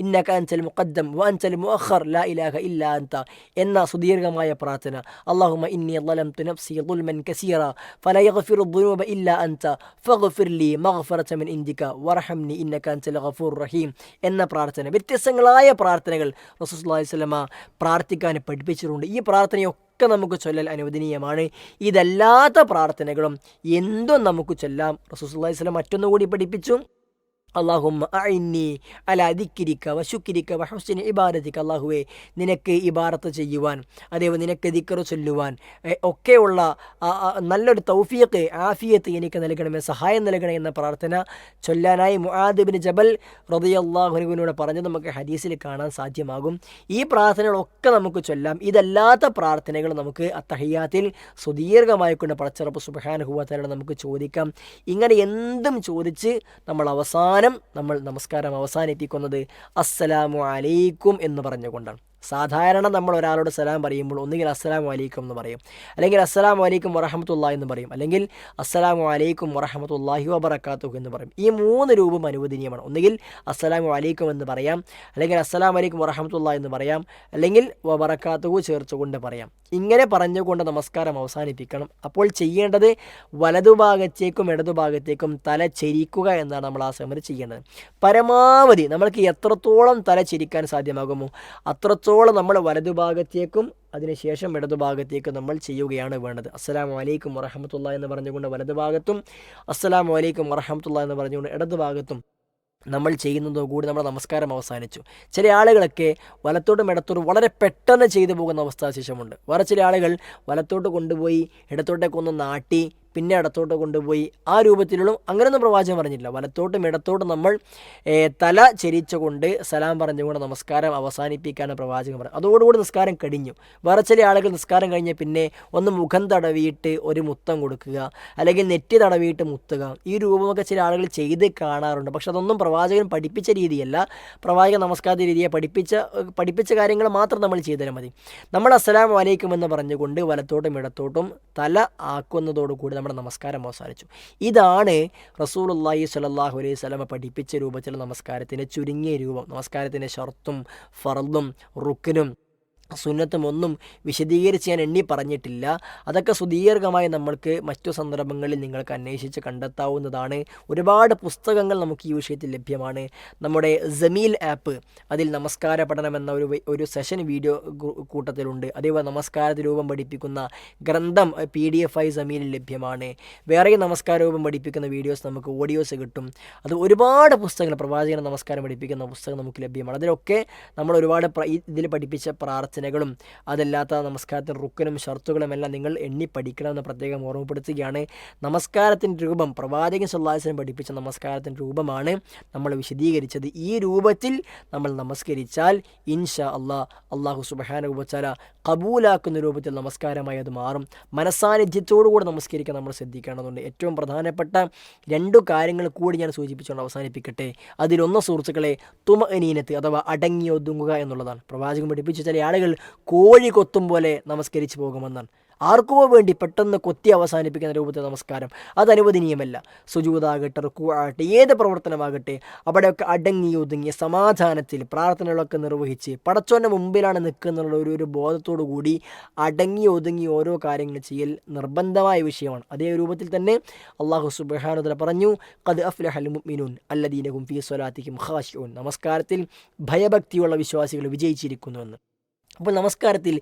ഇന്നക അൻതൽ മുഖദ്ദം വഅൻതൽ മുഅഖർ ലാ ഇലാഹ ഇല്ലാ അൻത എന്ന സുദീർഘമായ പ്രാർത്ഥന. അല്ലാഹുമ്മ ഇന്നി ളലംതു നഫ്സി ളുൽമൻ കസീറ ഫലാ യഗ്ഫിറു ദുനൂബ ഇല്ലാ അൻത ഫഗ്ഫിർലി മഗ്ഫറത മിൻ ഇൻദിക വർഹംനി ഇന്നക അൻതൽ ഗഫൂർ റഹീം എന്ന പ്രാർത്ഥന. വ്യത്യസ്തങ്ങളായ പ്രാർത്ഥനകൾ റസൂൽ സ്വല്ലല്ലാഹു അലൈഹി വസല്ലമ പ്രാർത്ഥിക്കാൻ പഠിപ്പിച്ചിട്ടുണ്ട്. ഈ പ്രാർത്ഥനയൊക്കെ നമുക്ക് ചൊല്ലൽ അനുവദനീയമാണ്. ഇതല്ലാത്ത പ്രാർത്ഥനകളും എന്തും നമുക്ക് ചൊല്ലാം. റസൂൽ സ്വല്ലല്ലാഹു അലൈഹി വസല്ലം മറ്റൊന്നുകൂടി പഠിപ്പിച്ചു, അല്ലാഹുമ്മ അഇന്നി അലാ ദിക്രിക വശുക്രിക വഹുസ്നി ഇബാദതിക. അല്ലാഹുവേ, നിനക്ക് ഇബാദത്ത് ചെയ്യുവാൻ, അതേപോലെ നിനക്ക് ദിക്ർ ചൊല്ലുവാൻ ഒക്കെയുള്ള നല്ലൊരു തൗഫീഖ്, ആഫിയത്ത് എനിക്ക് നൽകണമേ, സഹായം നൽകണേ എന്ന പ്രാർത്ഥന ചൊല്ലാനായി മുആദ് ഇബ്നു ജബൽ റളിയല്ലാഹു അൻഹുവിനോട് പറഞ്ഞത് നമുക്ക് ഹദീസിൽ കാണാൻ സാധ്യമാകും. ഈ പ്രാർത്ഥനകളൊക്കെ നമുക്ക് ചൊല്ലാം. ഇതല്ലാത്ത പ്രാർത്ഥനകൾ നമുക്ക് അത്തഹിയ്യാത്തിൽ സുദീർഘമായിക്കൊണ്ട് പടച്ചറപ്പ് സുബ്ഹാനഹു വ തആല നമുക്ക് ചോദിക്കാം. ഇങ്ങനെ എന്തും ചോദിച്ച് നമ്മൾ നമസ്കാരം അവസാനിപ്പിക്കുന്നത് അസ്സലാമു അലൈക്കും എന്ന് പറഞ്ഞുകൊണ്ടാണ്. സാധാരണ നമ്മൾ ഒരാളോട് സലാം പറയുമ്പോൾ ഒന്നുകിൽ അസ്സലാമു അലൈക്കും എന്ന് പറയും, അല്ലെങ്കിൽ അസ്സലാമു അലൈക്കും വറഹ്മത്തുള്ളാഹി എന്ന് പറയും, അല്ലെങ്കിൽ അസ്സലാമു അലൈക്കും വറഹ്മത്തുള്ളാഹി വബറകാതുഹു എന്ന് പറയും. ഈ 3 രൂപം അനുവദനീയമാണ്. ഒന്നുകിൽ അസ്സലാമു അലൈക്കും എന്ന് പറയാം, അല്ലെങ്കിൽ അസ്സലാമു അലൈക്കും വറഹ്മത്തുള്ളാഹി എന്ന് പറയാം, അല്ലെങ്കിൽ വബറകാതുഹു ചേർത്തുകൊണ്ട് പറയാം. ഇങ്ങനെ പറഞ്ഞുകൊണ്ട് നമസ്കാരം അവസാനിപ്പിക്കണം. അപ്പോൾ ചെയ്യേണ്ടത് വലതുഭാഗത്തേക്കും ഇടതുഭാഗത്തേക്കും തല ചെരിക്കുക എന്നാണ് നമ്മൾ ആ സമയത്ത് ചെയ്യേണ്ടത്. പരമാവധി നമ്മൾക്ക് എത്രത്തോളം തല ചെരിക്കാൻ സാധ്യമാകുമോ അത്രത്തോളം നമ്മൾ വലതുഭാഗത്തേക്കും അതിനുശേഷം ഇടതുഭാഗത്തേക്ക് നമ്മൾ ചെയ്യുകയാണ് വേണ്ടത്. അസ്സലാമു അലൈക്കും വറഹ്മത്തുള്ളാഹി എന്ന് പറഞ്ഞുകൊണ്ട് വലതുഭാഗത്തും അസ്സലാമു അലൈക്കും വറഹ്മത്തുള്ളാഹി എന്ന് പറഞ്ഞുകൊണ്ട് ഇടതുഭാഗത്തും നമ്മൾ ചെയ്യുന്നതോടുകൂടി നമ്മുടെ നമസ്കാരം അവസാനിച്ചു. ചില ആളുകളൊക്കെ വലത്തോട്ടും ഇടത്തോട്ടും വളരെ പെട്ടെന്ന് ചെയ്തു പോകുന്ന അവസ്ഥാവിശേഷമുണ്ട്. വേറെ ചില ആളുകൾ വലത്തോട്ട് കൊണ്ടുപോയി ഇടത്തോട്ടേക്കൊന്ന് നാട്ടി പിന്നെ ഇടത്തോട്ട് കൊണ്ടുപോയി ആ രൂപത്തിലുള്ള അങ്ങനെയൊന്നും പ്രവാചകൻ പറഞ്ഞിട്ടില്ല. വലത്തോട്ടും ഇടത്തോട്ടും നമ്മൾ തല ചരിച്ചുകൊണ്ട് സലാം പറഞ്ഞുകൊണ്ട് നമസ്കാരം അവസാനിപ്പിക്കാനാണ് പ്രവാചകൻ പറഞ്ഞത്. അതോടുകൂടി നിസ്കാരം കഴിഞ്ഞു. വേറെ ചില ആളുകൾ നിസ്കാരം കഴിഞ്ഞ് പിന്നെ ഒന്ന് മുഖം തടവിയിട്ട് ഒരു മുത്തം കൊടുക്കുക, അല്ലെങ്കിൽ നെറ്റി തടവിയിട്ട് മുത്തുക, ഈ രൂപമൊക്കെ ചില ആളുകൾ ചെയ്ത് കാണാറുണ്ട്. പക്ഷെ അതൊന്നും പ്രവാചകൻ പഠിപ്പിച്ച രീതിയല്ല. പ്രവാചകൻ നമസ്കാര രീതിയെ പഠിപ്പിച്ച കാര്യങ്ങൾ മാത്രം നമ്മൾ ചെയ്താൽ മതി. നമ്മൾ അസ്സലാമു അലൈക്കും എന്ന് പറഞ്ഞുകൊണ്ട് വലത്തോട്ടും ഇടത്തോട്ടും തല ആക്കുന്നതോടുകൂടി നമ്മുടെ നമസ്കാരം അവസാനിച്ചു. ഇതാണ് റസൂലുള്ളാഹി സ്വല്ലല്ലാഹു അലൈഹി വസല്ലം പഠിപ്പിച്ച രൂപത്തിലുള്ള നമസ്കാരത്തിൻ്റെ ചുരുങ്ങിയ രൂപം. നമസ്കാരത്തിൻ്റെ ഷർത്തും ഫർളും റുക്നും സുന്നത്തും ഒന്നും വിശദീകരിച്ച് ഞാൻ എണ്ണി പറഞ്ഞിട്ടില്ല. അതൊക്കെ സുദീർഘമായി നമ്മൾക്ക് മറ്റു സന്ദർഭങ്ങളിൽ നിങ്ങൾക്ക് അന്വേഷിച്ച് കണ്ടെത്താവുന്നതാണ്. ഒരുപാട് പുസ്തകങ്ങൾ നമുക്ക് ഈ വിഷയത്തിൽ ലഭ്യമാണ്. നമ്മുടെ ജമീൽ ആപ്പ്, അതിൽ നമസ്കാര പഠനം എന്ന ഒരു സെഷൻ വീഡിയോ കൂട്ടത്തിലുണ്ട്. അതേപോലെ നമസ്കാരത്തിൽ രൂപം പഠിപ്പിക്കുന്ന ഗ്രന്ഥം PDF ആയി ജമീലിൽ ലഭ്യമാണ്. വേറെയും നമസ്കാര രൂപം പഠിപ്പിക്കുന്ന വീഡിയോസ് നമുക്ക് ഓഡിയോസ് കിട്ടും. അത് ഒരുപാട് പുസ്തകങ്ങൾ, പ്രവാചകൻ നമസ്കാരം പഠിപ്പിക്കുന്ന പുസ്തകം നമുക്ക് ലഭ്യമാണ്. അതിലൊക്കെ നമ്മൾ ഒരുപാട് ഇതിൽ പഠിപ്പിച്ച പ്രാർത്ഥനകളും അതല്ലാത്ത നമസ്കാരത്തിന് റുക്കനും ഷർത്തുകളും എല്ലാം നിങ്ങൾ എണ്ണി പഠിക്കണമെന്ന് പ്രത്യേകം ഓർമ്മപ്പെടുത്തുകയാണ്. നമസ്കാരത്തിൻ്റെ രൂപം പ്രവാചകൻ സ്വല്ലല്ലാഹു അലൈഹി വസല്ലം പഠിപ്പിച്ച നമസ്കാരത്തിൻ്റെ രൂപമാണ് നമ്മൾ വിശദീകരിച്ചത്. ഈ രൂപത്തിൽ നമ്മൾ നമസ്കരിച്ചാൽ ഇൻഷാ അല്ലാഹു സുബ്ഹാനഹു വ തആല കബൂലാക്കുന്ന രൂപത്തിൽ നമസ്കാരമായി അത് മാറും. മനസാന്നിധ്യത്തോടുകൂടി നമസ്കരിക്കാൻ നമ്മൾ ശ്രദ്ധിക്കേണ്ടതുണ്ട്. ഏറ്റവും പ്രധാനപ്പെട്ട 2 കാര്യങ്ങൾ കൂടി ഞാൻ സൂചിപ്പിച്ചുകൊണ്ട് അവസാനിപ്പിക്കട്ടെ. അതിലൊന്ന് സുഹൃത്തുക്കളെ തുമഅനീനത്ത് അഥവാ അടങ്ങിയൊതുങ്ങുക എന്നുള്ളതാണ്. പ്രവാചകൻ പഠിപ്പിച്ച ചില ആളുകൾ കോഴി കൊത്തും പോലെ നമസ്കരിച്ച് പോകുമെന്നാണ്. ആർക്കോ വേണ്ടി പെട്ടെന്ന് കൊത്തി അവസാനിപ്പിക്കുന്ന രൂപത്തിൽ നമസ്കാരം അത് അനുവദനീയമല്ല. സുജൂദാകട്ടെ, റുക്കൂആകട്ടെ, ഏത് പ്രവർത്തനമാകട്ടെ അവിടെയൊക്കെ അടങ്ങി ഒതുങ്ങി സമാധാനത്തിൽ പ്രാർത്ഥനകളൊക്കെ നിർവഹിച്ച് പടച്ചോൻ്റെ മുമ്പിലാണ് നിൽക്കുന്നുള്ള ഒരു ബോധത്തോടു കൂടി അടങ്ങി ഒതുങ്ങി ഓരോ കാര്യങ്ങൾ ചെയ്യൽ നിർബന്ധമായ വിഷയമാണ്. അതേ രൂപത്തിൽ തന്നെ അല്ലാഹു സുബ്ഹാനഹു വ തആല പറഞ്ഞു, ഖദ് അഫ്ലഹൽ മുഅ്മിനൂൻ അല്ലദീന ഹും ഫീ സ്വലാത്തിഹിം ഖാശിഊൻ. നമസ്കാരത്തിൽ ഭയഭക്തിയുള്ള വിശ്വാസികൾ വിജയിച്ചിരിക്കുന്നുവെന്ന്. അപ്പോൾ നമസ്കാരത്തിൽ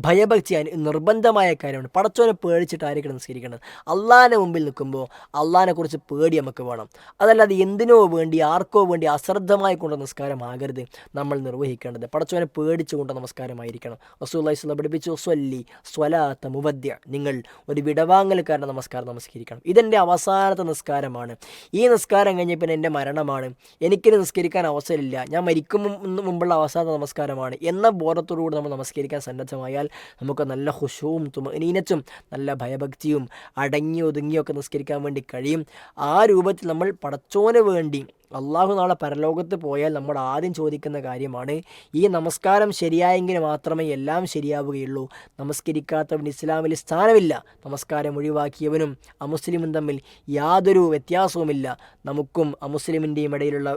ഭയഭക്തി നിർബന്ധമായ കാര്യമാണ്. പടച്ചോനെ പേടിച്ചിട്ടായിരിക്കണം നമസ്കരിക്കേണ്ടത്. അള്ളാഹിൻ്റെ മുമ്പിൽ നിൽക്കുമ്പോൾ അള്ളാഹിനെക്കുറിച്ച് പേടി നമുക്ക് വേണം. അതല്ലാതെ എന്തിനോ വേണ്ടി ആർക്കോ വേണ്ടി അശ്രദ്ധമായി കൊണ്ട് നമസ്കാരമാകരുത് നമ്മൾ നിർവഹിക്കേണ്ടത്. പടച്ചോനെ പേടിച്ചുകൊണ്ട് നമസ്കാരമായിരിക്കണം. റസൂലുള്ളാഹി സ്വല്ലല്ലാഹു അലൈഹി വസല്ലം പഠിപ്പിച്ചു, സ്വല്ലി സ്വലാത്ത മുവദ്ദിഅ, നിങ്ങൾ ഒരു വിടവാങ്ങൽക്കാരൻ്റെ നമസ്കാരം നമസ്കരിക്കണം. ഇതെൻ്റെ അവസാനത്തെ നിസ്കാരമാണ്. ഈ നിസ്കാരം കഴിഞ്ഞ പിന്നെ എൻ്റെ മരണമാണ്, എനിക്കിത് നിസ്കരിക്കാൻ അവസരമില്ല, ഞാൻ മരിക്കും മുമ്പുള്ള അവസാനത്തെ നമസ്കാരമാണ് എന്ന ബോധത്തോടുകൂടി നമ്മൾ നമസ്കരിക്കാൻ സന്നദ്ധമായാൽ നമുക്ക് നല്ല ഖുശൂഉം തുമഅനീനത്തും നല്ല ഭയഭക്തിയും അടങ്ങി ഒതുങ്ങിയൊക്കെ നിസ്കരിക്കാൻ വേണ്ടി കഴിയും. ആ രൂപത്തിൽ നമ്മൾ പടച്ചോന് വേണ്ടി അള്ളാഹു നാളെ പരലോകത്ത് പോയാൽ നമ്മൾ ആദ്യം ചോദിക്കുന്ന കാര്യമാണ്, ഈ നമസ്കാരം ശരിയായെങ്കിൽ മാത്രമേ എല്ലാം ശരിയാവുകയുള്ളൂ. നമസ്കരിക്കാത്തവന് ഇസ്ലാമിൽ സ്ഥാനമില്ല. നമസ്കാരം ഒഴിവാക്കിയവനും അമുസ്ലിമും തമ്മിൽ യാതൊരു വ്യത്യാസവുമില്ല. നമുക്കും അമുസ്ലിമിൻ്റെയും ഇടയിലുള്ള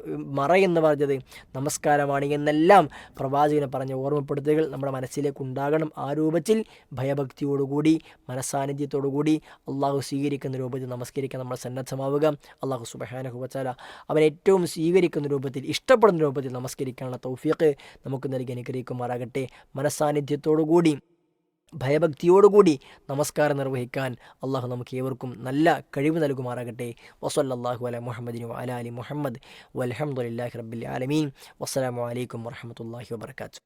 എന്ന് പറഞ്ഞത് നമസ്കാരമാണ് എന്നെല്ലാം പ്രവാചകനെ പറഞ്ഞ ഓർമ്മപ്പെടുത്തുകൾ നമ്മുടെ മനസ്സിലേക്ക് ഉണ്ടാകണം. ആ രൂപത്തിൽ ഭയഭക്തിയോടുകൂടി മനസ്സാന്നിധ്യത്തോടുകൂടി അള്ളാഹു സ്വീകരിക്കുന്ന രൂപത്തിൽ നമസ്കരിക്കാൻ നമ്മൾ സന്നദ്ധമാവുക. അള്ളാഹു സുബ്ഹാനഹു വ തആല അവൻ ഏറ്റവും സ്വീകരിക്കുന്ന രൂപത്തിൽ, ഇഷ്ടപ്പെടുന്ന രൂപത്തിൽ നമസ്കരിക്കാനുള്ള തൗഫീഖ് നമുക്ക് നൽകി അനുഗ്രഹിക്കുമാറാകട്ടെ. മനസ്സാന്നിധ്യത്തോടുകൂടി ഭയഭക്തിയോടുകൂടി നമസ്കാരം നിർവഹിക്കാൻ അള്ളാഹു നമുക്ക് ഏവർക്കും നല്ല കഴിവ് നൽകുമാറാകട്ടെ. വസല്ലല്ലാഹു അലാ മുഹമ്മദിൻ വഅലാ ആലി മുഹമ്മദ് വൽഹംദുലില്ലാഹി റബ്ബിൽ ആലമീൻ. വസ്സലാമു അലൈക്കും വറഹ്മത്തുള്ളാഹി വബറകാതുഹു.